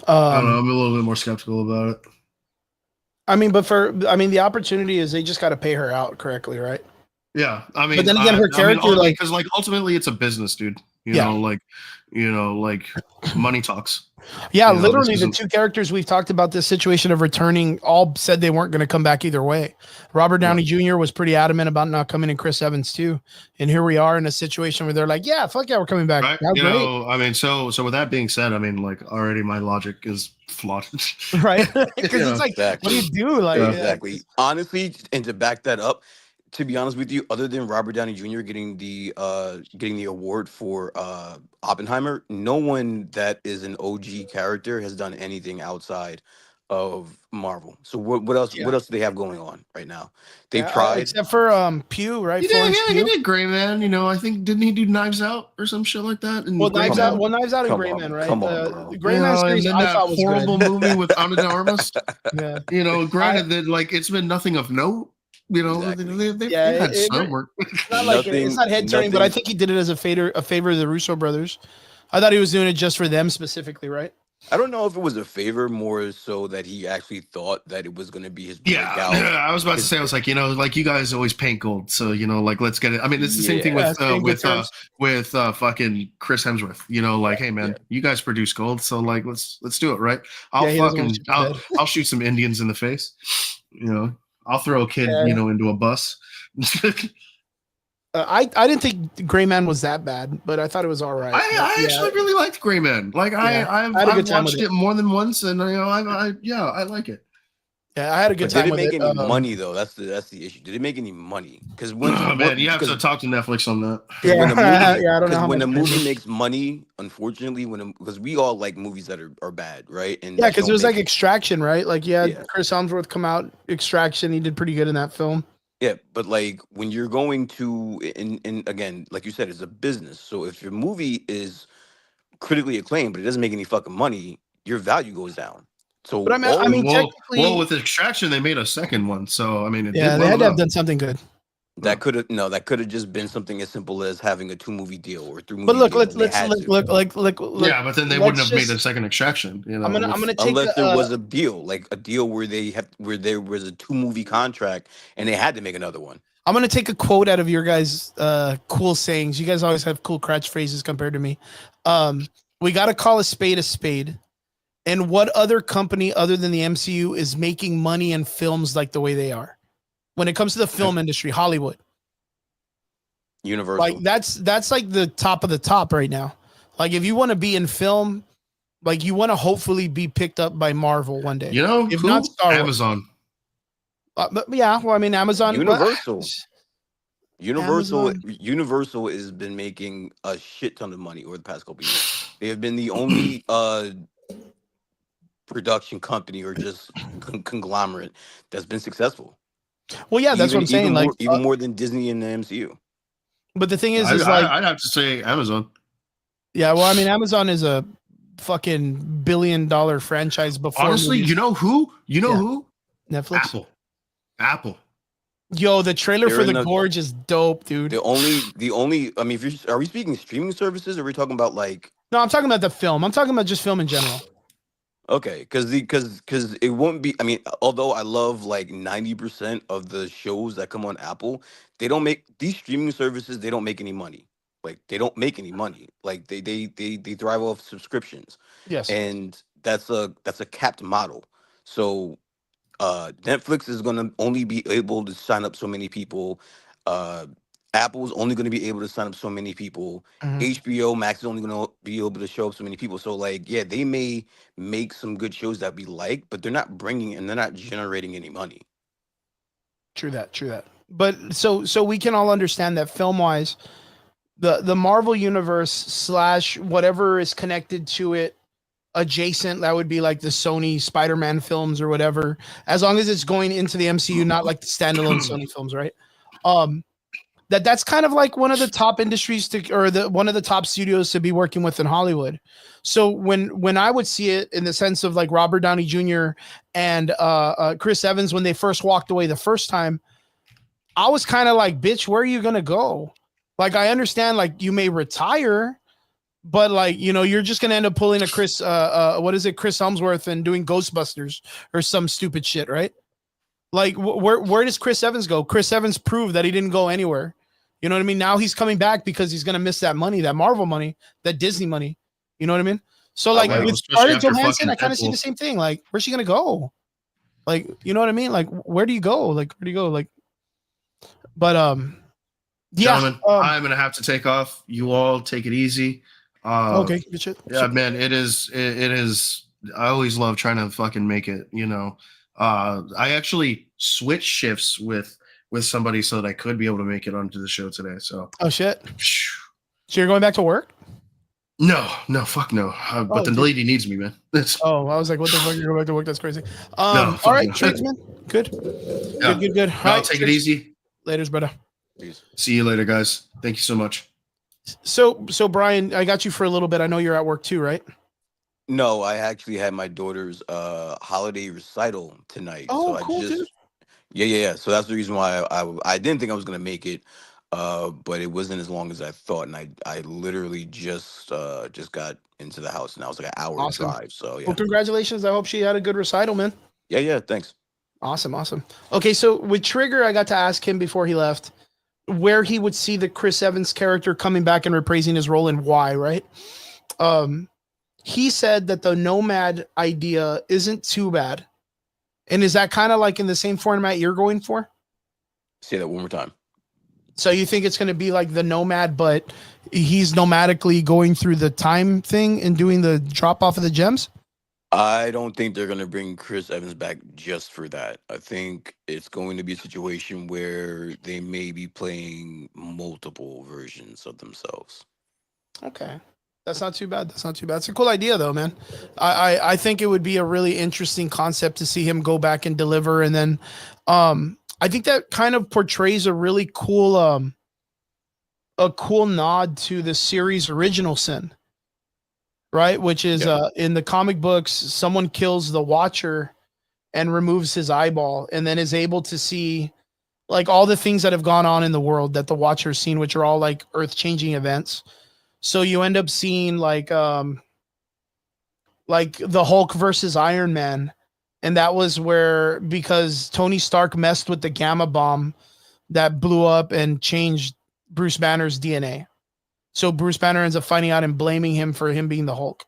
I don't know, I'm a little bit more skeptical about it. I mean, the opportunity is they just got to pay her out correctly, right? Yeah, I mean, but then again, her character, because ultimately it's a business, dude. You know, like money talks. Yeah, literally the two characters we've talked about this situation of returning all said they weren't going to come back either way. Robert Downey Jr. was pretty adamant about not coming, and Chris Evans too. And here we are in a situation where they're like, "Yeah, fuck yeah, we're coming back." Right? You know, I mean, so with that being said, I mean, like already my logic is flawed, right? Because it's like, exactly. What do you do? Like, exactly. Honestly, and to back that up, to be honest with you, other than Robert Downey Jr. getting the award for Oppenheimer, no one that is an OG character has done anything outside of Marvel. So what else? Yeah. What else do they have going on right now? They've tried, except for Pugh, right? He did Gray Man. You know, I think didn't he do Knives Out or some shit like that? And Knives Out and Gray Man, right? Come on, bro. Gray Man series I thought was horrible good. movie with Ana de Armas. Yeah, you know, granted that like it's been nothing of note. You know, exactly. they've had some work. It's not like it's not head turning, but I think he did it as a favor of the Russo brothers. I thought he was doing it just for them specifically, right? I don't know if it was a favor, more so that he actually thought that it was going to be his breakout. I was about to say, I was like, you know, like you guys always paint gold, so you know, like let's get it. I mean, it's the same thing with fucking Chris Hemsworth. You know, like, hey man, you guys produce gold, so like let's do it, right? I'll shoot some Indians in the face. You know, I'll throw a kid, you know, into a bus. I didn't think Gray Man was that bad, but I thought it was all right. I actually really liked Gray Man. Like I've watched it more than once, and you know, I like it. Yeah, I had a good time. Did it make any money though? That's the issue. Did it make any money? Because you have to talk to Netflix on that. I don't know. When a movie makes money, unfortunately, because we all like movies that are bad, right? And because it was like Extraction, right? Like Chris Hemsworth come out Extraction. He did pretty good in that film. Yeah, but like when you're going to, and again, like you said, it's a business. So if your movie is critically acclaimed, but it doesn't make any fucking money, your value goes down. So, but technically, with Extraction, they made a second one. So I mean, they had to have done something good. That could have just been something as simple as having a 2-movie deal or 3-movie. But look, deal look. Yeah, but then they wouldn't have made a second Extraction. You know, I'm gonna take unless there was a deal where there was a 2-movie contract and they had to make another one. I'm gonna take a quote out of your guys' cool sayings. You guys always have cool catchphrases compared to me. We got to call a spade. And what other company other than the MCU is making money in films like the way they are? When it comes to the film industry, Hollywood, Universal, like that's like the top of the top right now. Like if you want to be in film, like you want to hopefully be picked up by Marvel one day. You know, if not Star Wars. Amazon. Well, I mean Amazon, Universal has been making a shit ton of money over the past couple years. They have been the only production company or just conglomerate that's been successful. Well, yeah, that's what I'm saying. Even more than Disney and the MCU. But the thing is, I'd have to say Amazon. Yeah, well, I mean, Amazon is a fucking $1 billion franchise. Before honestly, movies. You know who? Netflix, Apple. Yo, the trailer They're for in the the Gorge is dope, dude. the only. I mean, if you're, are we speaking streaming services? Or are we talking about like? No, I'm talking about the film. I'm talking about just film in general. Okay, because it won't be. I mean, although I love like 90% of the shows that come on Apple, they don't make these streaming services. They don't make any money. Like they don't make any money. Like they thrive off subscriptions, Yes. and that's a capped model. So Netflix is going to only be able to sign up so many people. Uh, Apple's only going to be able to sign up so many people. Mhm. HBO Max is only going to be able to show up so many people. So, like, yeah, they may make some good shows that we like, but they're not bringing and they're not generating any money. True that. True that. But so we can all understand that film wise, the Marvel universe slash whatever is connected to it adjacent, that would be like the Sony Spider-Man films or whatever, as long as it's going into the MCU, not like the standalone Sony films, right? That's kind of like one of the top industries to, or the one of the top studios to be working with in Hollywood. So when I would see it in the sense of like Robert Downey Jr. and Chris Evans, when they first walked away the first time, I was kind of like, bitch, where are you gonna go? Like, I understand, like, you may retire, but like, you know, you're just gonna end up pulling a Chris what is it, Chris Helmsworth, and doing Ghostbusters or some stupid shit, right? Like, where does Chris Evans go? Chris Evans proved that he didn't go anywhere. You know what I mean? Now he's coming back because he's gonna miss that money, that Marvel money, that Disney money. You know what I mean? So like Right. with Especially Scarlett after Johansson, fucking I kind of see Deadpool. the same thing. Like, where's she gonna go? Like, you know what I mean? Like, where do you go? Like, where do you go? Like, but yeah. Gentlemen, I'm gonna have to take off. You all take it easy. Okay, good shit. Yeah, man, it is. I always love trying to fucking make it. You know, I actually switched shifts with somebody so that I could be able to make it onto the show today. So, Oh shit. So you're going back to work? no, fuck no. But the dude. lady needs me, man. Oh, I was like, what the fuck? You're going back to work? That's crazy. No, All right, no. tradesman. Good. Yeah. Good. All I'll right, take it cheers. easy. Laters, brother. Peace. See you later, guys. Thank you so much. So Brian, I got you for a little bit. I know you're at work too, right? No, I actually had my daughter's holiday recital tonight. Oh, So I cool, just dude. Yeah. So that's the reason why I didn't think I was gonna make it, but it wasn't as long as I thought, and I literally just got into the house, and I was like an hour Awesome. drive. So yeah, Well, congratulations. I hope she had a good recital, man. yeah. Thanks. Awesome. Okay, so with Trigger, I got to ask him before he left where he would see the Chris Evans character coming back and reprising his role and why, right? He said that the Nomad idea isn't too bad. And is that kind of like in the same format you're going for? Say that one more time. So you think it's going to be like the Nomad, but he's nomadically going through the time thing and doing the drop off of the gems? I don't think they're going to bring Chris Evans back just for that. I think it's going to be a situation where they may be playing multiple versions of themselves. Okay. That's not too bad. It's a cool idea though, man. I think it would be a really interesting concept to see him go back and deliver. And then I think that kind of portrays a really cool nod to the series original sin. Right? Which is in the comic books, someone kills the Watcher and removes his eyeball and then is able to see like all the things that have gone on in the world that the Watcher's seen, which are all like earth-changing events. So you end up seeing like the Hulk versus Iron Man. And that was where, because Tony Stark messed with the gamma bomb that blew up and changed Bruce Banner's DNA. So Bruce Banner ends up finding out and blaming him for him being the Hulk.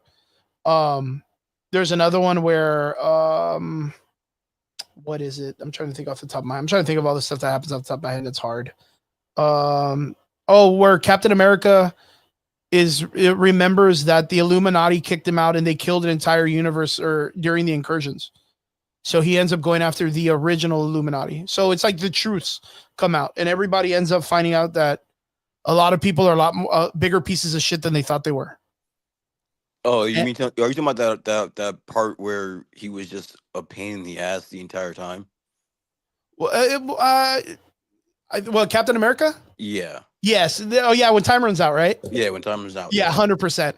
There's another one where, what is it? I'm trying to think off the top of my head. I'm trying to think of all the stuff that happens off the top of my head. It's hard. Where Captain America it remembers that the Illuminati kicked him out and they killed an entire universe or during the incursions. So he ends up going after the original Illuminati. So it's like the truths come out and everybody ends up finding out that a lot of people are a lot more, bigger pieces of shit than they thought they were. Oh, are you talking about that part where he was just a pain in the ass the entire time? Well, Captain America? Yeah. Yes. Oh, yeah. When time runs out, right? Yeah, when time runs out. Yeah, 100%.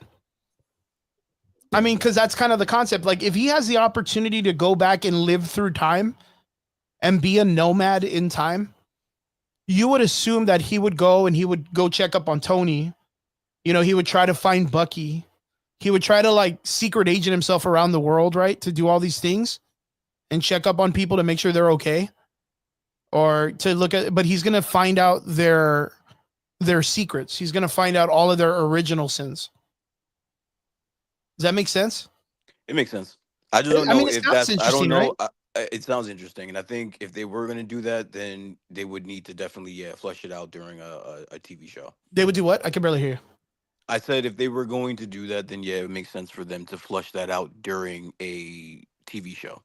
I mean, because that's kind of the concept. Like, if he has the opportunity to go back and live through time and be a nomad in time, you would assume that he would go and he would go check up on Tony. You know, he would try to find Bucky. He would try to like secret agent himself around the world, right? To do all these things and check up on people to make sure they're okay. Or to look at, but he's gonna find out their secrets. He's gonna find out all of their original sins. Does that make sense? It makes sense. I just don't I know mean, it if sounds that's. I don't interesting, know. right? It sounds interesting, and I think if they were going to do that, then they would need to definitely flesh it out during a TV show. They would do what? I can barely hear you. I said if they were going to do that, then yeah, it makes sense for them to flush that out during a TV show.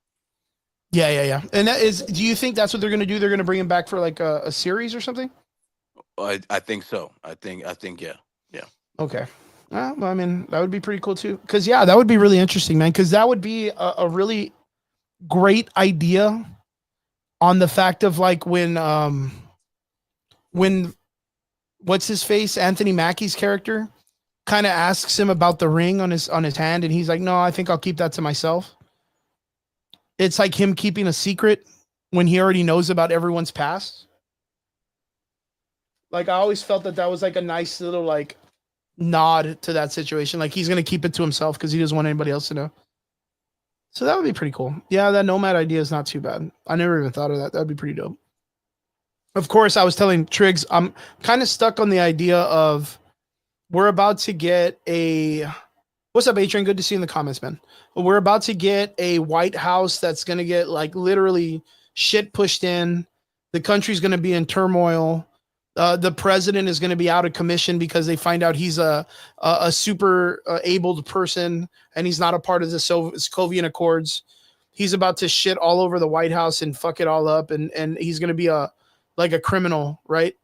Yeah. And that is, do you think that's what they're going to do? They're going to bring him back for like a series or something? I think so. I think yeah. Okay. Well, I mean, that would be pretty cool too. Because yeah, that would be really interesting, man. Because that would be a really great idea on the fact of like when what's his face, Anthony Mackie's character, kind of asks him about the ring on his hand, and he's like, "No, I think I'll keep that to myself." It's like him keeping a secret when he already knows about everyone's past. Like I always felt that was like a nice little like nod to that situation. Like he's gonna keep it to himself because he doesn't want anybody else to know. So that would be pretty cool. Yeah, that Nomad idea is not too bad. I never even thought of that. That'd be pretty dope. Of course, I was telling Triggs, I'm kind of stuck on the idea of we're about to get a. What's up, A-Train? Good to see you in the comments, man. We're about to get a White House that's going to get like literally shit pushed in. The country's going to be in turmoil. The president is going to be out of commission because they find out he's a super abled person and he's not a part of the Soviet Accords. He's about to shit all over the White House and fuck it all up, and he's going to be a criminal, right?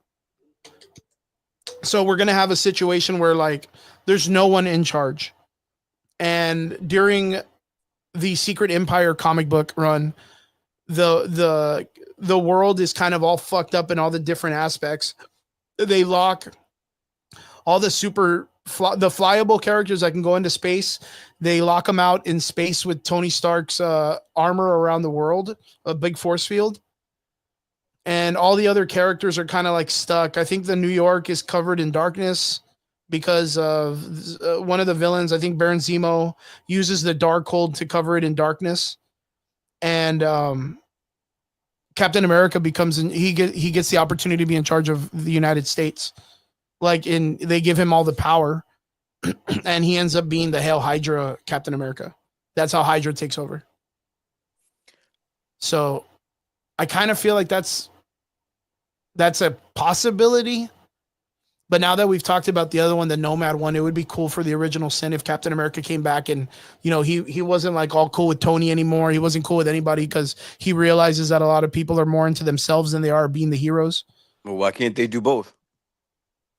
So we're going to have a situation where like there's no one in charge. And during the Secret Empire comic book run, the world is kind of all fucked up in all the different aspects. They lock all the the flyable characters that can go into space. They lock them out in space with Tony Stark's armor around the world, a big force field. And all the other characters are kind of like stuck. I think the New York is covered in darkness because of one of the villains. I think Baron Zemo uses the Darkhold to cover it in darkness. And Captain America he gets the opportunity to be in charge of the United States. They give him all the power and he ends up being the Hail Hydra Captain America. That's how Hydra takes over. So I kind of feel like that's a possibility. But now that we've talked about the other one, the Nomad one, it would be cool for the original sin if Captain America came back and, you know, he wasn't like all cool with Tony anymore. He wasn't cool with anybody because he realizes that a lot of people are more into themselves than they are being the heroes. Well, why can't they do both?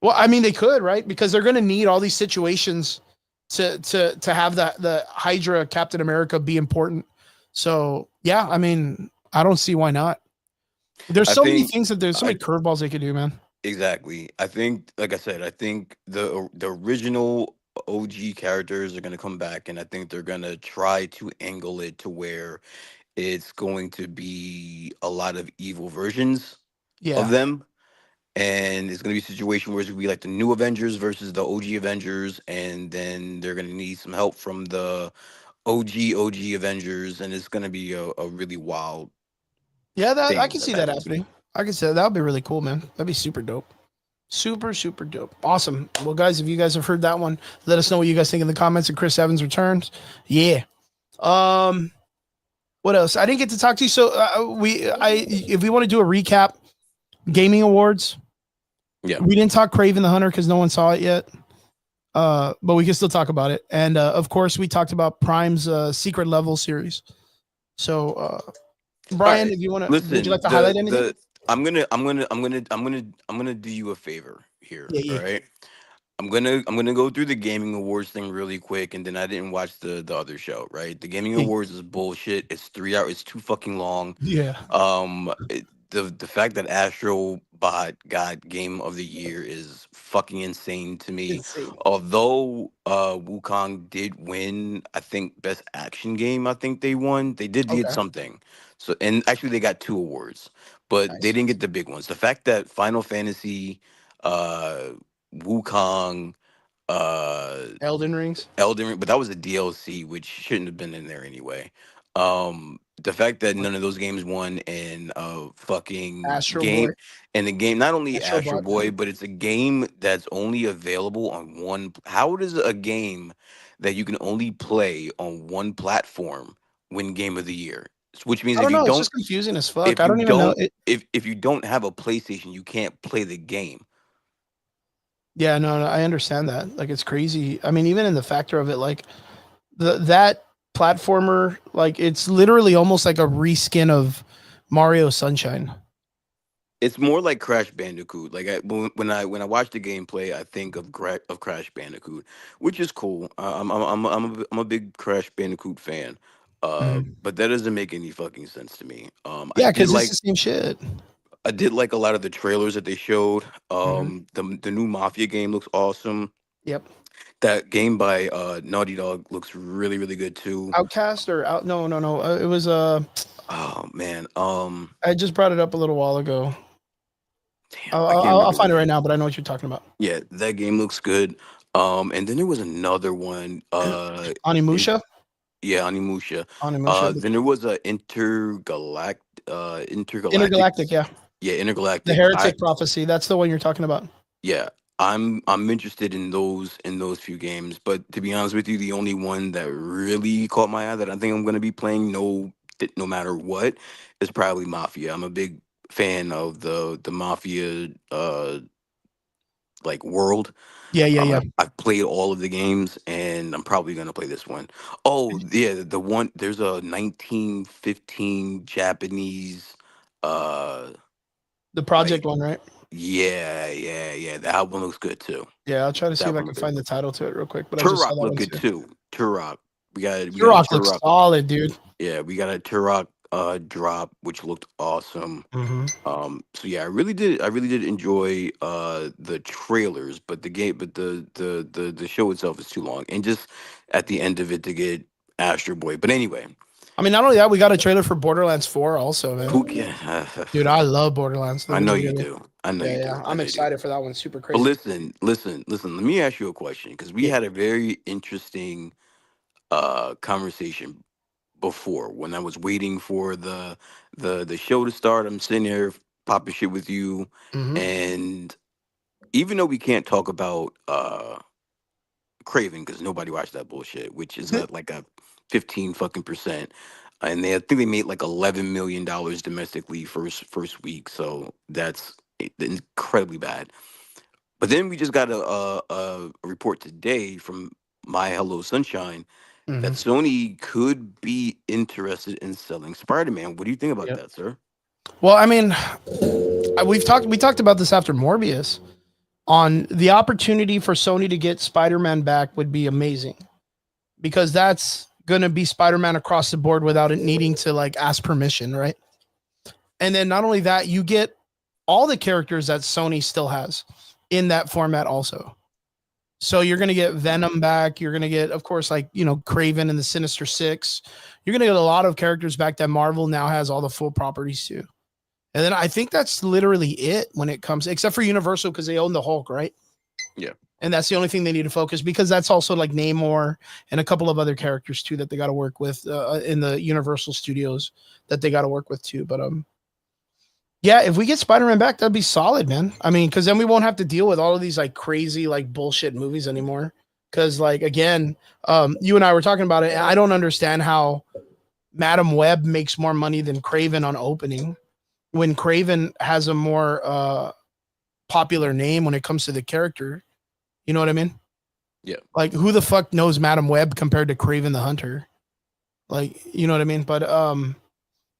Well, I mean, they could, right? Because they're going to need all these situations to have the Hydra Captain America be important. So, yeah, I mean, I don't see why not. There's so many things there's so many curveballs they could do, man. Exactly. I think, like I said, I think the original OG characters are going to come back, and I think they're going to try to angle it to where it's going to be a lot of evil versions of them. And it's going to be a situation where it's going to be like the new Avengers versus the OG Avengers, and then they're going to need some help from the OG Avengers, and it's going to be a really wild. Yeah, I can see that happening. I can say that would be really cool, man. That'd be super dope. Super, super dope. Awesome. Well, guys, if you guys have heard that one, let us know what you guys think in the comments. And Chris Evans returns. Yeah. What else? I didn't get to talk to you. So if we want to do a recap, gaming awards. Yeah. We didn't talk Kraven the Hunter because no one saw it yet. But we can still talk about it. And of course, we talked about Prime's secret level series. So Brian, if you want to, would you like to highlight anything? I'm gonna do you a favor here. Yeah. All right. I'm gonna go through the gaming awards thing really quick, and then I didn't watch the other show. Right. The gaming awards is bullshit. It's 3 hours. It's too fucking long. Yeah. The fact that Astro Bot got Game of the Year is fucking insane to me. Although Wukong did win, I think Best Action Game. I think they won. They did something. So, and actually they got 2 awards. but they Nice. didn't get the big ones. The fact that Final Fantasy, uh, Wukong, uh, Elden Rings. Elden Ring, but that was a DLC, which shouldn't have been in there anyway. The fact that none of those games won in fucking Astro Boy. game, and the game, not only Astro Astro Bot. Boy, but it's a game that's only available on one. How does a game that you can only play on one platform win Game of the Year? Which means I don't know. It's just confusing as fuck. I don't even know it. if you don't have a PlayStation, you can't play the game. Yeah, no, I understand that. Like, it's crazy. I mean, even in the factor of it, like that platformer, like it's literally almost like a reskin of Mario Sunshine. It's more like Crash Bandicoot. Like when I watch the gameplay, I think of Crash Bandicoot, which is cool. I'm a big Crash Bandicoot fan. Mhm. But that doesn't make any fucking sense to me. Yeah, because it's the same shit. I did like a lot of the trailers that they showed. Mhm. The new Mafia game looks awesome. Yep. That game by Naughty Dog looks really really good too. Outcast or out? No, no, no. It was Oh man, I just brought it up a little while ago. damn, I can't I'll remember find the it right name. now, but I know what you're talking about. Yeah, that game looks good. And then there was another one. In, Animusha. yeah, Onimusha. Animusha. Then there was a intergalactic. Intergalactic. Yeah. Yeah, The intergalactic. Heretic Prophecy. That's the one you're talking about. Yeah, I'm interested in those few games. But to be honest with you, the only one that really caught my eye that I think I'm gonna be playing no matter what is probably Mafia. I'm a big fan of the Mafia like world. Yeah, yeah, yeah. I've played all of the games, and I'm probably gonna play this one. Oh yeah, the one there's a 1915 Japanese, uh, The like project one, right? yeah. That one looks good too. Yeah, I'll try to see That if I one can looks good. find the title to it real quick. But I just saw Turok that look one good too. too. Turok, we got a Turok looks Turok. solid, dude. Yeah, we got a Turok drop, which looked awesome. Mm-hmm. So yeah, I really did enjoy the trailers, but the show itself is too long, and just at the end of it to get Astro Boy. But anyway, I mean, not only that, we got a trailer for Borderlands 4 also, man. who can? Dude, I love Borderlands, the I know original you game. do. I know Yeah, you yeah. do. I I'm know you do. excited for that one. Super But crazy. listen. Let me ask you a question because we Yeah. had a very interesting conversation before when I was waiting for the show to start. I'm sitting there popping shit with you, Mm-hmm. and even though we can't talk about Kraven because nobody watched that bullshit, which is like a 15 fucking percent, and I think they made like $11 million domestically first week, so that's incredibly bad. But then we just got a report today from My Hello Sunshine that Mm-hmm. Sony could be interested in selling Spider-Man. What do you think about Yep. that, sir? Well, I mean, we talked about this after Morbius. On the opportunity for Sony to get Spider-Man back would be amazing because that's gonna be Spider-Man across the board without it needing to like ask permission, right? And then not only that, you get all the characters that Sony still has in that format also. So you're gonna get Venom back. You're gonna get, of course, like Kraven and the Sinister Six. You're gonna get a lot of characters back that Marvel now has all the full properties to. And then I think that's literally it when it comes, except for Universal because they own the Hulk, right? Yeah. And that's the only thing they need to focus because that's also like Namor and a couple of other characters too that they got to work with in the Universal Studios that they got to work with too. But yeah, if we get Spider-Man back, that'd be solid, man. I mean, because then we won't have to deal with all of these like crazy like bullshit movies anymore. Because like again, you and I were talking about it, and I don't understand how Madam Web makes more money than Kraven on opening when Kraven has a more popular name when it comes to the character. You know what I mean? Yeah. Like who the fuck knows Madam Web compared to Kraven the Hunter? Like, you know what I mean? But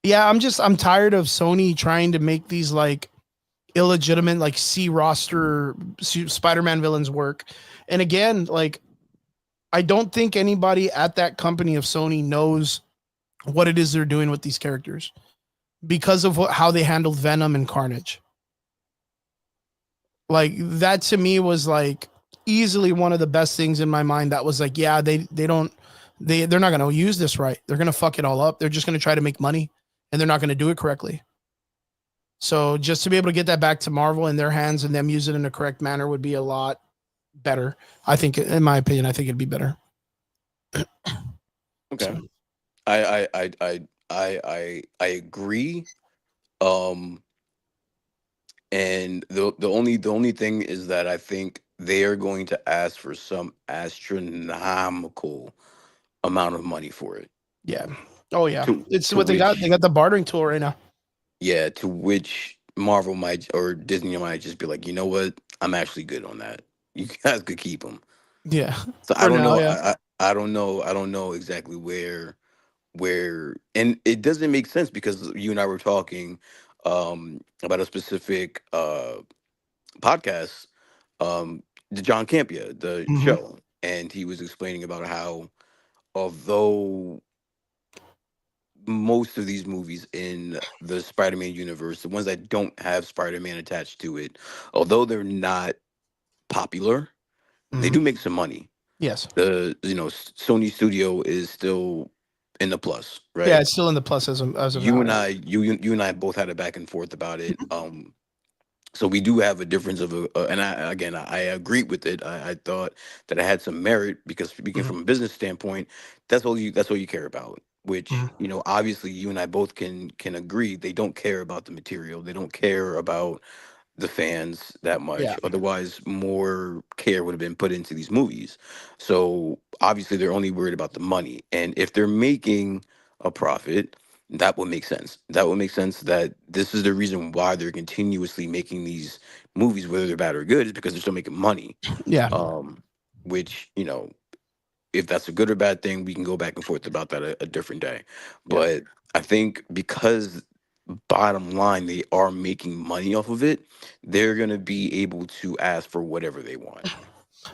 yeah, I'm tired of Sony trying to make these like illegitimate like C roster Spider-Man villains work. And again, like I don't think anybody at that company of Sony knows what it is they're doing with these characters because of how they handled Venom and Carnage. Like that to me was like easily one of the best things in my mind. That was like, yeah, they're not going to use this right. They're going to fuck it all up. They're just going to try to make money and they're not going to do it correctly. So just to be able to get that back to Marvel in their hands and them use it in a correct manner would be a lot better. I think, in my opinion, I think it'd be better. Okay. So, I agree. Um, and the only thing is that I think they are going to ask for some astronomical amount of money for it. yeah. Oh yeah. It's To what they got. They which, got the bartering tool right now. yeah, to which Marvel might or Disney might just be like, you know what, I'm actually good on that. You guys could keep them. Yeah. So I For don't now, know. yeah. I don't know exactly and it doesn't make sense because you and I were talking about a specific podcast, the John Campia, the Hmm. show, and he was explaining about how although most of these movies in the Spider-Man universe, the ones that don't have Spider-Man attached to it, although they're not popular, they Hmm. do make some money. Yes. The Sony Studio is still in the plus, Yeah, right? it's still in the plus as of You now. and Yeah. you and I both had a back and forth about it. So we do have a difference of and I agree with it. I thought that it had some merit because speaking Mhm. from a business standpoint, that's all you care about. Which Mhm. obviously you and I both can agree they don't care about the material. They don't care about the fans that Yeah. much. Otherwise, more care would have been put into these movies. So obviously, they're only worried about the money. And if they're making a profit, that would make sense. That would make sense that this is the reason why they're continuously making these movies, whether they're bad or good, is because they're still making money. Yeah. Um, which if that's a good or bad thing, we can go back and forth about that a different day. Yeah. But I think because bottom line they are making money off of it, they're gonna be able to ask for whatever they want.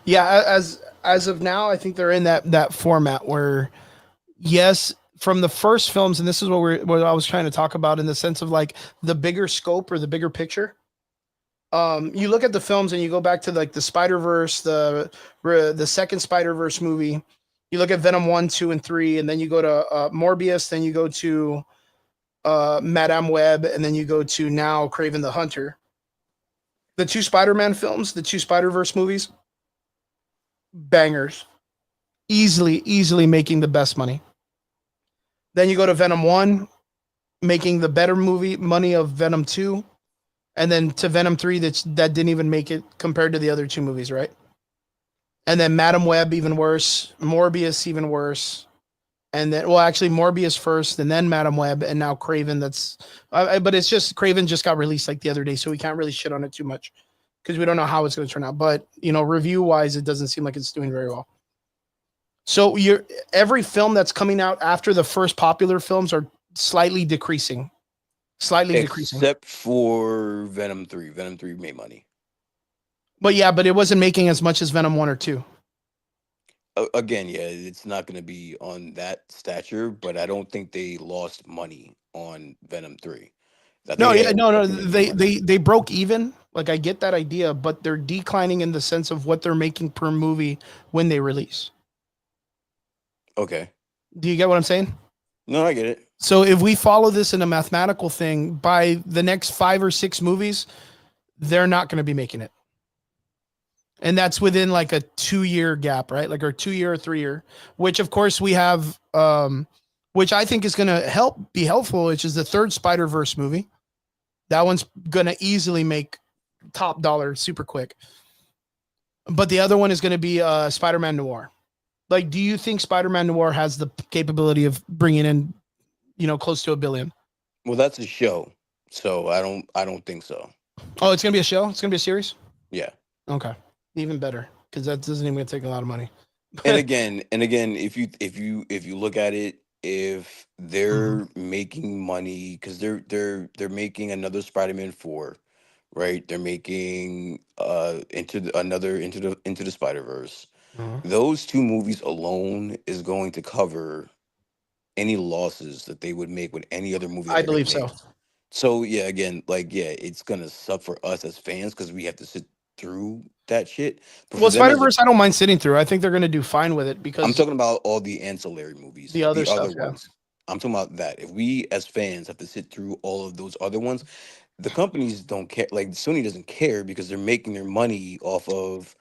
Yeah. As of now, I think they're in that format where yes, from the first films, and this is what I was trying to talk about in the sense of like the bigger scope or the bigger picture. You look at the films and you go back to like the Spider Verse, the second Spider Verse movie. You look at Venom 1, 2, and 3, and then you go to Morbius, then you go to Madame Web, and then you go to now Kraven the Hunter. The two Spider Man films, the two Spider Verse movies, bangers, easily making the best money. Then you go to Venom 1, making the better movie money of Venom 2, and then to Venom 3 that didn't even make it compared to the other two movies, right? And then Madam Web even worse, Morbius even worse, and then well actually Morbius first and then Madam Web and now Craven. That's but it's just Craven just got released like the other day, so we can't really shit on it too much because we don't know how it's going to turn out. But review wise, it doesn't seem like it's doing very well. So every film that's coming out after the first popular films are slightly decreasing, slightly decreasing. Except for Venom 3. Venom 3 made money. But yeah, but it wasn't making as much as Venom 1 or 2. Again, yeah, it's not going to be on that stature, but I don't think they lost money on Venom 3. I No, think yeah, no, I no. think they made money. They broke even. Like I get that idea, but they're declining in the sense of what they're making per movie when they release. Okay. Do you get what I'm saying? No, I get it. So if we follow this in a mathematical thing, by the next 5 or 6 movies, they're not going to be making it. And that's within like a 2-year gap, right? Like or 2-year or 3-year, which of course we have which I think is going to be helpful, which is the third Spider-Verse movie. That one's going to easily make top dollar super quick. But the other one is going to be Spider-Man Noir. Like, do you think Spider-Man Noir has the capability of bringing in, close to $1 billion? Well, that's a show, so I don't think so. Oh, it's going to be a show? It's going to be a series? Yeah. Okay. Even better, because that doesn't even take a lot of money. And again, if you look at it, if they're Mhm. making money because they're making another Spider-Man 4, right? They're making into the Spider-Verse. Mhm. Those two movies alone is going to cover any losses that they would make with any other movie that I they're going believe to make. so. So yeah, again, like yeah, it's gonna suck for us as fans because we have to sit through that shit. But for Well, them Spider as Verse, I don't mind sitting through. I think they're going to do fine with it I'm because talking about all the ancillary movies, the other the other stuff, yeah. ones. I'm talking about that. If we as fans have to sit through all of those other ones, the companies don't care. Like Sony doesn't care because they're making their money off of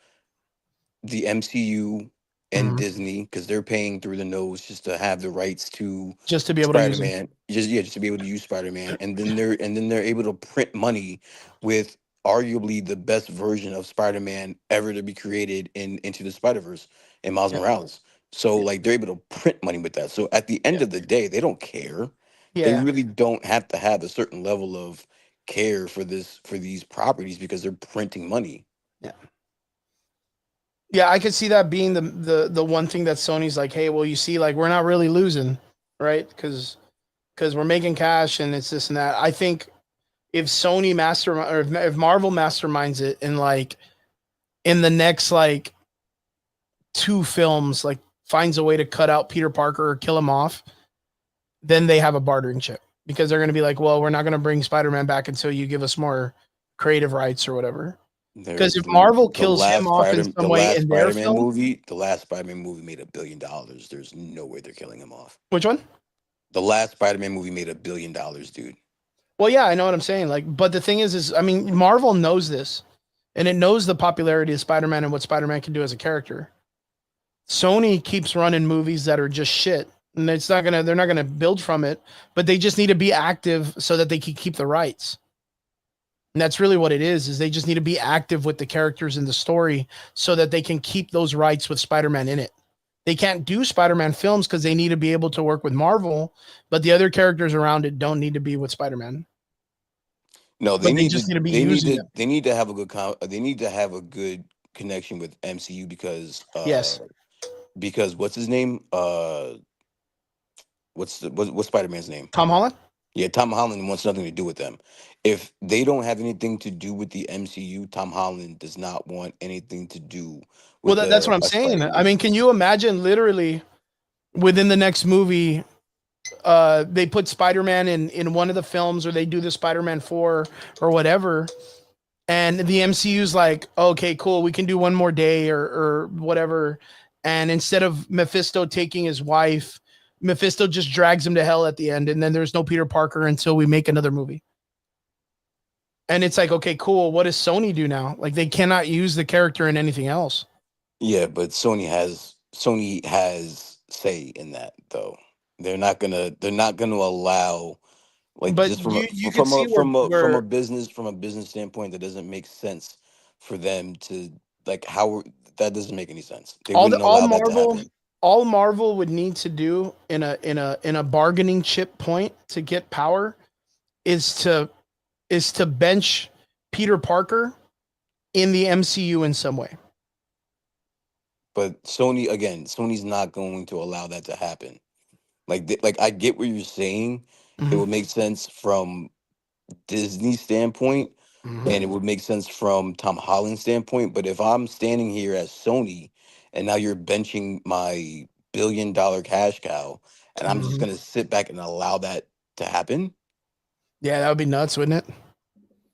the MCU and Mhm. Disney because they're paying through the nose just to have the rights to Just to be able to use them. Spider-Man. Just to be able to use Spider-Man, and then they're able to print money with arguably the best version of Spider-Man ever to be created in Into the Spider-Verse and Miles Yeah. Morales. So like they're able to print money with that. So at the end Yeah. of the day, they don't care. They Yeah. really don't have to have a certain level of care for these properties because they're printing money. Yeah. Yeah, I could see that being the one thing that Sony's like, hey, well, you see, like we're not really losing, right? Because we're making cash and it's this and that. I think if Sony master or if Marvel masterminds it and like in the next like 2 films, like finds a way to cut out Peter Parker or kill him off, then they have a bartering chip because they're going to be like, well, we're not going to bring Spider-Man back until you give us more creative rights or whatever. Because if Marvel kills him off in some way in their film, The last Spider-Man movie made $1 billion. There's no way they're killing him off. which one? The last Spider-Man movie made $1 billion, dude. Well, yeah, I know what I'm saying. Like, but the thing is I mean, Marvel knows this, and it knows the popularity of Spider-Man and what Spider-Man can do as a character. Sony keeps running movies that are just shit, and they're not gonna build from it, but they just need to be active so that they can keep the rights. And that's really what it is they just need to be active with the characters in the story so that they can keep those rights with Spider-Man in it. They can't do Spider-Man films because they need to be able to work with Marvel, but the other characters around it don't need to be with Spider-Man. No, But they just need to be using them. they need to have a good they need to have a good connection with MCU Yes. because what's his name? What's Spider-Man's name? Tom Holland? Yeah, Tom Holland wants nothing to do with them. If they don't have anything to do with the MCU, Tom Holland does not want anything to do Well, with that's what I'm a saying. I Spider-Verse. mean, can you imagine literally within the next movie, they put Spider-Man in one of the films or they do the Spider-Man 4 or whatever, and the MCU's like, okay, cool, we can do one more day or whatever. And instead of Mephisto taking his wife, Mephisto just drags him to hell at the end, and then there's no Peter Parker until we make another movie. And it's like, okay, cool. What does Sony do now? Like, they cannot use the character in anything else. Yeah, but Sony has say in that though. They're not gonna allow like But just you can see where from a business standpoint that doesn't make sense for them to like how that doesn't make any sense. They all the wouldn't allow that to Marvel happen. all Marvel would need to do in a bargaining chip point to get power is to bench Peter Parker in the MCU in some way. But Sony's not going to allow that to happen. Like I get what you're saying. It would make sense from Disney's standpoint, and it would make sense from Tom Holland's standpoint. But if I'm standing here as Sony, and now you're benching my $1 billion cash cow, and I'm just gonna sit back and allow that to happen, Yeah, that would be nuts, wouldn't it?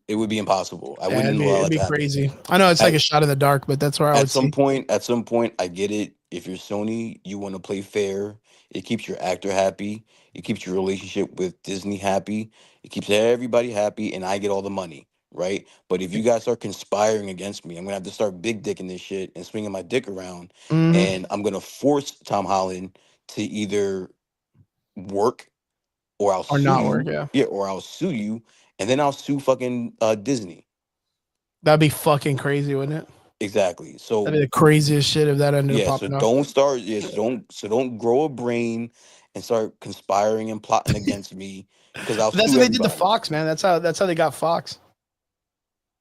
it would be impossible. I Yeah, wouldn't allow it'd it be to happen. crazy. I know it's like a shot in the dark, but that's where I would see. At some point, I get it. If you're Sony, you want to play fair. It keeps your actor happy. It keeps your relationship with Disney happy. It keeps everybody happy, and I get all the money, right? But if you guys start conspiring against me, I'm gonna have to start big dicking this shit and swinging my dick around, and I'm gonna force Tom Holland to either work or I'll Or sue not work, you. yeah. Yeah, or I'll sue you, and then I'll sue fucking Disney. That'd be fucking crazy, wouldn't it? Exactly. So That'd be the craziest shit if that ended up yeah, popping off. so don't grow a brain and start conspiring and plotting against me because I'll That's sue what they did to everybody. Fox, man. That's how they got Fox.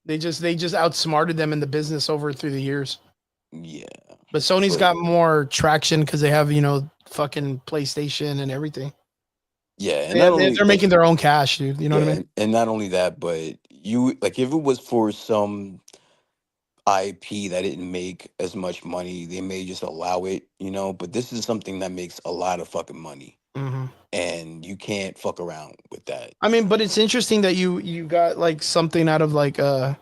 They just outsmarted them in the business over through the years. Yeah. But Sony's But- got more traction because they have, fucking PlayStation and everything. Yeah, and not only They're making their own cash, dude. You know what I yeah, mean? and not only that, but you like if it was for some IP that didn't make as much money, they may just allow it, but this is something that makes a lot of fucking money. Mm-hmm. And you can't fuck around with that. I mean, but it's interesting that you got like something out of like a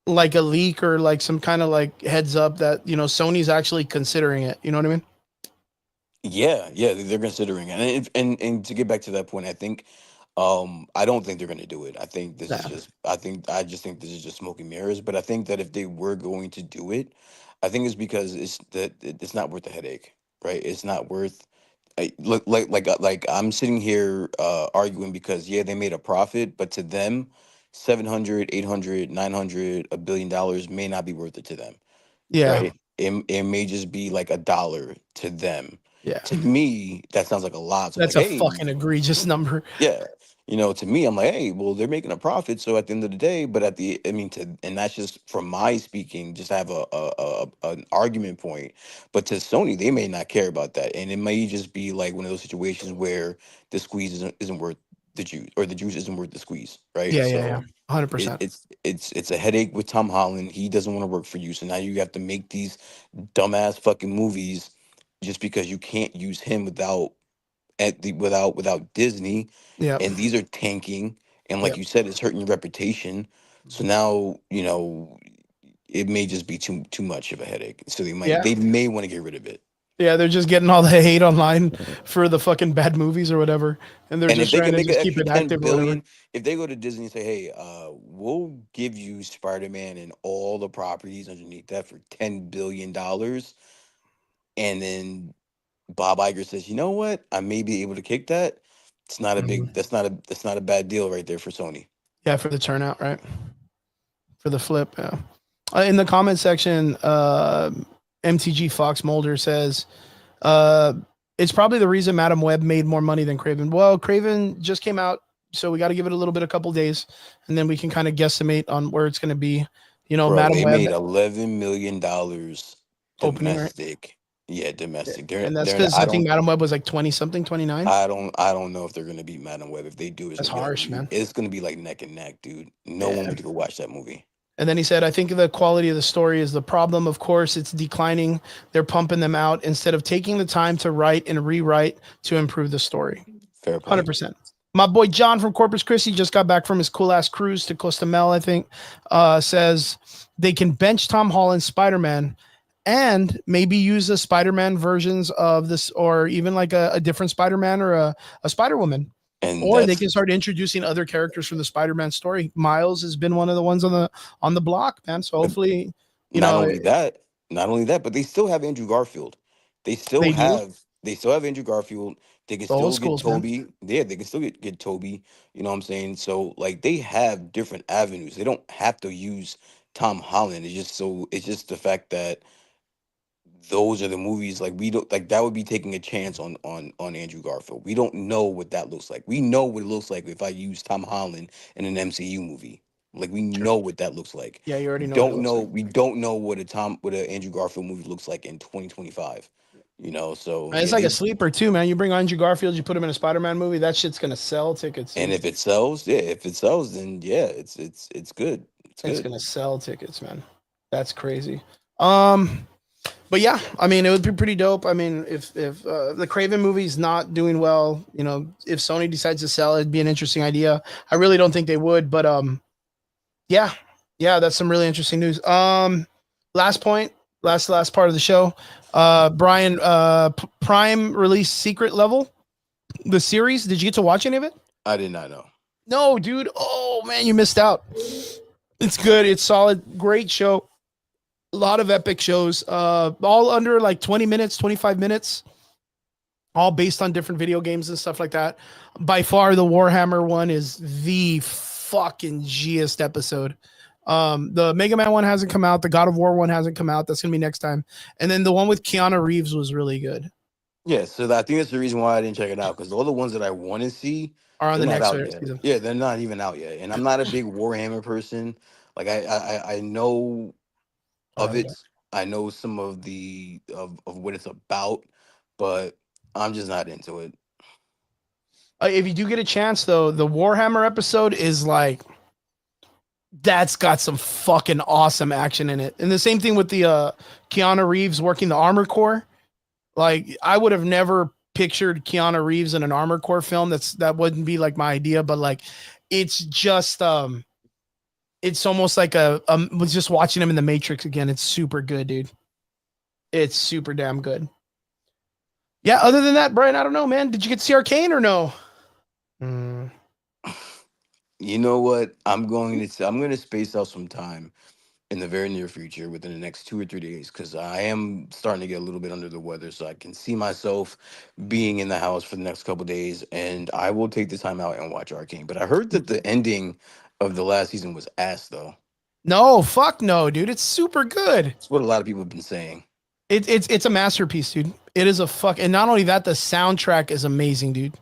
leak or like some kind of like heads up that Sony's actually considering it. You know what I mean? Yeah, they're considering it. And to get back to that point, I think I don't think they're going to do it. I think this is Nah. just. I just think this is just smoking mirrors. But I think that if they were going to do it, I think it's because it's not worth the headache, right? It's not worth. Look like I'm sitting here arguing because yeah they made a profit, but to them, 700, 800, 900, $1 billion may not be worth it to them, Yeah. right? It may just be like $1 to them. Yeah. To me, that sounds like a lot. So I'm like, That's a hey, fucking egregious number. yeah. To me, I'm like, hey, well, they're making a profit. So at the end of the day, but and that's just from my speaking, just have an argument point. But to Sony, they may not care about that. And it may just be like one of those situations where the squeeze isn't worth the juice or the juice isn't worth the squeeze. Right. Yeah, yeah, yeah. So 100%. it's a headache with Tom Holland. He doesn't want to work for you. So now you have to make these dumbass fucking movies just because you can't use him without Disney, Yep. and these are tanking, and like Yep. you said, it's hurting your reputation. So now it may just be too much of a headache. So Yeah. they may want to get rid of it. Yeah, they're just getting all the hate online for the fucking bad movies or whatever, and they're And if just they trying can to make an just keep extra it 10 active or whatever. billion, if they go to Disney and say, "Hey, we'll give you Spider-Man and all the properties underneath that for $10 billion," and then Bob Iger says, "You know what? I may be able to kick that." It's not a Mhm. big. That's not a bad deal right there for Sony. Yeah, for the turnout, right? For the flip. Yeah. In the comment section, MTG Fox Mulder says, uh, it's probably the reason Madam Web made more money than Craven. Well, Craven just came out, so we got to give it a little bit, a couple days, and then we can kind of guesstimate on where it's going to be. Bro, Madam they Web made $11 million opening, right? domestic. Yeah, Yeah. domestic. And that's because I think Madam Web was like 20 something, 29. I don't know if they're gonna beat Madam Web. If they do, That's harsh, man. it's gonna be like neck and neck, dude. No one Yeah. would go watch that movie. And then he said, I think the quality of the story is the problem. Of course, it's declining. They're pumping them out instead of taking the time to write and rewrite to improve the story. Fair point. 100%. My boy John from Corpus Christi just got back from his cool ass cruise to Cozumel, I think. Says they can bench Tom Holland's Spider-Man and maybe use the Spider-Man versions of this, or even like a different Spider-Man or a Spider-Woman. And Or they can start introducing other characters from the Spider-Man story. Miles has been one of the ones on the block, man. So hopefully, not only that, but they still have Andrew Garfield. They still they do. have Andrew Garfield. They can The old still get schools, man. Toby. Yeah, they can still get Toby. You know what I'm saying? So like they have different avenues. They don't have to use Tom Holland. It's just the fact that those are the movies like we don't like that would be taking a chance on Andrew Garfield. We don't know what that looks like. We know what it looks like if I use Tom Holland in an MCU movie. Like we Sure. know what that looks like. Yeah, you already know what it looks like. We don't know what a Andrew Garfield movie looks like in 2025. So It's yeah, like a sleeper too, man. You bring Andrew Garfield, you put him in a Spider-Man movie, that shit's gonna sell tickets. and Dude. if it sells, then yeah, it's good. It's It's good. gonna sell tickets, man. That's crazy. But yeah, I mean, it would be pretty dope. I mean, if the Kraven movie's not doing well, if Sony decides to sell, it'd be an interesting idea. I really don't think they would, but yeah, that's some really interesting news. Last point, last part of the show. Brian, Prime released Secret Level, the series. Did you get to watch any of it? I did not know. No, dude. Oh man, you missed out. It's good. It's solid. Great show. A lot of epic shows. All under like 20 minutes, 25 minutes. All based on different video games and stuff like that. By far, the Warhammer one is the fucking Gist episode. The Mega Man one hasn't come out. The God of War one hasn't come out. That's gonna be next time. And then the one with Keanu Reeves was really good. Yeah, so I think that's the reason why I didn't check it out, because all the ones that I want to see Are on the they're not next out yet. season. Yeah, they're not even out yet. And I'm not a big Warhammer person. Like I know of Okay. it. I know some of of what it's about, but I'm just not into it. If you do get a chance, though, the Warhammer episode is like, that's got some fucking awesome action in it. And the same thing with the Keanu Reeves working the Armor Core. Like, I would have never pictured Keanu Reeves in an Armor Core film. That wouldn't be like my idea, but like, it's just it's almost like was just watching him in the Matrix again. It's super good, dude. It's super damn good. Yeah. Other than that, Brian, I don't know, man. Did you get to see Arcane or no? You know what? I'm going to space out some time in the very near future, within the next 2 or 3 days, because I am starting to get a little bit under the weather. So I can see myself being in the house for the next couple days, and I will take the time out and watch Arcane. But I heard that the ending of the last season was ass, though. No, fuck no, dude. It's super good. That's what a lot of people have been saying. It's a masterpiece, dude. It is a fuck, and not only that, the soundtrack is amazing, dude.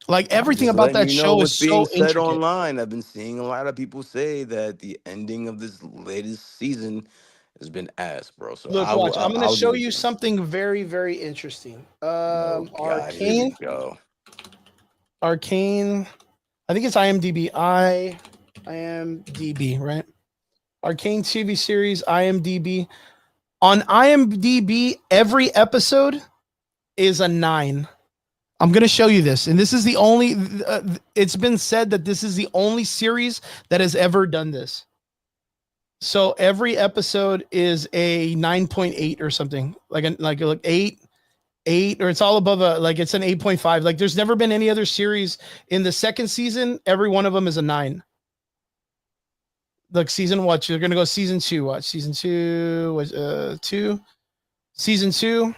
Like everything about that show is so being said intricate. online. I've been seeing a lot of people say that the ending of this latest season has been ass, bro. So Look, watch. I'm going to show you something very, very interesting. Oh, God, here we Arcane. go. Arcane. I think it's IMDb. IMDb, right? Arcane TV series, IMDb. On IMDb, every episode is a 9. I'm going to show you this. And this is the only, it's been said that this is the only series that has ever done this. So every episode is a 9.8 or something, like 8, or it's all above it's an 8.5. Like there's never been any other series in the second season. Every one of them is a 9. Look, season what? You're going to go season 2. Watch season 2 was 2, season 2.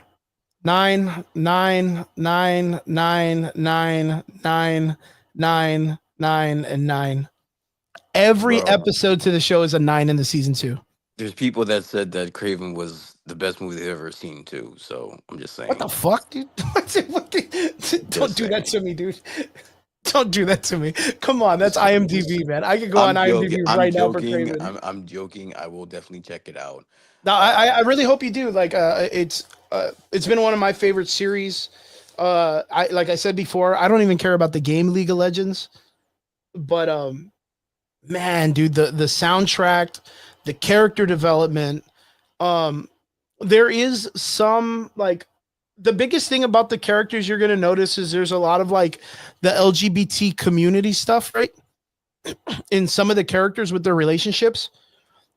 9, 9, 9, 9, 9, 9, 9, 9, and 9. Every episode to the show is a 9 in the season 2. There's people that said that Kraven was the best movie they've ever seen too. So I'm just saying. What the fuck, dude? Don't do that to me, dude. Don't do that to me. Come on, that's IMDb, man. I could go on IMDb right now for Kraven. I'm joking. I will definitely check it out. No, I really hope you do. Like, it's been one of my favorite series. Like I said before, I don't even care about the game League of Legends, but man, dude, the soundtrack, the character development, there is some like the biggest thing about the characters you're going to notice is there's a lot of like the LGBT community stuff, right? In some of the characters with their relationships.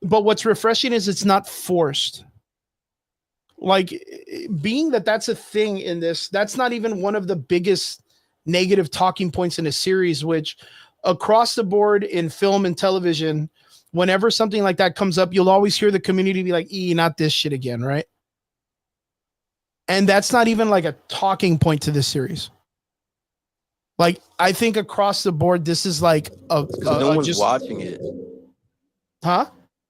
But what's refreshing is it's not forced. Like being that that's a thing in this, that's not even one of the biggest negative talking points in a series, which across the board in film and television, whenever something like that comes up, you'll always hear the community be like, not this shit again, right? And that's not even like a talking point to this series. Like, I think across the board, this is like no one's watching it. Huh?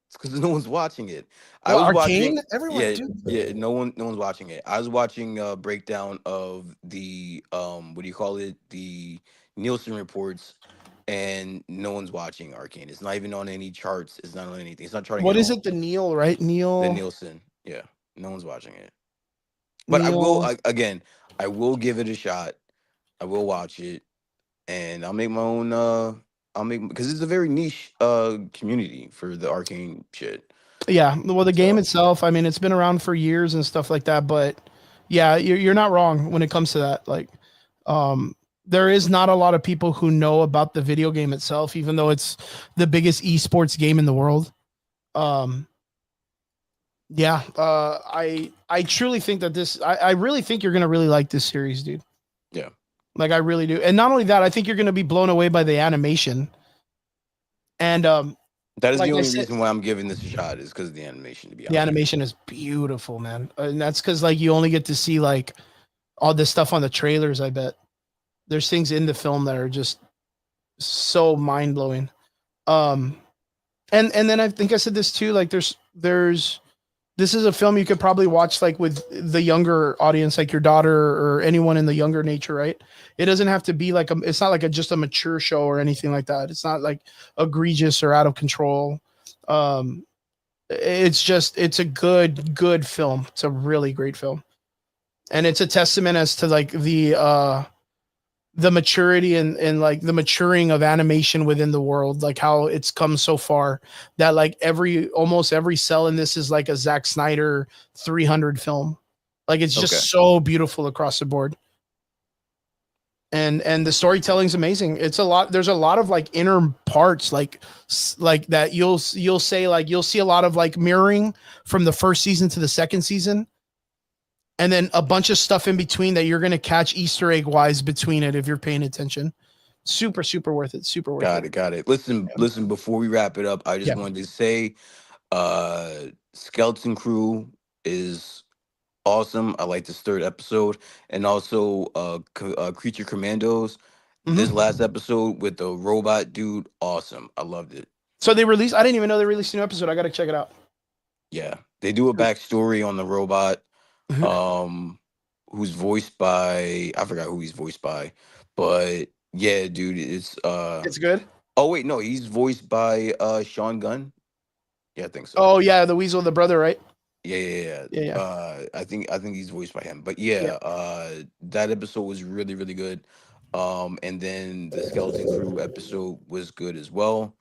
It's because no one's watching it. Well, I was Arcane? Watching. Everyone, yeah. No one's watching it. I was watching a breakdown of the what do you call it? The Nielsen reports, and no one's watching Arcane. It's not even on any charts. It's not on anything. It's not charting. What is it? The Neil, right? The Nielsen. Yeah, no one's watching it. But Neil. I will give it a shot. I will watch it, and I'll make my own. Because it's a very niche community for the Arcane shit. Yeah, well, the game itself, I mean, it's been around for years and stuff like that, but yeah, you're not wrong when it comes to that. Like, there is not a lot of people who know about the video game itself, even though it's the biggest esports game in the world. I truly think that I really think you're gonna really like this series, dude. Yeah. Like I really do. And not only that, I think you're going to be blown away by the animation. And that is like the only reason why I'm giving this a shot is because of the animation, to be honest. The animation is beautiful, man. And that's because like you only get to see like all this stuff on the trailers, I bet. There's things in the film that are just so mind-blowing. And then I think I said this too, like this is a film you could probably watch like with the younger audience, like your daughter or anyone in the younger nature, right? It doesn't have to be like it's not like just a mature show or anything like that. It's not like egregious or out of control. It's a good film. It's a really great film. And it's a testament as to like the maturity and like the maturing of animation within the world, like how it's come so far that like almost every cell in this is like a Zack Snyder 300 film. Like it's just so beautiful across the board. And the storytelling's amazing. There's a lot of like inner parts, like that you'll say, like you'll see a lot of like mirroring from the first season to the second season. And then a bunch of stuff in between that you're going to catch Easter egg wise between it if you're paying attention. Super, super worth it. Super worth Got it. it. Got it. Listen. Before we wrap it up, I just Yeah. wanted to say, Skeleton Crew is awesome. I like this third episode, and also Creature Commandos. This Mhm. last episode with the robot dude, awesome. I loved it. So they released. I didn't even know they released a new episode. I got to check it out. Yeah, they do a backstory on the robot, um, who's voiced by, I forgot who he's voiced by, but yeah, dude, it's It's good. oh wait, no, he's voiced by Sean Gunn. Yeah, I think so. Oh yeah, the Weasel, the brother, right? Yeah. Yeah. I think he's voiced by him. But Yeah. yeah, that episode was really, really good. And then the Skeleton Crew episode was good as well.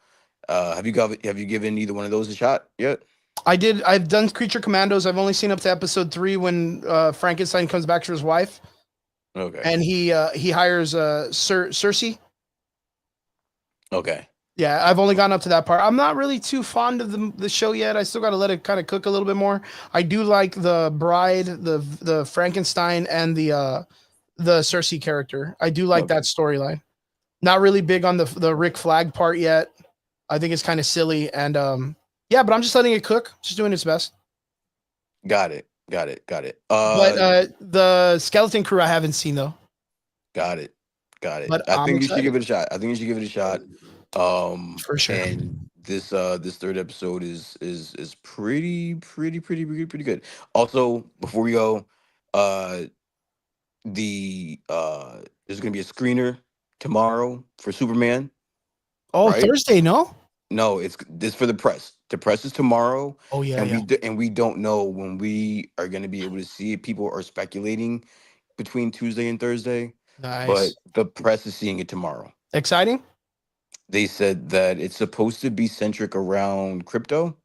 Have you given either one of those a shot yet? I did. I've done Creature Commandos. I've only seen up to episode 3 when Frankenstein comes back to his wife, Okay. and he hires Cersei. Okay. Yeah, I've only gone up to that part. I'm not really too fond of the show yet. I still got to let it kind of cook a little bit more. I do like the bride, the Frankenstein, and the Cersei character. I do like Okay. that storyline. Not really big on the Rick Flag part yet. I think it's kind of silly, and yeah, but I'm just letting it cook. Just doing its best. Got it. But the Skeleton Crew I haven't seen though. Got it. But I I'm think you should excited. give it a shot. I think you should give it a shot. For sure. And this third episode is pretty good. Also, before we go, there's gonna be a screener tomorrow for Superman. Oh, right? Thursday, no? No, it's this for the press. The press is tomorrow, Oh yeah, and yeah. we don't know when we are going to be able to see it. People are speculating between Tuesday and Thursday, Nice. but the press is seeing it tomorrow. Exciting? They said that it's supposed to be centric around crypto.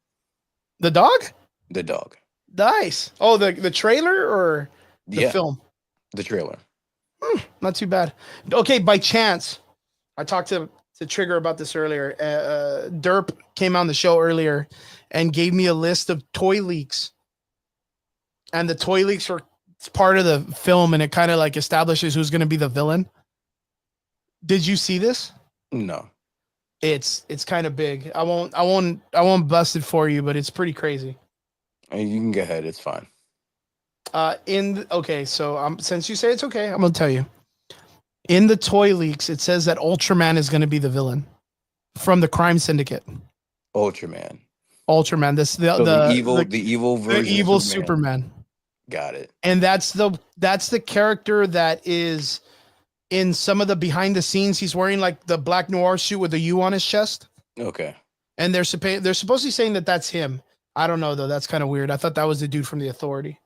The dog? The dog. Nice. Oh, the trailer or the film? The trailer. Not too bad. Okay, by chance, I talked to Trigger about this earlier. Derp came on the show earlier and gave me a list of toy leaks. And the toy leaks are part of the film, and it kind of like establishes who's going to be the villain. Did you see this? No. It's kind of big. I won't bust it for you, but it's pretty crazy. You can go ahead. It's fine. Okay, so since you say it's okay, I'm gonna tell you. In the toy leaks, it says that Ultraman is going to be the villain from the crime syndicate. Ultraman. This the evil version. The evil of Superman. Got it. And that's the character that is in some of the behind the scenes. He's wearing like the black noir suit with the U on his chest. Okay. And they're supposed to be saying that that's him. I don't know though. That's kind of weird. I thought that was the dude from the Authority.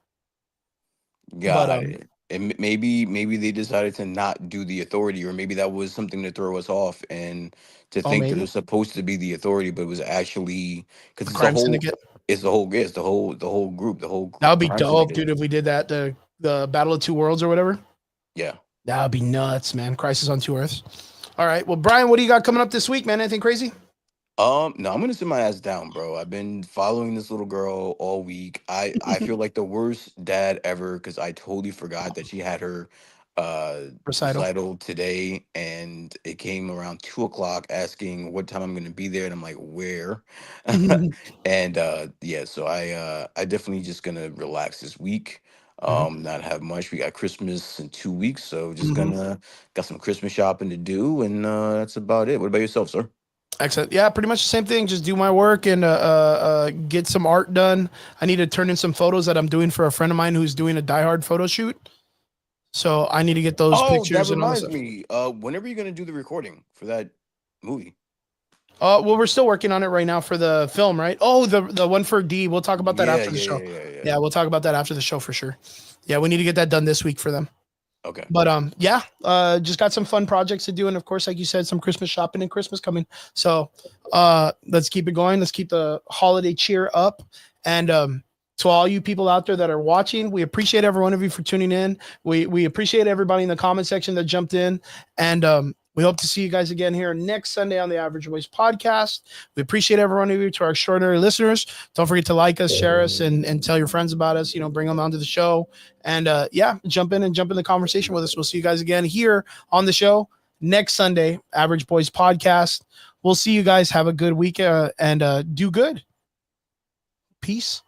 Got it. And maybe they decided to not do the Authority, or maybe that was something to throw us off and to think that it was supposed to be the Authority, but it was actually because it's crime syndicate. It's the whole group. That would be dope, dude. If we did that, the Battle of Two Worlds or whatever. Yeah, that would be nuts, man. Crisis on Two Earths. All right, well, Brian, what do you got coming up this week, man? Anything crazy? No, I'm gonna sit my ass down, bro. I've been following this little girl all week. I feel like the worst dad ever because I totally forgot that she had her recital today, and it came around 2:00 asking what time I'm gonna be there, and I'm like, where? And yeah, so I definitely just gonna relax this week. Not have much. We got Christmas in 2 weeks, so just got some Christmas shopping to do, and that's about it. What about yourself, sir? Excellent. Yeah, pretty much the same thing. Just do my work and get some art done. I need to turn in some photos that I'm doing for a friend of mine who's doing a Die Hard photo shoot. So I need to get those pictures. That reminds me. Whenever are you gonna do the recording for that movie? Well, we're still working on it right now for the film, right? Oh, the one for D. We'll talk about that after the show. Yeah, we'll talk about that after the show for sure. Yeah, we need to get that done this week for them. Okay. But yeah, just got some fun projects to do, and of course, like you said, some Christmas shopping and Christmas coming. So let's keep it going. Let's keep the holiday cheer up. And to all you people out there that are watching, we appreciate every one of you for tuning in. We appreciate everybody in the comment section that jumped in, and we hope to see you guys again here next Sunday on the Average Voice podcast. We appreciate every one of you. To our extraordinary listeners, don't forget to like us, share us, and tell your friends about us. Bring them onto the show, and yeah, jump in the conversation with us. We'll see you guys again here on the show next Sunday, Average Boys Podcast. We'll see you guys. Have a good week and do good. Peace.